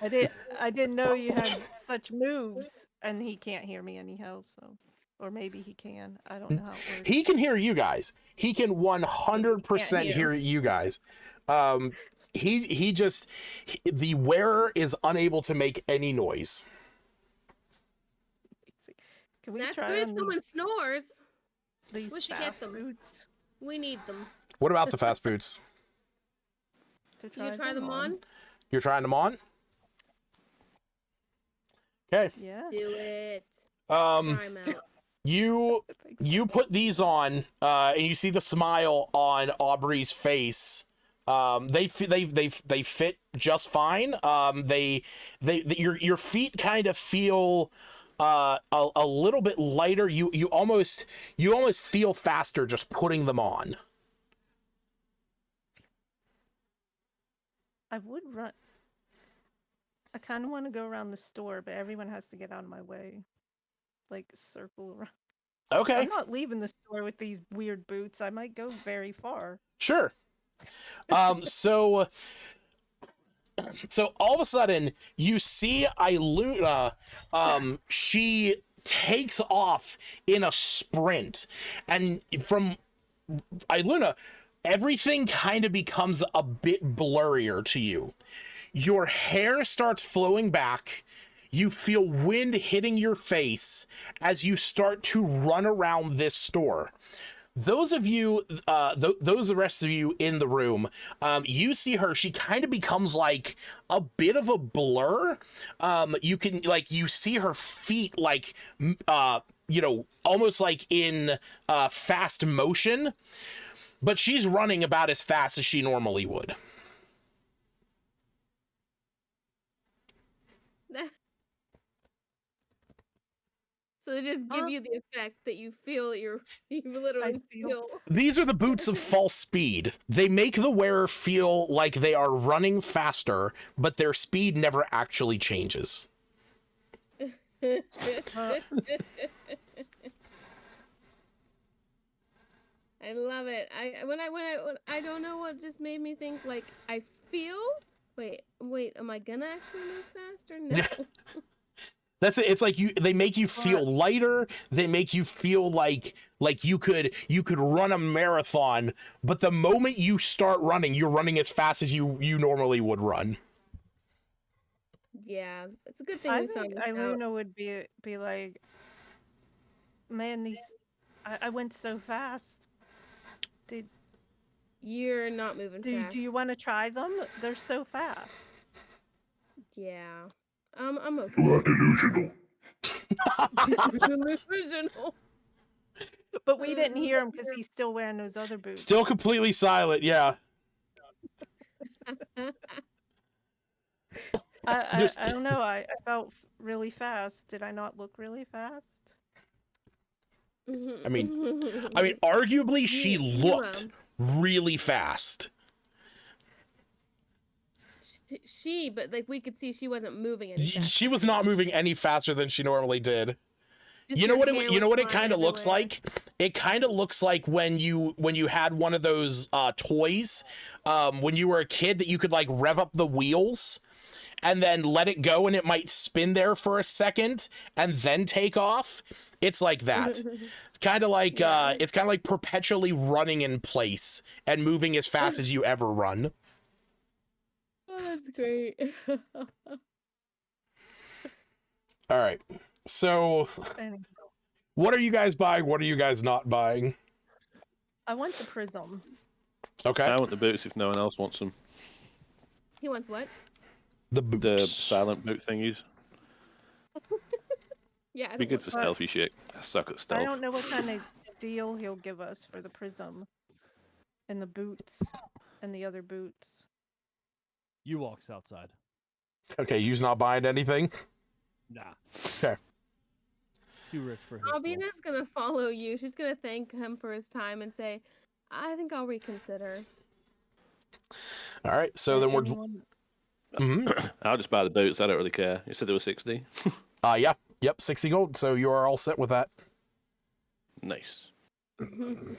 I didn't know you had such moves, and he can't hear me anyhow. So, or maybe he can. I don't know how it works. He can hear you guys. He can 100% hear you guys. The wearer is unable to make any noise. Can we That's try good if someone snores. These we should get them. Boots? We need them. What about the fast boots? You try them on? You're trying them on? Okay. Yeah. Do it. You put these on, and you see the smile on Aubrey's face. They fit just fine. Your feet kind of feel a little bit lighter. You almost feel faster just putting them on. I would run. I kind of want to go around the store, but everyone has to get out of my way. Circle around. Okay. I'm not leaving the store with these weird boots. I might go very far. Sure. So all of a sudden you see Iluna, she takes off in a sprint. And from Iluna, everything kind of becomes a bit blurrier to you. Your hair starts flowing back. You feel wind hitting your face as you start to run around this store. Those of you, those the rest of you in the room, you see her. She kind of becomes like a bit of a blur. You can you see her feet like, almost like in fast motion, but she's running about as fast as she normally would. So they just give you the effect that you feel you literally feel. These are the boots of false speed. They make the wearer feel like they are running faster, but their speed never actually changes. I love it. I don't know what just made me think like I feel. Wait. Am I gonna actually move faster? No. That's it. It's like they make you feel lighter. They make you feel like you could run a marathon, but the moment you start running, you're running as fast as you normally would run. Yeah, it's a good thing I we found think this out. Iluna would be like, man, I went so fast. You're not moving fast. Do you want to try them? They're so fast. Yeah. I'm okay. You are delusional. Delusional. But we didn't hear him because he's still wearing those other boots. Still completely silent, yeah. I don't know. I felt really fast. Did I not look really fast? I mean, arguably she looked really fast. But like we could see she wasn't moving any faster. She was not moving any faster than she normally did. Just You know her what hair it was kind of flying looks everywhere. like? It kind of looks like when you had one of those toys when you were a kid that you could like rev up the wheels and then let it go and it might spin there for a second and then take off. It's like that. It's kind of like perpetually running in place and moving as fast as you ever run. Oh, that's great. All right. So what are you guys buying? What are you guys not buying? I want the prism. Okay. I want the boots if no one else wants them. He wants what? The boots. The silent boot thingies. Yeah, I Be don't good for want- stealthy shit. I suck at stealth. I don't know what kind of deal he'll give us for the prism and the boots and the other boots. You walks outside. Okay, you's not buying anything? Nah. Okay. Too rich for his blood. Albina's gonna follow you. She's gonna thank him for his time and say, I think I'll reconsider. All right, so then we're... Anyone- I'll just buy the boots. I don't really care. You said they were 60. Yeah. Yep, 60 gold. So you are all set with that. Nice. Anyone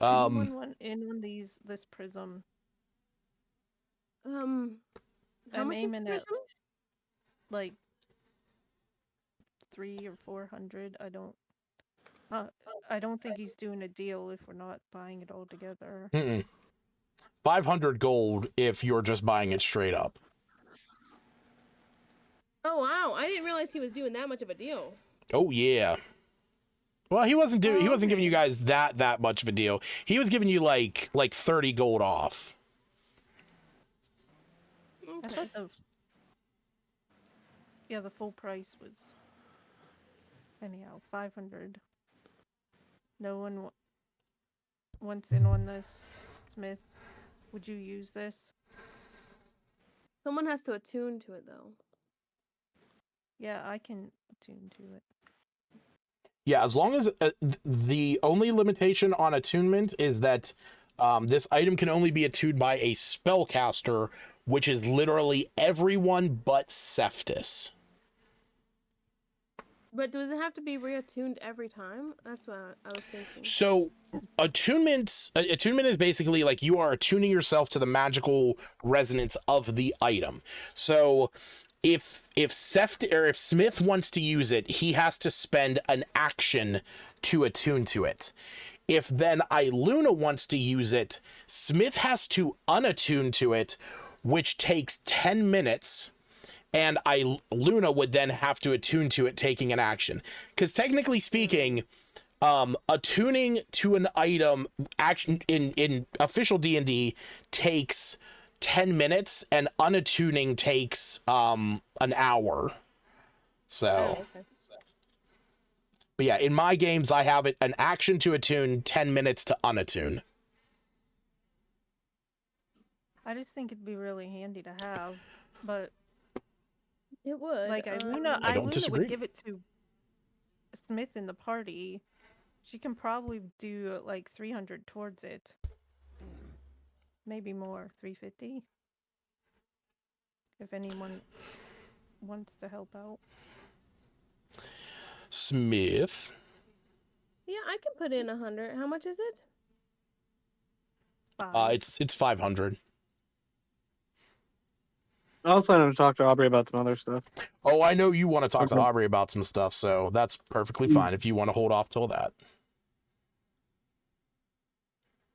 want in on this prism? How I'm much is aiming the at prism? like 300 or 400. I don't think he's doing a deal if we're not buying it all together. 500 gold if you're just buying it straight up. Oh wow, I didn't realize he was doing that much of a deal. Oh yeah. Well, he wasn't giving you guys that much of a deal. He was giving you like 30 gold off. I thought the full price was anyhow 500. No one wants in on this. Smith, would you use this? Someone has to attune to it though. Yeah, I can attune to it. Yeah, as long as the only limitation on attunement is that this item can only be attuned by a spellcaster, which is literally everyone but Cephtus. But does it have to be reattuned every time? That's what I was thinking. So attunement is basically like you are attuning yourself to the magical resonance of the item. So if Smith wants to use it, he has to spend an action to attune to it. If then Iluna wants to use it, Smith has to unattune to it, which takes 10 minutes, and Iluna would then have to attune to it, taking an action. Because technically speaking, attuning to an item action in official D&D takes 10 minutes, and unattuning takes an hour. So, but yeah, in my games, I have an action to attune, 10 minutes to unattune. I just think it'd be really handy to have, but It would. like I don't Iluna disagree. would give it to Smith in the party. She can probably do like 300 towards it. Maybe more, 350. If anyone wants to help out. Smith. Yeah, I can put in 100. How much is it? It's 500. I was planning to talk to Aubrey about some other stuff. Oh, I know you want to talk to Aubrey about some stuff, so that's perfectly fine if you want to hold off till that.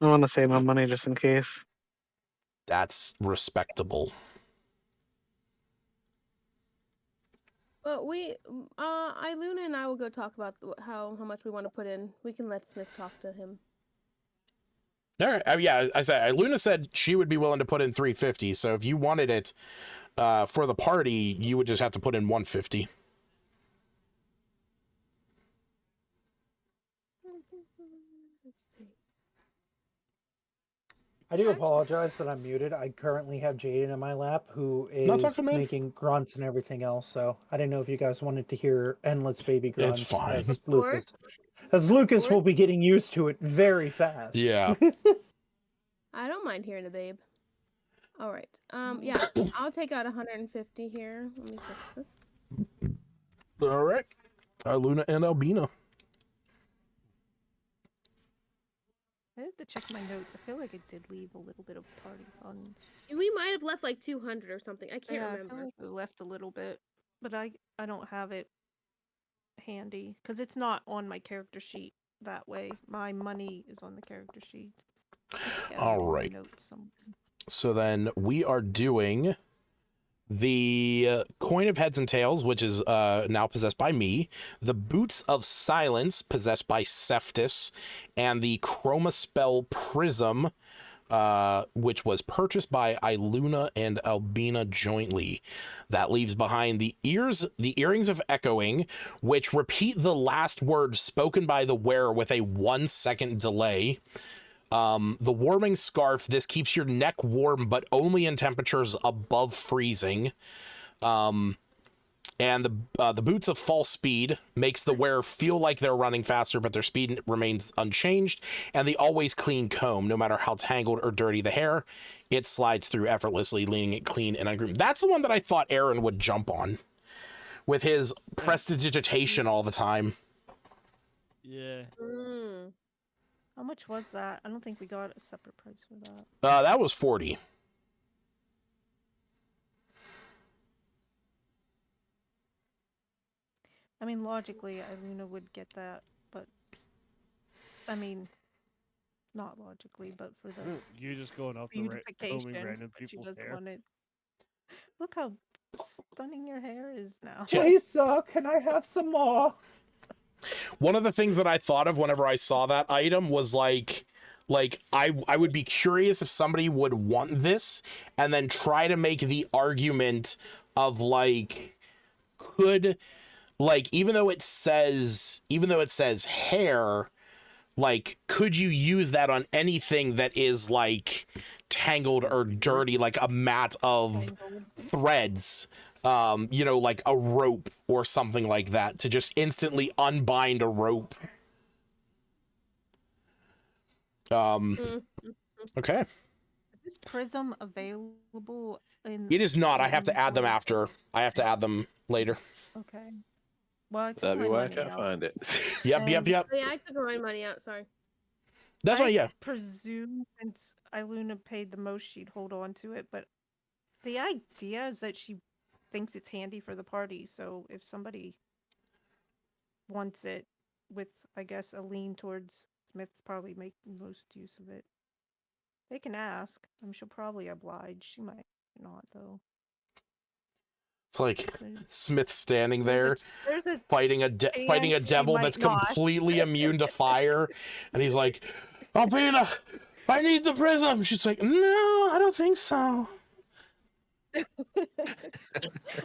I want to save my money just in case. That's respectable. Well, Iluna and I will go talk about how much we want to put in. We can let Smith talk to him. All right. Yeah, I said Iluna said she would be willing to put in 350. So if you wanted it for the party, you would just have to put in 150. Let's see. I do apologize that I'm muted. I currently have Jaden in my lap, who is making grunts and everything else. So I didn't know if you guys wanted to hear endless baby grunts. It's fine. As Lucas will be getting used to it very fast. Yeah. I don't mind hearing a babe. All right. Yeah, I'll take out 150 here. Let me fix this. All right. Iluna and Albina. I have to check my notes. I feel like it did leave a little bit of party fun. We might have left like 200 or something. I can't I remember. feel like we left a little bit, but I don't have it handy because it's not on my character sheet that way. My money is on the character sheet. All right. So then we are doing the Coin of Heads and Tails, which is now possessed by me, the Boots of Silence, possessed by Cephtus, and the Chroma Spell Prism, which was purchased by Iluna and Albina jointly. That leaves behind the Earrings of Echoing, which repeat the last word spoken by the wearer with a 1 second delay. The Warming Scarf, this keeps your neck warm, but only in temperatures above freezing. And the Boots of False Speed makes the wearer feel like they're running faster, but their speed remains unchanged. And the Always Clean Comb, no matter how tangled or dirty the hair, it slides through effortlessly, leaving it clean and ungroomed. That's the one that I thought Aaron would jump on, with his prestidigitation all the time. Yeah. How much was that? I don't think we got a separate price for that. That was 40. I mean, logically, Iluna would get that, but I mean, not logically, but for the You're just going off the combing random but she people's doesn't hair. want it. Look how stunning your hair is now. Please, can I have some more? One of the things that I thought of whenever I saw that item was like I would be curious if somebody would want this and then try to make the argument of like, could, like, even though it says hair, like, could you use that on anything that is like tangled or dirty, like a mat of threads, like a rope or something like that, to just instantly unbind a rope. Okay. Is this prism available in? It is not. I have to add them after. I have to add them later. Okay. Well, I took That'd be my why I money can't out. find it. Yep. Oh, yeah, I took my money out. Sorry. That's why, yeah. Presume since Iluna paid the most, she'd hold on to it. But the idea is that she thinks it's handy for the party. So if somebody wants it with, I guess, a lean towards Smith, probably make most use of it. They can ask. She'll probably oblige. She might not, though. It's like Smith standing There's there a fighting a chance she devil might that's not. completely immune to fire, and he's like, Albina, I need the prism. She's like, no, I don't think so.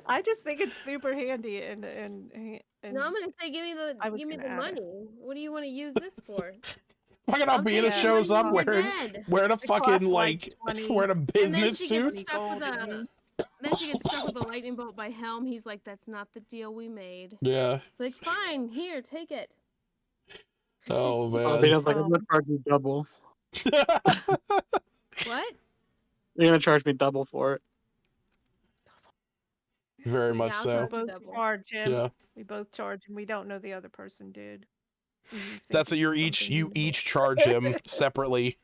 I just think it's super handy, and No, I'm gonna say, give me the add it. money. What do you want to use this for? Fucking I'll Albina take the shows money up when you're wearing dead. a fucking like 20. wearing a And then business she gets suit. stuck with a. Then she gets struck with a lightning bolt by Helm. He's like, "That's not the deal we made." Yeah. Like, fine, here, take it. Oh Oh, man. Dana's like, I'm gonna charge you double. What? You're gonna charge me double for it. Very much I'll so. charge We you both double. charge him. Yeah. We both charge him. We don't know the other person did. We think That's it. it's You something each charge him separately.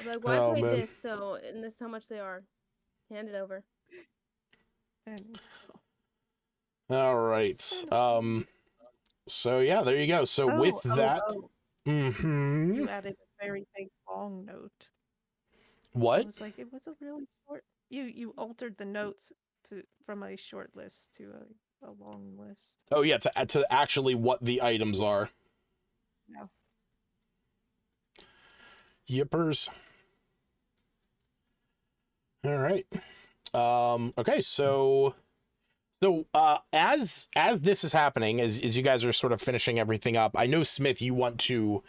Like, well, Oh, I paid man. this, so and this is how much they are. Hand it over. And All right. So yeah, there you go. So with that, you added a very big long note. What? It was like it was a really short. You altered the notes from a short list to a long list. Oh yeah, to actually what the items are. Yeah. Yippers. All right. Okay, so as this is happening, as you guys are sort of finishing everything up, I know Smith, you want to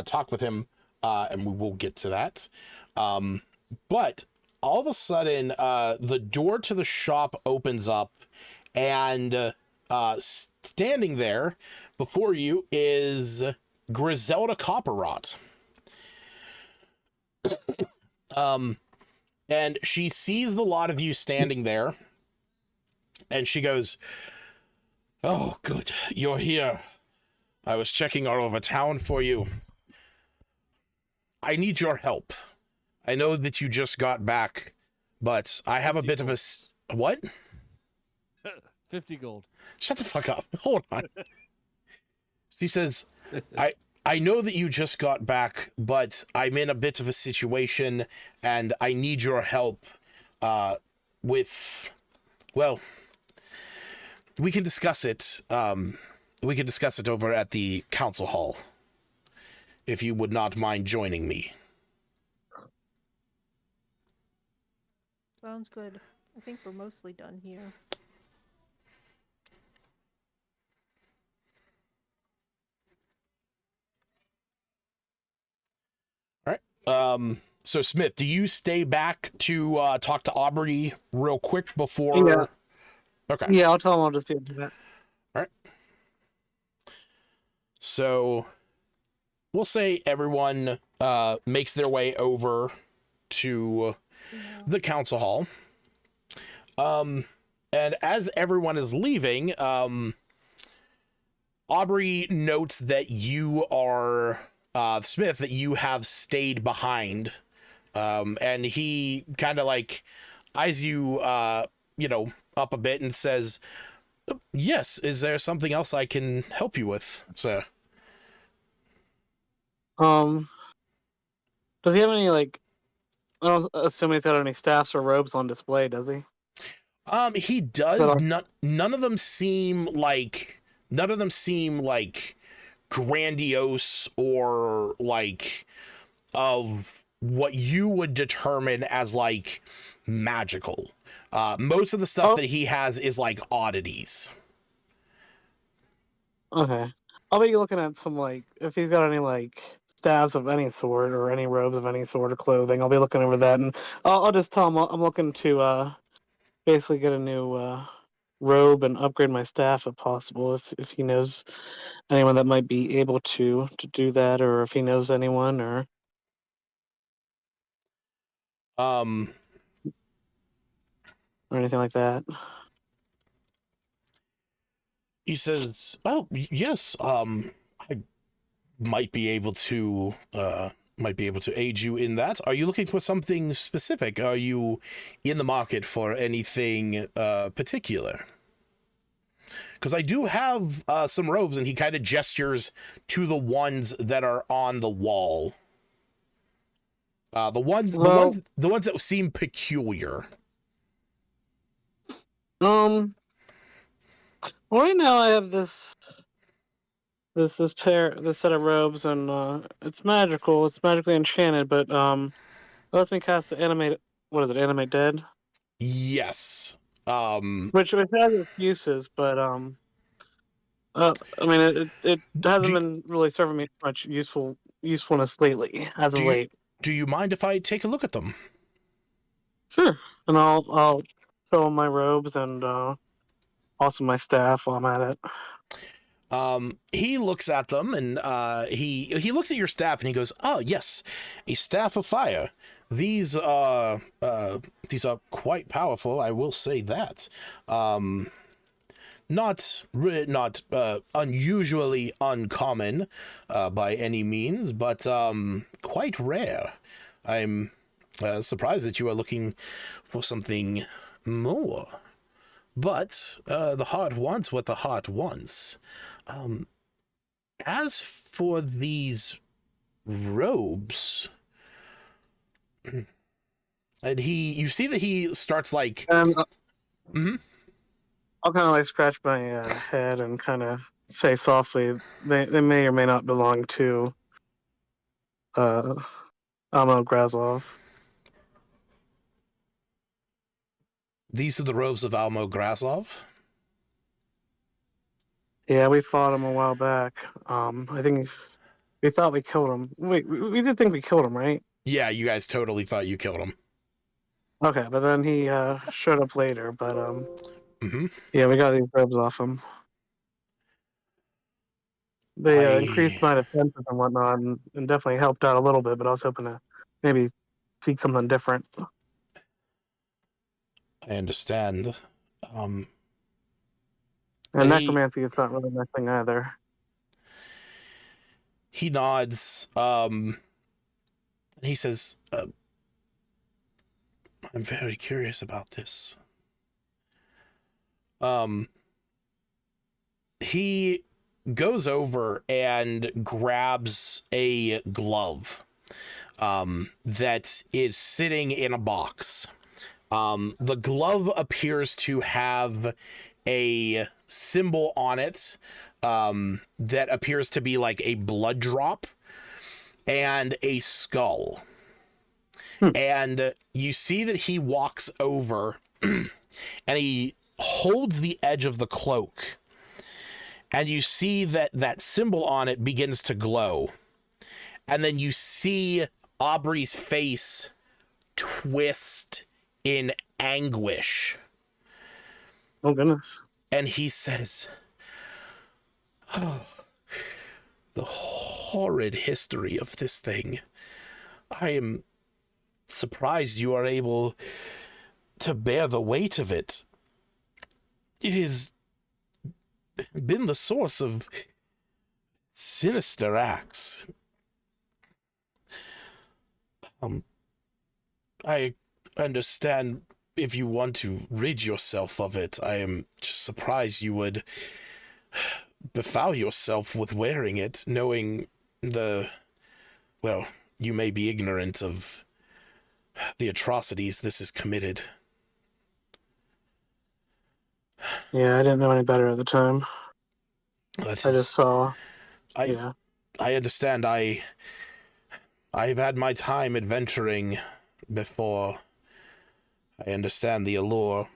talk with him, and we will get to that. But all of a sudden, the door to the shop opens up, and standing there before you is Griselda Copperrot. And she sees the lot of you standing there, and she goes, "Oh, good, you're here. I was checking all over town for you. I need your help. I know that you just got back, but I have a bit of a... What? 50 gold. Shut the fuck up. Hold on." She says, I know that you just got back, but I'm in a bit of a situation, and I need your help with... Well, we can discuss it. We can discuss it over at the council hall, if you would not mind joining me. Sounds good. I think we're mostly done here. All right. So Smith, do you stay back to talk to Aubrey real quick before? Yeah. Okay. Yeah, I'll tell him I'll just be able to do that. All right. So we'll say everyone makes their way over to the council hall. And as everyone is leaving, Aubrey notes that you are Smith, that you have stayed behind. And he kind of like eyes you, up a bit and says, "Yes, is there something else I can help you with, sir?" Does he have any, like, I don't assume he's got any staffs or robes on display, does he? He does. So- None of them seem like grandiose or like of what you would determine as like magical. Most of the stuff that he has is like oddities. Okay. I'll be looking at some, like, if he's got any, like, staffs of any sort or any robes of any sort of clothing, I'll be looking over that, and I'll just tell him I'm looking to basically get a new robe and upgrade my staff if possible. If he knows anyone that might be able to do that, or if he knows anyone, or anything like that. He says, "Oh, yes, I might be able to might be able to aid you in that. Are you looking for something specific? Are you in the market for anything particular? Because I do have some robes, and he kind of gestures to the ones that are on the wall. The ones that seem peculiar. Right now I have this set of robes, and it's magical. It's magically enchanted, but it lets me cast the animate. What is it? Animate dead. Yes. Which has its uses, but I mean it hasn't been really serving me much usefulness lately as of late. Do you mind if I take a look at them? Sure, and I'll show him my robes and also my staff while I'm at it. He looks at them, and he looks at your staff, and he goes, "Oh yes, a staff of fire. These are quite powerful. I will say that. Not unusually uncommon by any means, but quite rare. I'm surprised that you are looking for something more. But the heart wants what the heart wants. As for these robes," and you see that he starts like. I'll kind of like scratch my head and kind of say softly, they may or may not belong to Almo Grazov. These are the robes of Almo Grazov? Yeah, we fought him a while back. I think we thought we killed him. We did think we killed him, right? Yeah, you guys totally thought you killed him. Okay, but then he showed up later, but yeah, we got these robes off him. They increased my defenses and whatnot, and definitely helped out a little bit, but I was hoping to maybe seek something different. I understand. And necromancy is not really my thing either. He nods. He says, "I'm very curious about this." He goes over and grabs a glove that is sitting in a box. The glove appears to have a symbol on it that appears to be like a blood drop and a skull. And you see that he walks over and he holds the edge of the cloak, and you see that symbol on it begins to glow. And then you see Aubrey's face twist in anguish. Oh, goodness. And he says, "Oh, the horrid history of this thing. I am surprised you are able to bear the weight of it. It has been the source of sinister acts. I understand if you want to rid yourself of it. I am just surprised you would befoul yourself with wearing it, knowing well, you may be ignorant of the atrocities this has committed." Yeah, I didn't know any better at the time. I just saw. I understand. I've had my time adventuring before. I understand the allure.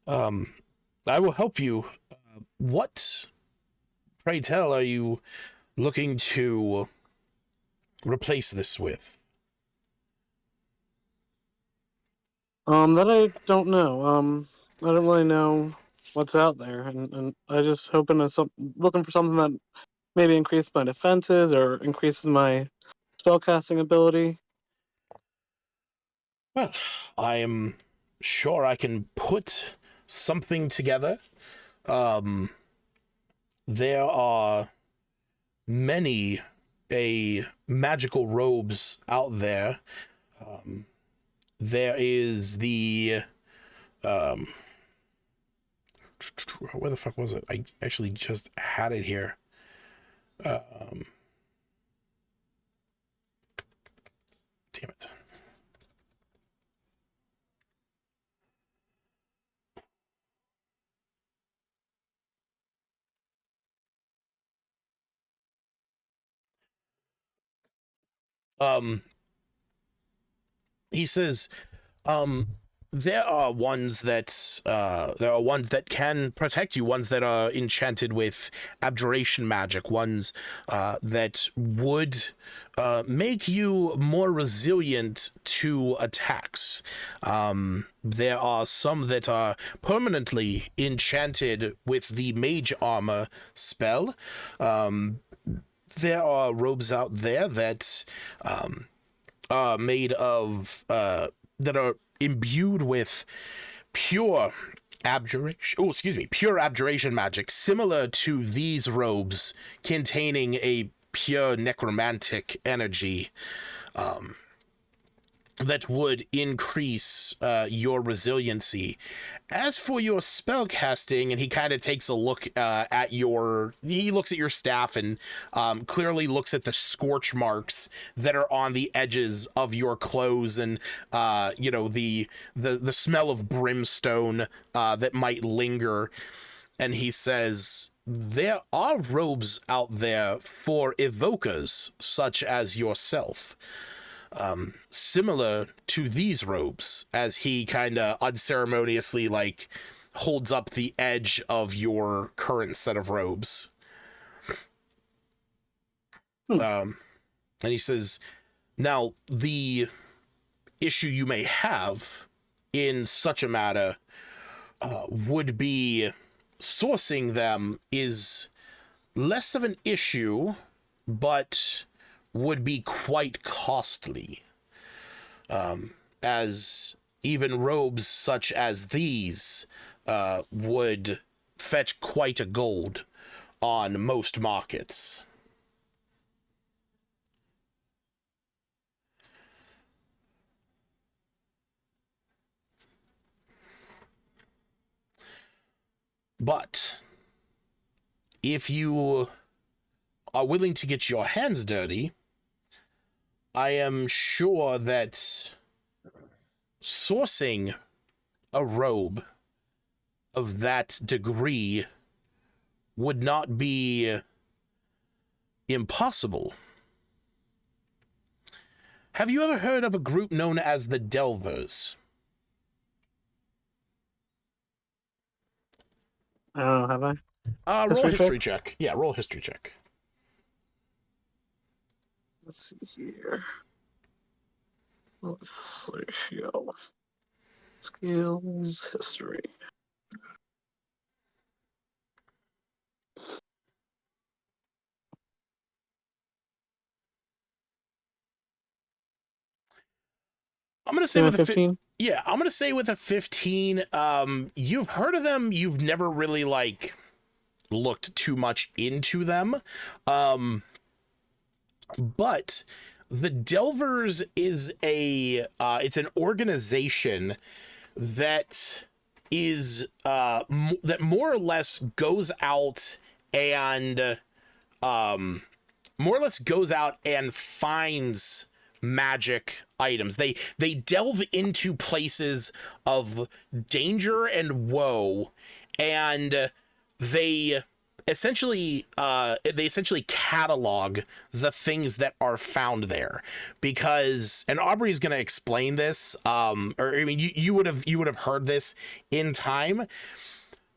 I will help you. What, pray tell, are you looking to replace this with? That I don't know. I don't really know what's out there, and I just looking for something that maybe increases my defenses or increases my spellcasting ability. Well, I am sure I can put something together. There are many a magical robes out there. There is the where the fuck was it? I actually just had it here. Damn it. He says, there are ones that can protect you, ones that are enchanted with abjuration magic, ones that would make you more resilient to attacks. There are some that are permanently enchanted with the mage armor spell. There are robes out there that are made of that are imbued with pure abjuration magic, similar to these robes containing a pure necromantic energy that would increase your resiliency. As for your spell casting, and he kind of takes a look he looks at your staff and clearly looks at the scorch marks that are on the edges of your clothes, and the smell of brimstone that might linger. And he says, there are robes out there for evokers such as yourself. Similar to these robes, as he kind of unceremoniously holds up the edge of your current set of robes. And he says, now the issue you may have in such a matter would be sourcing them is less of an issue, but would be quite costly, as even robes such as these would fetch quite a gold on most markets. But if you are willing to get your hands dirty, I am sure that sourcing a robe of that degree would not be impossible. Have you ever heard of a group known as the Delvers? Oh, have I? Roll a history check. Yeah, roll a history check. Let's see here. Let's see. Skills, history. I'm gonna say with a 15. Yeah, I'm gonna say with a 15. You've heard of them. You've never really looked too much into them. But the Delvers is it's an organization that is that more or less goes out and finds magic items. They delve into places of danger and woe, and they essentially catalog the things that are found there, because, and Aubrey's going to explain this, you would have heard this in time.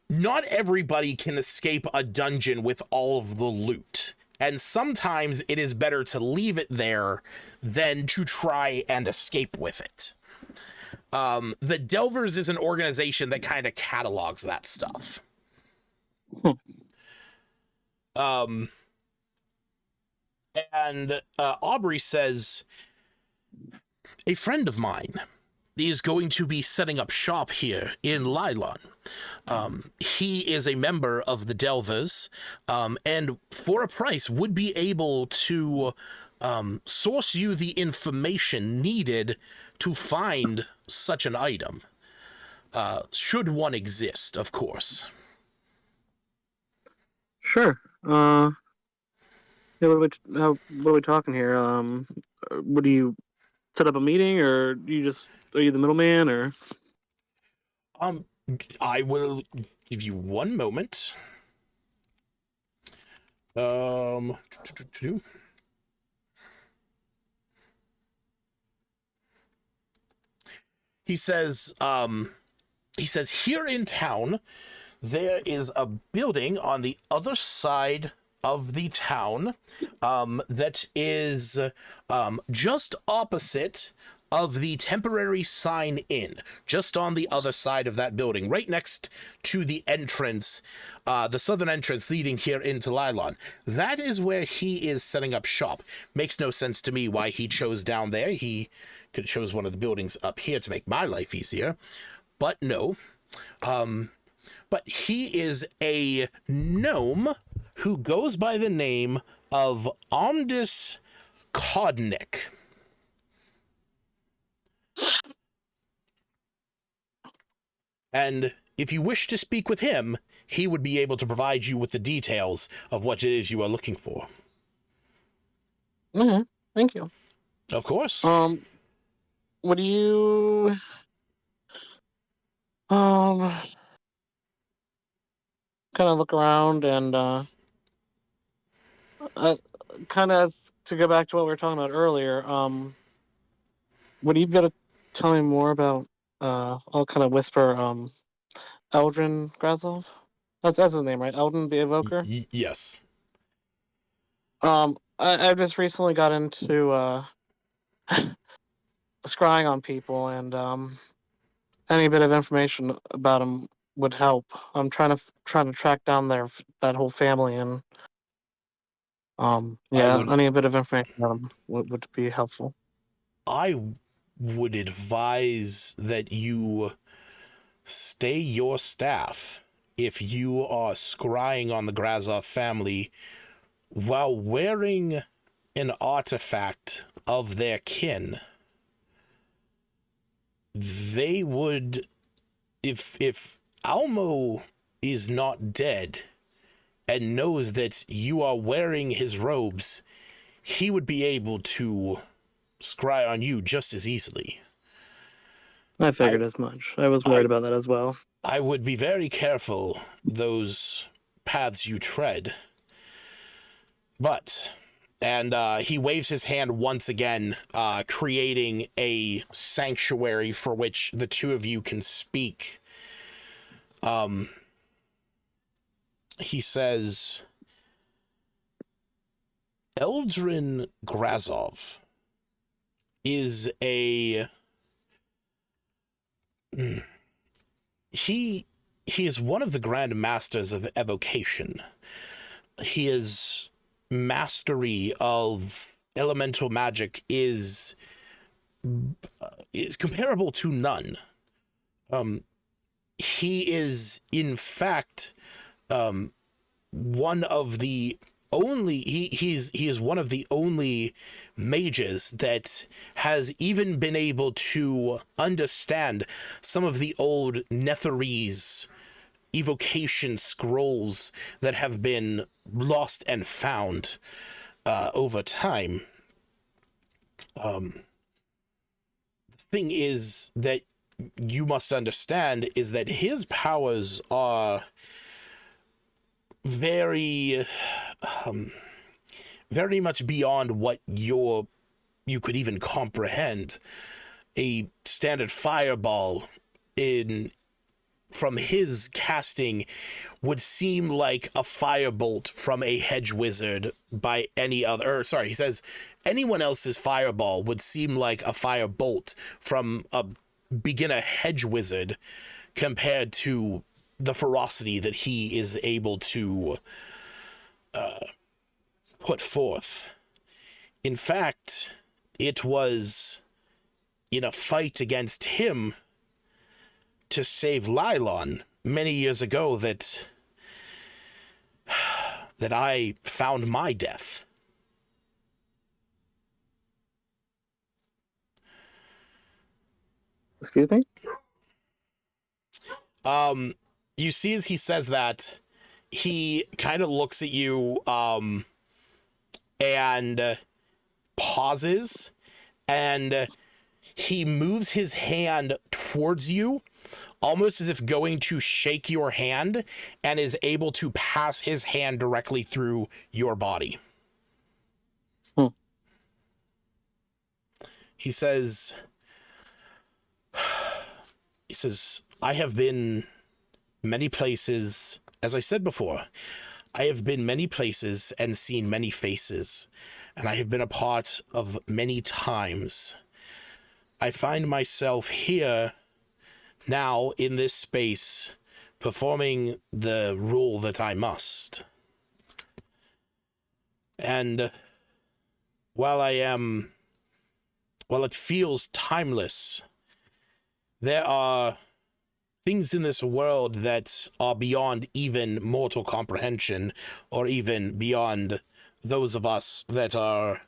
Not everybody can escape a dungeon with all of the loot, and sometimes it is better to leave it there than to try and escape with it. The Delvers is an organization that kind of catalogs that stuff. And Aubrey says, a friend of mine is going to be setting up shop here in Lylon. He is a member of the Delvers, and for a price would be able to source you the information needed to find such an item. Should one exist, of course. Sure. Yeah, what are we talking here? What do you set up a meeting, or are you the middleman, or? I will give you one moment. He says, here in town, there is a building on the other side of the town that is just opposite of the temporary sign in, just on the other side of that building, right next to the entrance, the southern entrance leading here into Lylon. That is where he is setting up shop. Makes no sense to me why he chose down there. He could have chose one of the buildings up here to make my life easier, but no. But he is a gnome who goes by the name of Omdis Kodnik. And if you wish to speak with him, he would be able to provide you with the details of what it is you are looking for. Mm-hmm. Thank you. Of course. What do you... kind of look around and, kind of to go back to what we were talking about earlier, what do you got to tell me more about, I'll kind of whisper, Eldrin Grazov? That's his name, right? Eldrin the Evoker? Yes. I just recently got into, scrying on people, and, any bit of information about him would help. I'm trying to track down that whole family, and any bit of information about him would be helpful. I would advise that you stay your staff if you are scrying on the Grazov family while wearing an artifact of their kin. They would, if Almo is not dead and knows that you are wearing his robes, he would be able to scry on you just as easily. I figured as much. I was worried about that as well. I would be very careful those paths you tread. But, and he waves his hand once again, creating a sanctuary for which the two of you can speak. He says, Eldrin Grazov is he is one of the Grand Masters of Evocation. His mastery of elemental magic is comparable to none. He is, in fact, one of the only he is one of the only mages that has even been able to understand some of the old Netherese evocation scrolls that have been lost and found over time. The thing is that you must understand is that his powers are very much beyond what you could even comprehend. A standard fireball from his casting would seem like a firebolt from a hedge wizard by any other, he says anyone else's fireball would seem like a firebolt from a beginner hedge wizard compared to the ferocity that he is able to put forth. In fact, it was in a fight against him to save Lylon many years ago that I found my death. Excuse me? You see as he says that, he kind of looks at you, and pauses, and he moves his hand towards you, almost as if going to shake your hand, and is able to pass his hand directly through your body. He says, I have been many places, as I said before, I have been many places and seen many faces, and I have been a part of many times. I find myself here now in this space, performing the role that I must. And while it feels timeless, there are things in this world that are beyond even mortal comprehension, or even beyond those of us that are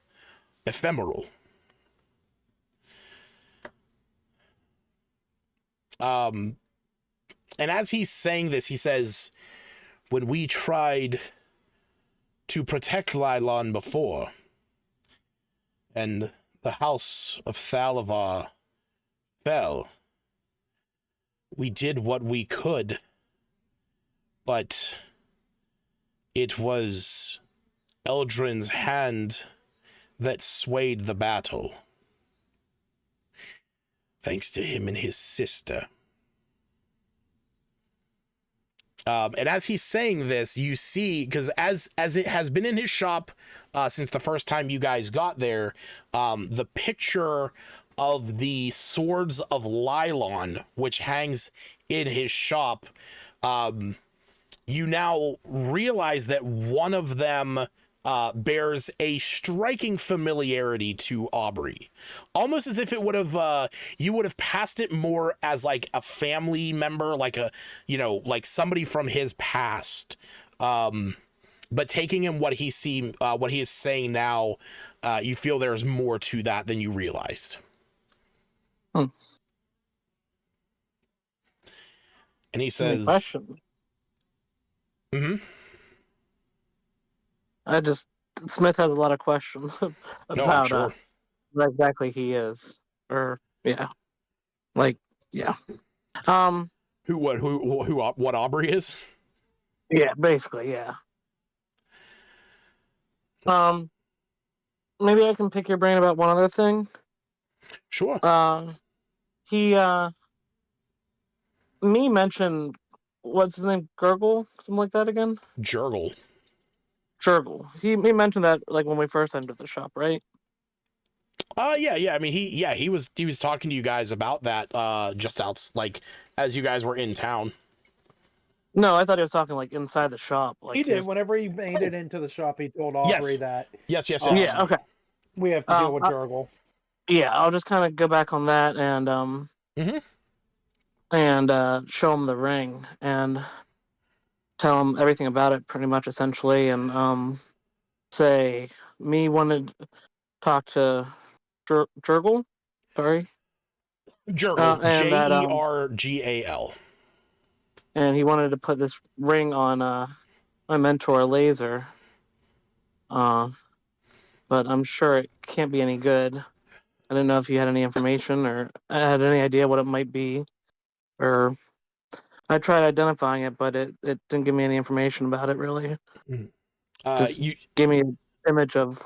ephemeral. And as he's saying this, he says, when we tried to protect Lylon before, and the house of Thalavar fell, we did what we could, but it was Eldrin's hand that swayed the battle. Thanks to him and his sister. And as he's saying this, you see, because as it has been in his shop since the first time you guys got there, the picture of the swords of Lylon, which hangs in his shop, you now realize that one of them bears a striking familiarity to Aubrey, almost as if it would have you would have passed it more as like a family member, like a, you know, like somebody from his past, but taking in what he is saying now, you feel there's more to that than you realized. And he says, question. Smith has a lot of questions about sure. what exactly he is, or yeah, like yeah. What Aubrey is? Yeah, basically, yeah. Maybe I can pick your brain about one other thing. Sure. Me mentioned, what's his name, Gurgle, something like that again. Jurgle. He mentioned that like when we first entered the shop, right? Yeah. I mean, he was talking to you guys about that just out, like, as you guys were in town. No, I thought he was talking like inside the shop. Like he did. Whenever he made it into the shop, he told Aubrey that. Yes. Yeah. Okay. We have to deal with Jurgle. Yeah, I'll just kind of go back on that and and show him the ring and tell him everything about it, pretty much, essentially, and say me wanted to talk to Jurgle. Sorry. Jurgle. Jergal. And he wanted to put this ring on my mentor Laser. But I'm sure it can't be any good. I didn't know if you had any information or had any idea what it might be. Or I tried identifying it, but it didn't give me any information about it, really. You gave me an image of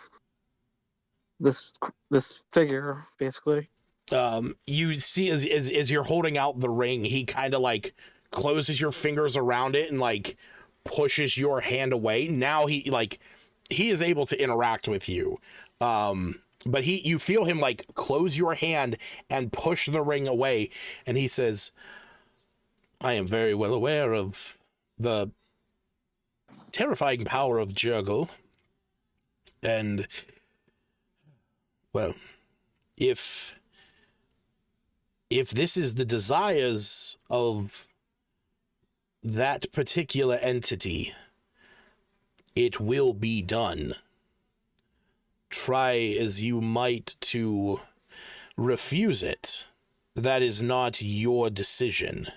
this figure, basically. You see as you're holding out the ring, he kind of like closes your fingers around it and like pushes your hand away. Now he is able to interact with you. But you feel him like close your hand and push the ring away, and he says, I am very well aware of the terrifying power of Jurgle, and well, if if this is the desires of that particular entity, it will be done. Try as you might to refuse it, that is not your decision.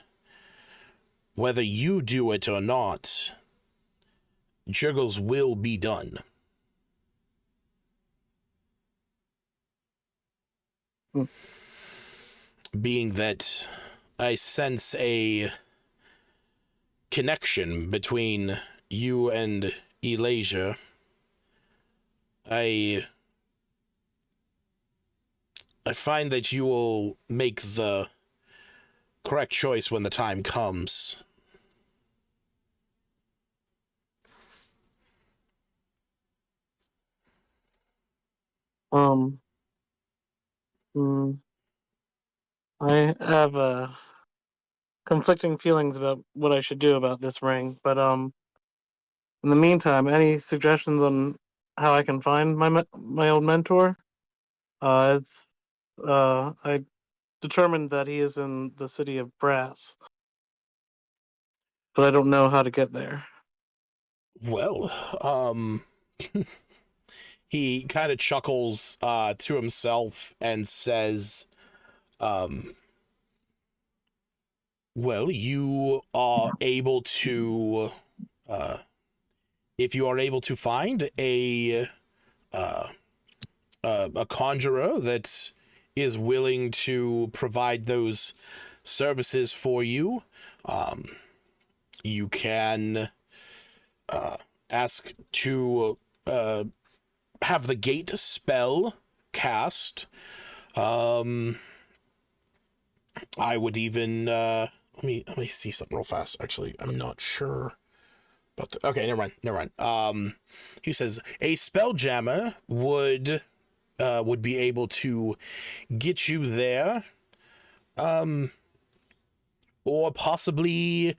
Whether you do it or not, Juggles will be done. Being that I sense a connection between you and Elijah, I find that you will make the correct choice when the time comes. I have conflicting feelings about what I should do about this ring, but in the meantime, any suggestions on how I can find my old mentor? I determined that he is in the city of Brass, but I don't know how to get there. Well, he kind of chuckles to himself and says, well, you are able to, if you are able to find a conjurer that is willing to provide those services for you, you can ask to have the gate spell cast. I would even let me see something real fast. Actually, I'm not sure. But okay, never mind. He says a spelljammer would be able to get you there, or possibly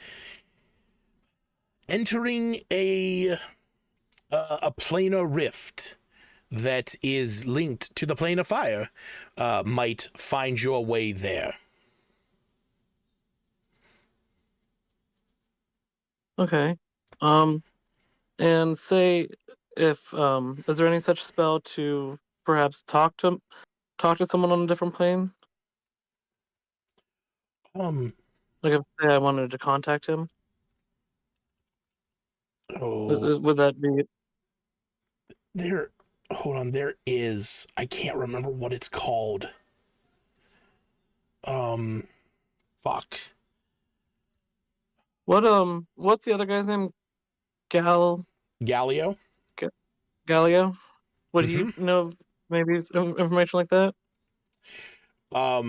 entering a planar rift that is linked to the plane of fire might find your way there. Okay. And say if is there any such spell to perhaps talk to someone on a different plane? Um. Like if say I wanted to contact him, Oh, would that be? there. Hold on. There is. I can't remember what it's called. Fuck. What's the other guy's name? Gal Galio. Galio? Would he Mm-hmm. know maybe information like that? Or I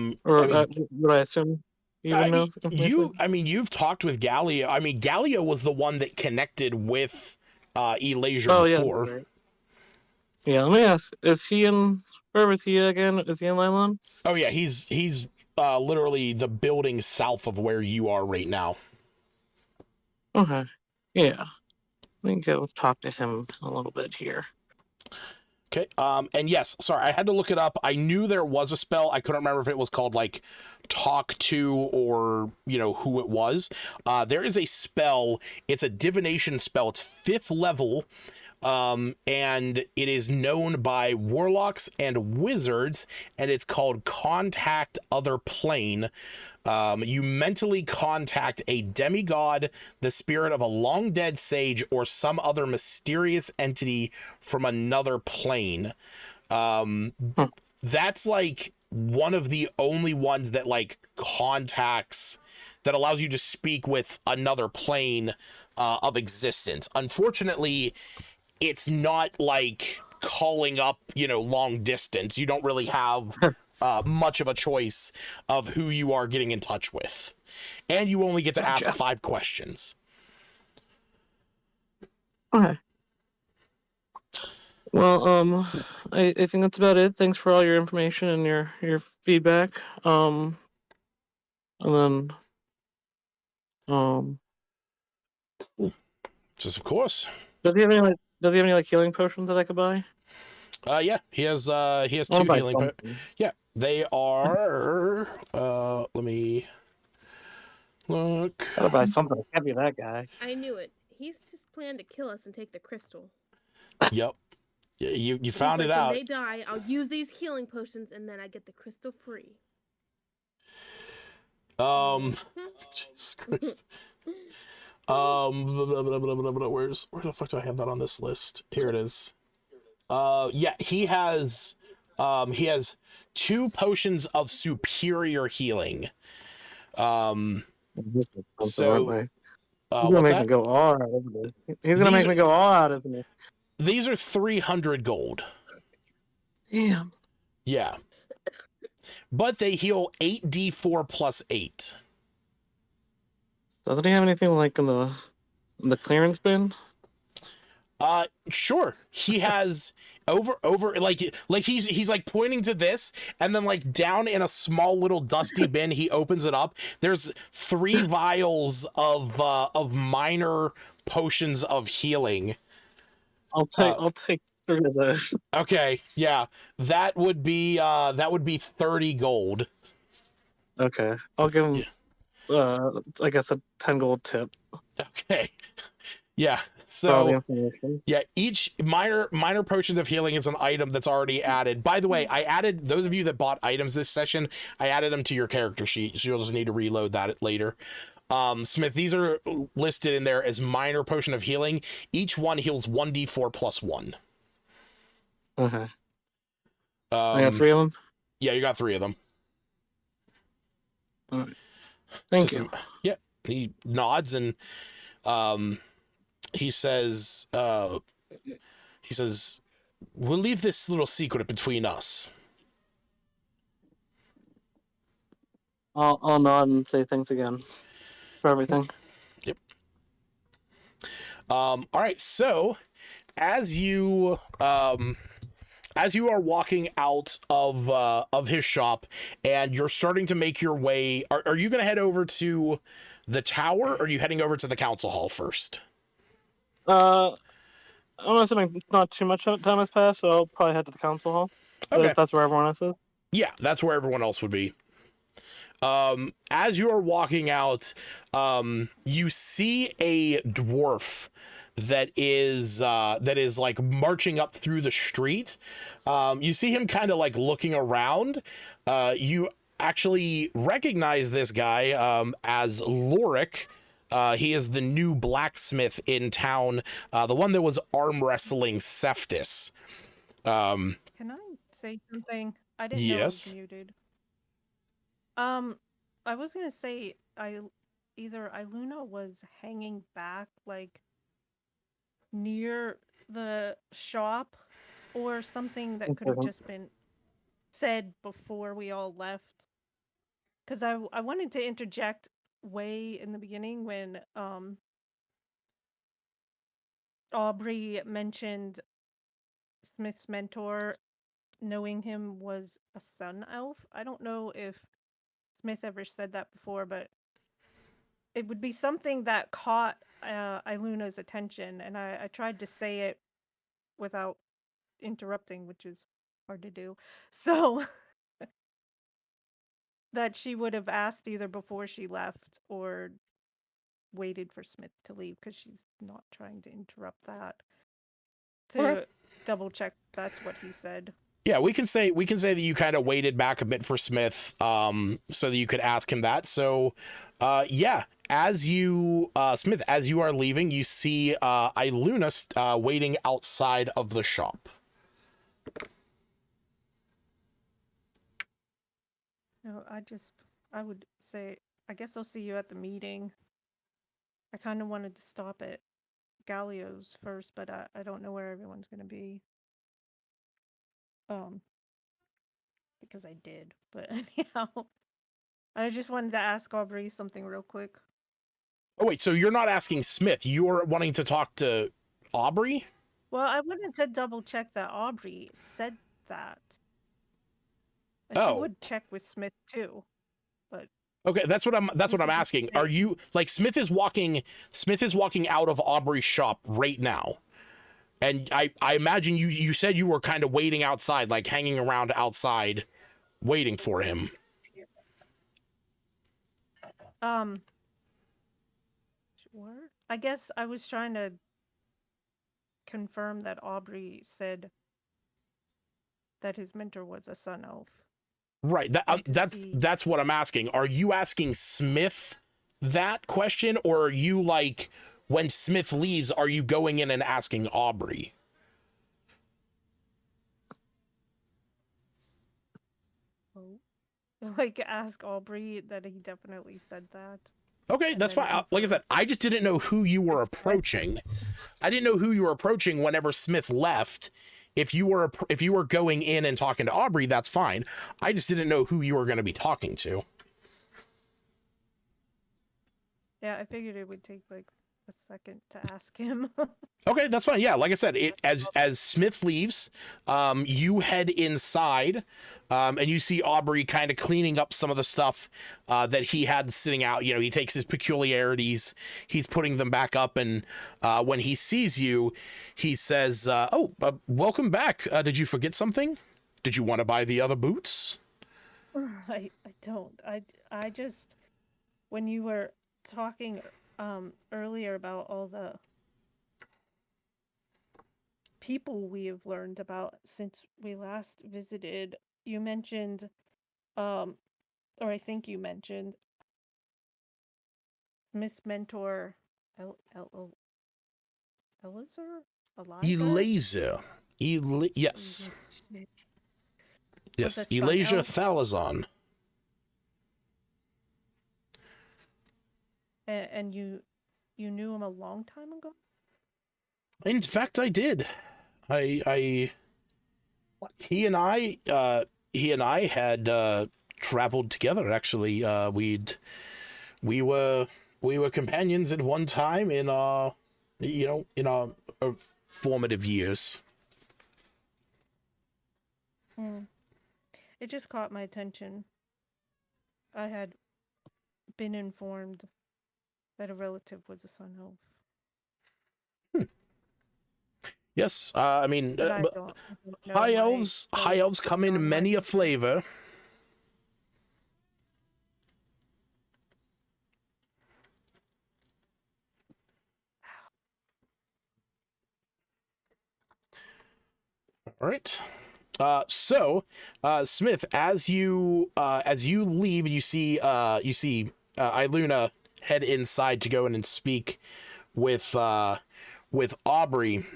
mean, would I assume he would know information? you've talked with Galio. I mean, Galio was the one that connected with Elijah Oh yeah, before. right. Yeah, let me ask. Is he in? Where was he again? Is he in Lylon? Oh yeah, he's literally the building south of where you are right now. Okay. Yeah. Let me go talk to him a little bit here. Okay. And yes, sorry, I had to look it up. I knew there was a spell. I couldn't remember if it was called like talk to or who it was. There is a spell. It's a divination spell. It's 5th level. And it is known by warlocks and wizards, and it's called Contact Other Plane. You mentally contact a demigod, the spirit of a long dead sage, or some other mysterious entity from another plane. That's like one of the only ones that like contacts, that allows you to speak with another plane of existence. Unfortunately, it's not like calling up, long distance. You don't really have much of a choice of who you are getting in touch with. And you only get to ask 5 questions. Okay. Well, I think that's about it. Thanks for all your information and your feedback. And then, Just of course. does he have any healing potions that I could buy? Yeah, he has I wanna 2 buy healing. something. Yeah, They are. Let me look. Gotta buy something to heavy that guy. I knew it. He's just planned to kill us and take the crystal. Yep. You He's found like, it out. when they die, I'll use these healing potions and then I get the crystal free. Jesus Christ. Where the fuck do I have that on this list? Here it is. Yeah, he has 2 potions of superior healing. So He's gonna what's make that? me go all out, isn't he? He's gonna These make me go all out, isn't he? These are 300 gold. Damn. Yeah. But they heal 8d4 plus 8. Doesn't he have anything like in the clearance bin? Sure. He has over like he's like pointing to this, and then like down in a small little dusty bin, he opens it up. There's 3 vials of minor potions of healing. I'll take 3 of those. Okay, yeah. That would be 30 gold. Okay. I'll give him I guess a 10 gold tip. Okay. Yeah. For all the So information. yeah, each minor potion of healing is an item that's already added. By the way, I added those of you that bought items this session, I added them to your character sheet, so you'll just need to reload that later. Smith, these are listed in there as minor potion of healing. Each one heals 1d4 plus 1. Okay. I got 3 of them? Yeah, you got 3 of them. All right. Thank you. Yeah. He nods and he says, we'll leave this little secret between us. I'll nod and say thanks again for everything. Yep. All right. So as you are walking out of his shop and you're starting to make your way, are you going to head over to the tower, or are you heading over to the council hall first? I'm assuming not too much time has passed, so I'll probably head to the council hall. Okay. If that's where everyone else is. Yeah, that's where everyone else would be. As you are walking out, you see a dwarf that is like marching up through the street. You see him kind of like looking around. You actually recognize this guy as Lorik. He is the new blacksmith in town, the one that was arm wrestling Seftis. Can I say something? I didn't know I was muted. I was gonna say either Iluna was hanging back like near the shop, or something that could have just been said before we all left. Because I wanted to interject way in the beginning when Aubrey mentioned Smith's mentor, knowing him was a sun elf. I don't know if Smith ever said that before, but it would be something that caught Iluna's attention, and I tried to say it without interrupting, which is hard to do. So that she would have asked either before she left or waited for Smith to leave, because she's not trying to interrupt that. To double check that's what he said. Yeah, we can say that you kind of waited back a bit for Smith, so that you could ask him that. So, yeah, as you Smith, as you are leaving, you see Iluna waiting outside of the shop. No, I would say, I guess I'll see you at the meeting. I kind of wanted to stop at Galio's first, but I don't know where everyone's going to be. Because I did, but anyhow, I just wanted to ask Aubrey something real quick. Oh wait, so you're not asking Smith, you're wanting to talk to Aubrey? Well, I wanted to double check that Aubrey said that. And she would check with Smith too. But okay, that's what I'm asking. Are you like Smith is walking out of Aubrey's shop right now? And I imagine you said you were kind of waiting outside, like hanging around outside waiting for him. Sure. I guess I was trying to confirm that Aubrey said that his mentor was a sun elf. Right. That's what I'm asking. Are you asking Smith that question, or are you like, when Smith leaves, are you going in and asking Aubrey? Oh. Like, ask Aubrey that he definitely said that. Okay, that's fine. Like I said, I just didn't know who you were approaching. I didn't know who you were approaching whenever Smith left. If you were going in and talking to Aubrey, that's fine. I just didn't know who you were going to be talking to. Yeah, I figured it would take like a second to ask him. Okay, that's fine. Yeah, like I said, as Smith leaves, you head inside, and you see Aubrey kind of cleaning up some of the stuff that he had sitting out. You know, he takes his peculiarities, he's putting them back up, and when he sees you, he says, welcome back. Did you forget something? Did you want to buy the other boots? I don't. I just, when you were talking earlier about all the people we have learned about since we last visited, you mentioned, or I think you mentioned, Miss Mentor Elazer. Yes. Yes, Elazer Thalazon. And you knew him a long time ago? In fact, I did. He and I had traveled together. Actually, we were companions at one time in our formative years. It just caught my attention. I had been informed that a relative was a sun elf. Yes, I mean, high elves come in many a flavor. All right. So, Smith, as you leave, you see Iluna head inside to go in and speak with Aubrey.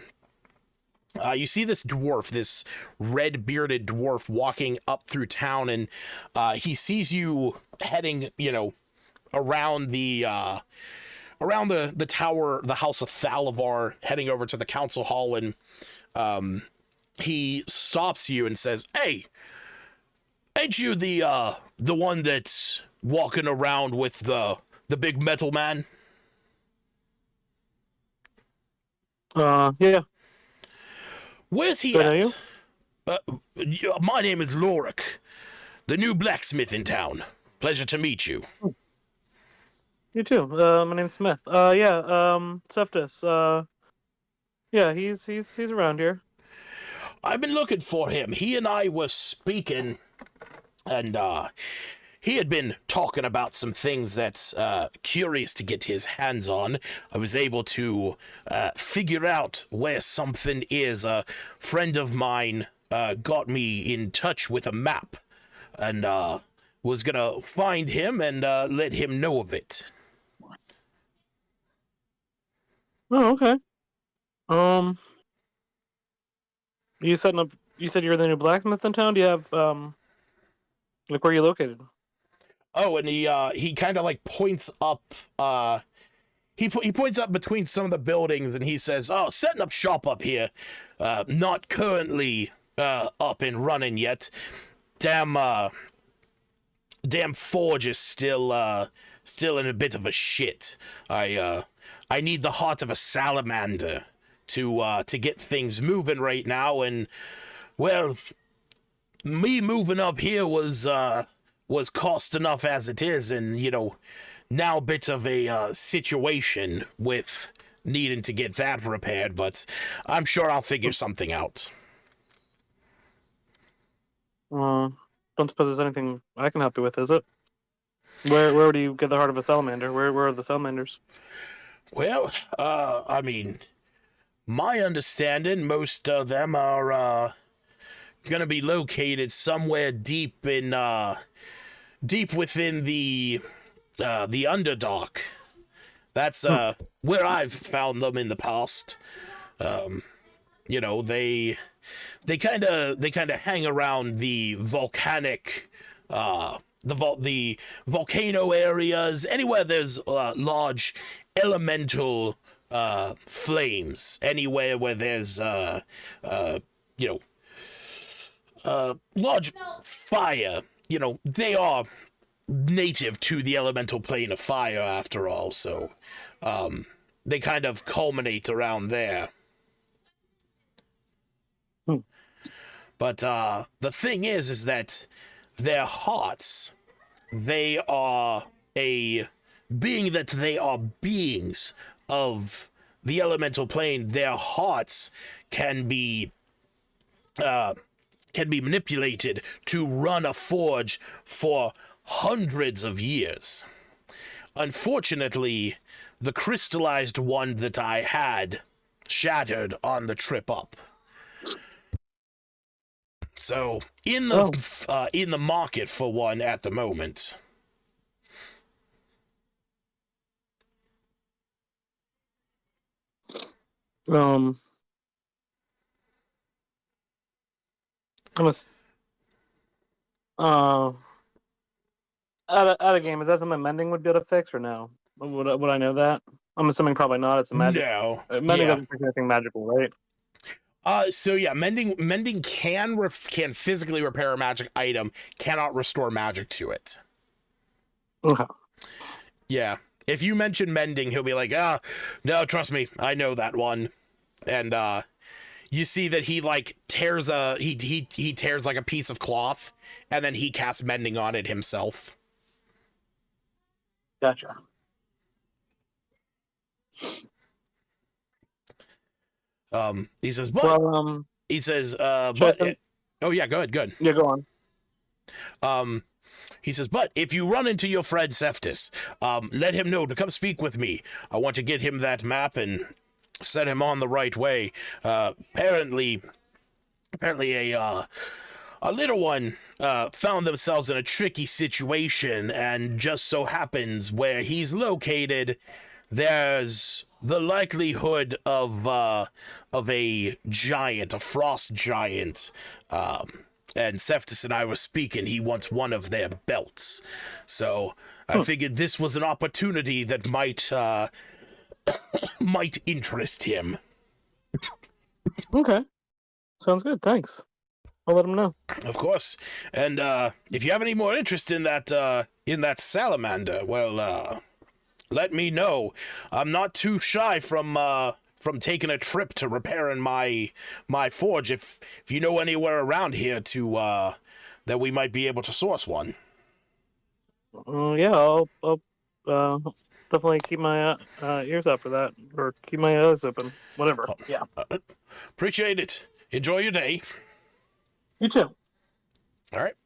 You see this dwarf, this red-bearded dwarf, walking up through town, and he sees you heading, around the tower, the House of Thalavar, heading over to the council hall, and he stops you and says, "Hey, ain't you the one that's walking around with the big metal man?" Yeah. Where's he at? My name is Lorik, the new blacksmith in town. Pleasure to meet you. You too. My name's Smith. Seftus. Yeah, he's around here. I've been looking for him. He and I were speaking, and he had been talking about some things that's curious to get his hands on. I was able to figure out where something is. A friend of mine got me in touch with a map, and was gonna find him and let him know of it. Oh, okay. You said you're the new blacksmith in town? Do you have like, where are you located? Oh, and he kind of like points up. He points up between some of the buildings, and he says, "Oh, setting up shop up here. Not currently up and running yet. Damn forge is still in a bit of a shit. I need the heart of a salamander to get things moving right now, and well, me moving up here was cost enough as it is, and now a bit of a situation with needing to get that repaired, but I'm sure I'll figure something out." don't suppose there's anything I can help you with, is it? Where do you get the heart of a salamander? Where are the salamanders? Well, I mean, my understanding, most of them are gonna be located somewhere deep within the Underdark. That's where I've found them in the past. You know, they kind of hang around the volcanic the volcano areas, anywhere there's large elemental flames, anywhere where there's you know, large fire. You know, they are native to the elemental plane of fire after all, so they kind of culminate around there. But the thing is that their hearts, they are they are beings of the elemental plane. Their hearts can be manipulated to run a forge for hundreds of years. Unfortunately, the crystallized one that I had shattered on the trip up. So, in the market for one at the moment. Out of game, is that something mending would be able to fix, or no? Would I know that? I'm assuming probably not. It's a magic. No. Mending doesn't fix anything magical, right? So yeah, mending can physically repair a magic item, cannot restore magic to it. Okay. Yeah. If you mention mending, he'll be like, no, trust me, I know that one. And you see that he like tears he tears like a piece of cloth, and then he casts mending on it himself. Gotcha. He says, but he says, but oh yeah, good. Yeah, go on. He says, but if you run into your friend Cephtus, let him know to come speak with me. I want to get him that map and set him on the right way. Apparently a little one found themselves in a tricky situation, and just so happens where he's located, there's the likelihood of a giant, a frost giant, and Cephtus and I were speaking. He wants one of their belts, so I figured this was an opportunity that might interest him. Okay, sounds good. Thanks. I'll let him know. Of course, and if you have any more interest in that salamander, well, let me know. I'm not too shy from taking a trip to repairing my forge. If you know anywhere around here to that we might be able to source one. Yeah, I'll definitely keep my ears out for that, or keep my eyes open. Whatever. Yeah. Appreciate it. Enjoy your day. You too. All right.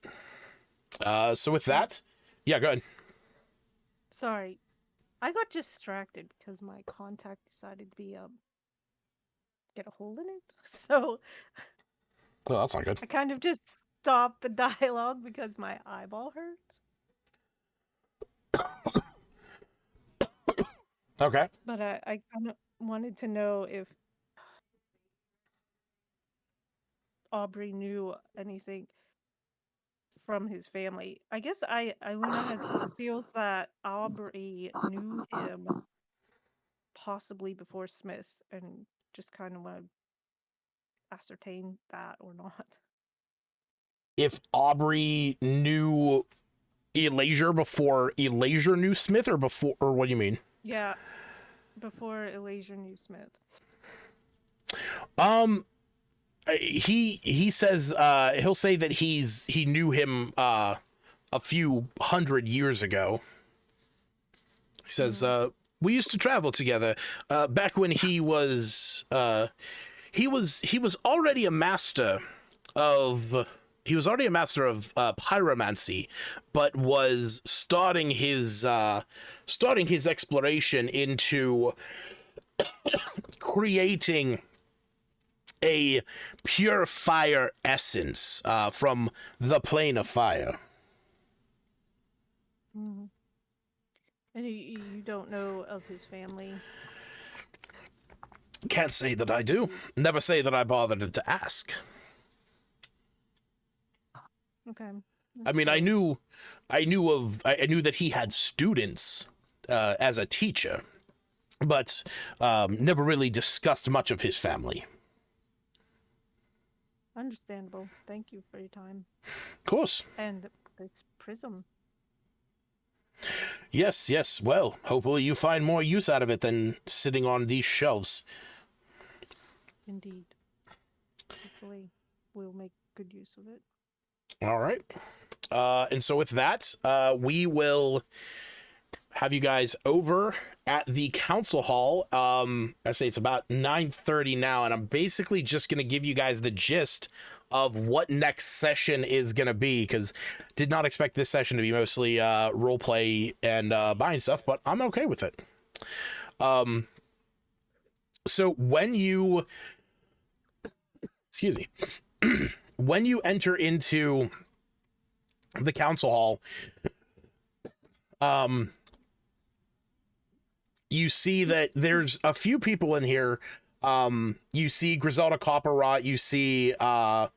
So with that, yeah, go ahead. Sorry, I got distracted because my contact decided to be get a hole in it. So Oh, that's not good. I kind of just stopped the dialogue because my eyeball hurts. Okay. But I kind of wanted to know if Aubrey knew anything from his family. I guess Iluna feels that Aubrey knew him possibly before Smith, and just kind of want to ascertain that or not. If Aubrey knew Elasia before Elasia knew Smith, or what do you mean? Yeah, before Elasia knew Smith. He says he'll say that he knew him a few hundred years ago. He says we used to travel together back when he was already a master of already a master of pyromancy, but was starting his exploration into creating a pure fire essence from the plane of fire. Mm-hmm. And you don't know of his family? Can't say that I do. Never say that I bothered to ask. Okay. I mean, I knew that he had students as a teacher, but never really discussed much of his family. Understandable. Thank you for your time. Of course. And this prism. Yes. Well, hopefully you find more use out of it than sitting on these shelves. Indeed. Hopefully we'll make good use of it. All right. And so with that, we will have you guys over at the council hall. I say it's about 9:30 now, and I'm basically just going to give you guys the gist of what next session is going to be, because did not expect this session to be mostly role play and buying stuff, but I'm okay with it. So when you when you enter into the council hall, you see that there's a few people in here. You see Griselda Copperrot, you see Cusscold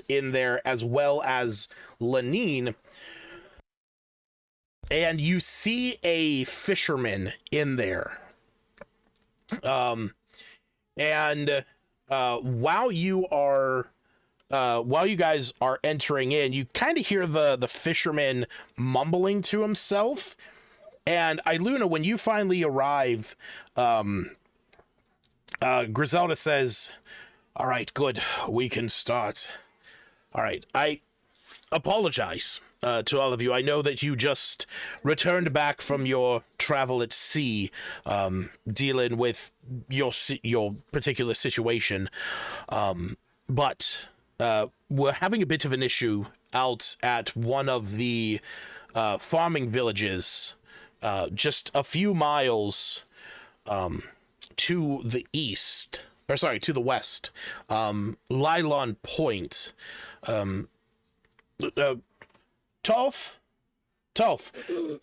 in there, as well as Lanine. And you see a fisherman in there. While you guys are entering in, you kind of hear the fisherman mumbling to himself. And Iluna, when you finally arrive, Griselda says, "All right, good. We can start. All right. I apologize to all of you. I know that you just returned back from your travel at sea, dealing with your particular situation. But we're having a bit of an issue out at one of the farming villages, just a few miles to the west, Lylon Point. Tolth,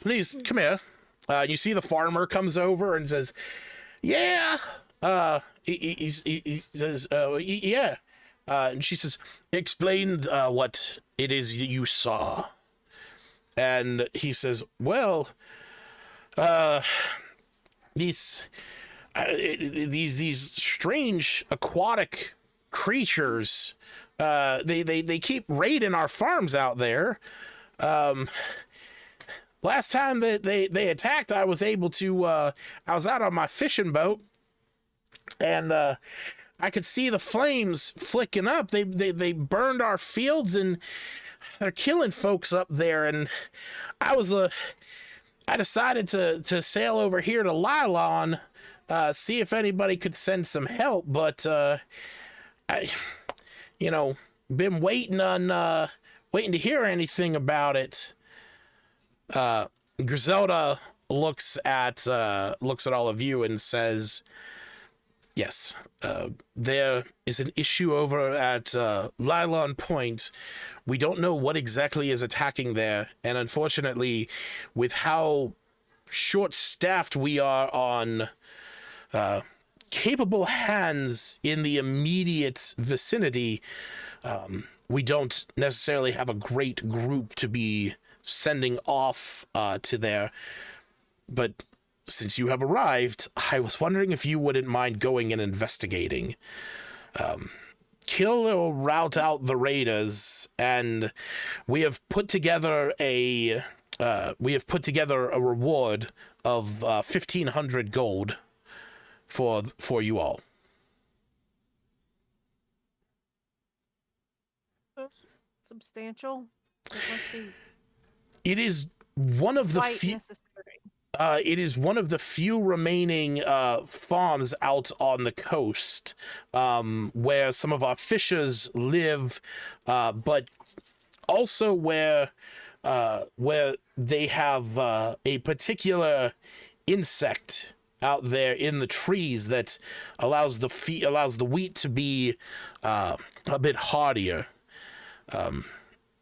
please come here. You see the farmer comes over and says, "Yeah." He says, "Yeah." And she says, "Explain what it is you saw." And he says, "Well, these strange aquatic creatures, they keep raiding our farms out there. Last time that they attacked, I was able to I was out on my fishing boat, and I could see the flames flicking up. They burned our fields, and they're killing folks up there. And I decided to sail over here to Lylon, see if anybody could send some help. But I, been waiting to hear anything about it." Griselda looks at all of you and says, "Yes, there is an issue over at Lylon Point. We don't know what exactly is attacking there, and unfortunately, with how short-staffed we are on capable hands in the immediate vicinity, we don't necessarily have a great group to be sending off to there. But since you have arrived, I was wondering if you wouldn't mind going and investigating. Kill or rout out the raiders, and we have put together a reward of 1,500 gold for you all." That's substantial. It must be It is one of the quite few. necessary. It is one of the few remaining farms out on the coast where some of our fishers live, but also where they have a particular insect out there in the trees that allows the wheat to be a bit hardier,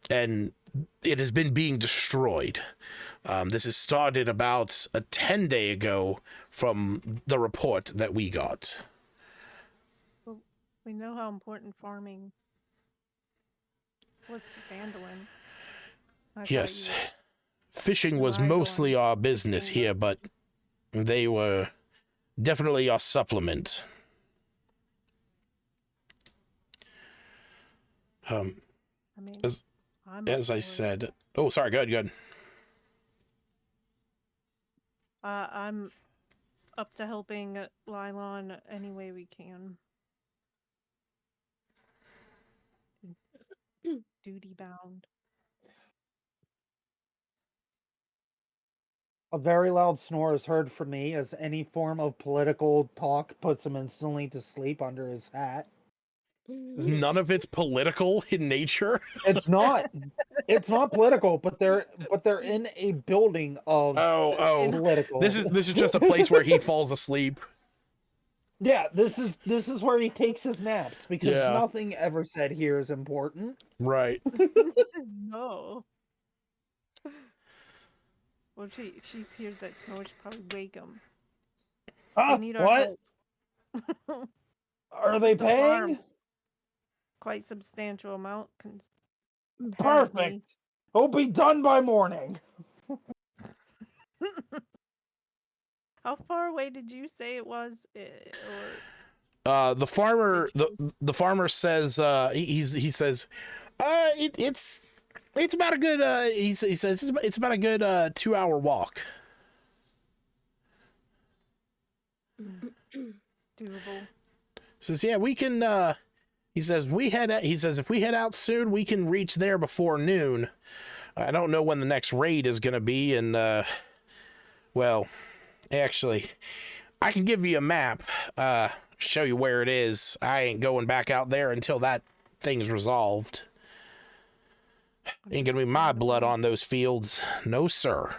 and it has been being destroyed. This has started about a 10-day ago from the report that we got. Well, we know how important farming was to Phandalin. Yes, fishing was relied on mostly our business fishing, here, but they were definitely our supplement. I mean, I'm As up I for it. said, oh, sorry, go ahead. I'm up to helping Lylon any way we can. Duty bound. A very loud snore is heard from me as any form of political talk puts him instantly to sleep under his hat. None of it's political in nature. It's not. It's not political, but they're in a building of political. This is just a place where he falls asleep. Yeah, this is where he takes his naps because Yeah. nothing ever said here is important. Right. No. Well, she hears that snore, she'll probably wake him. Huh? They need our What? help. Are they It's a farm. paying? Quite substantial amount. Perfect. It'll be done by morning. How far away did you say it was? The farmer says he says it's about a good he says it's about a good 2-hour walk. Doable. Says yeah, we can he says if we head out soon we can reach there before noon. I don't know when the next raid is going to be, and well, actually I can give you a map, show you where it is. I ain't going back out there until that thing's resolved. Ain't gonna be my blood on those fields. No, sir.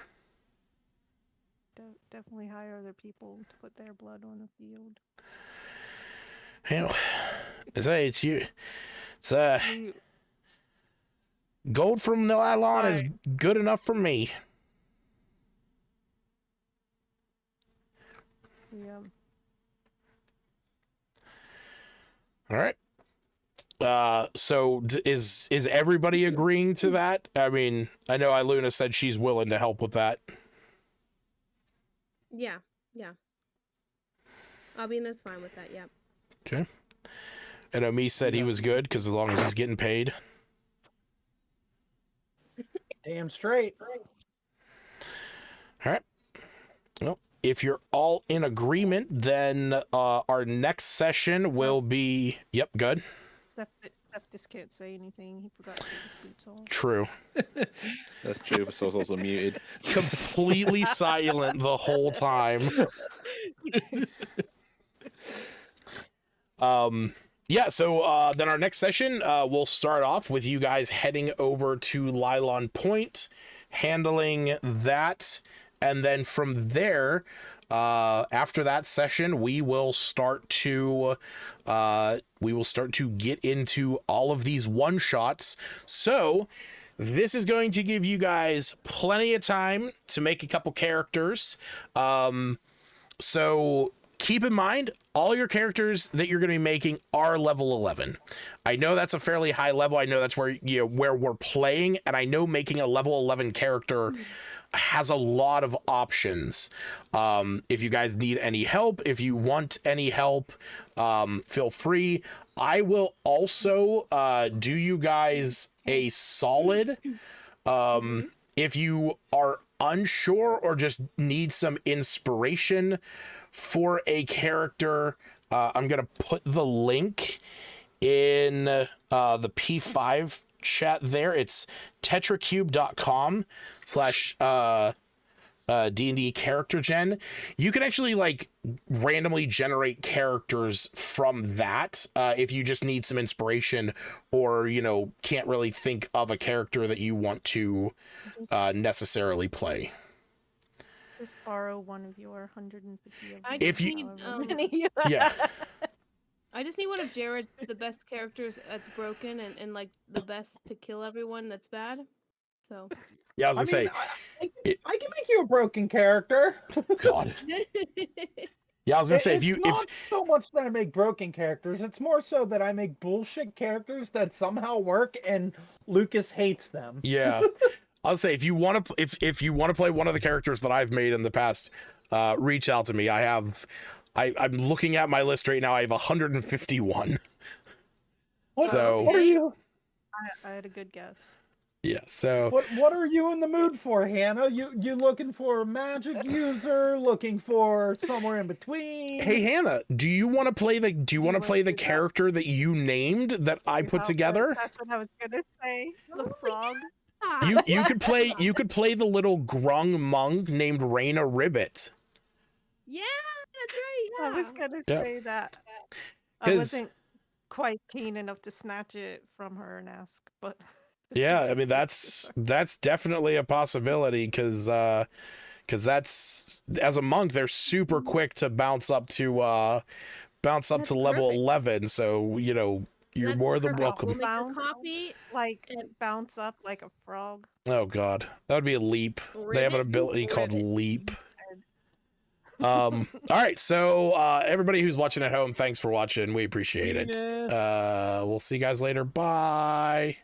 Definitely hire other people to put their blood on a field. Hell, it's you. It's gold from Nylon is good enough for me. Yeah. All right. So is everybody agreeing to that? I mean, I know Iluna said she's willing to help with that. Yeah. Albina's fine with that, yep. Okay. And Omi said he was good because as long as he's getting paid. Damn straight. All right. Well, if you're all in agreement, then our next session will be... Yep, good. Septis can't say anything. He forgot to take his boots off. True. That's true, so I was also muted. Completely silent the whole time. Yeah, so then our next session, we'll start off with you guys heading over to Lylon Point, handling that, and then from there, after that session, we will start to get into all of these one-shots. So this is going to give you guys plenty of time to make a couple characters. So keep in mind, all your characters that you're going to be making are level 11. I know that's a fairly high level. I know that's where where we're playing, and I know making a level 11 character has a lot of options. If you guys need any help, if you want any help, feel free. I will also do you guys a solid. If you are unsure or just need some inspiration for a character, I'm gonna put the link in the P5 chat there. It's tetracube.com/ D&D character gen, you can actually like randomly generate characters from that if you just need some inspiration, or can't really think of a character that you want to necessarily play. Just borrow one of your 150 of I them, If you- need, however many Yeah. I just need one of Jared's the best characters that's broken and like the best to kill everyone that's bad. So Yeah, I was I gonna mean, say, I can make you a broken character. God. Yeah, I was gonna say, It's not so much that I make broken characters. It's more so that I make bullshit characters that somehow work, and Lucas hates them. Yeah, I'll say, if you want to, if you want to play one of the characters that I've made in the past, reach out to me. I'm looking at my list right now. I have 151. So what are you? I had a good guess. Yeah. So what are you in the mood for, Hannah? You looking for a magic user? Looking for somewhere in between? Hey Hannah, do you want to play the character that you named that I put together? That's what I was gonna say. The frog. You could play the little grung monk named Raina Ribbit. Yeah, that's right. Yeah. I was gonna Yeah. say that. I 'Cause- wasn't quite keen enough to snatch it from her and ask, but Yeah, I mean that's definitely a possibility, because that's, as a monk, they're super quick to bounce up to level 11. So you're That's more than perfect. welcome. We'll make a Bounce copy. like bounce up like a frog. Oh God, that would be a leap. They have an Ribbit? ability called Ribbit. leap. All right, so everybody who's watching at home, thanks for watching. We appreciate it. We'll see you guys later. Bye.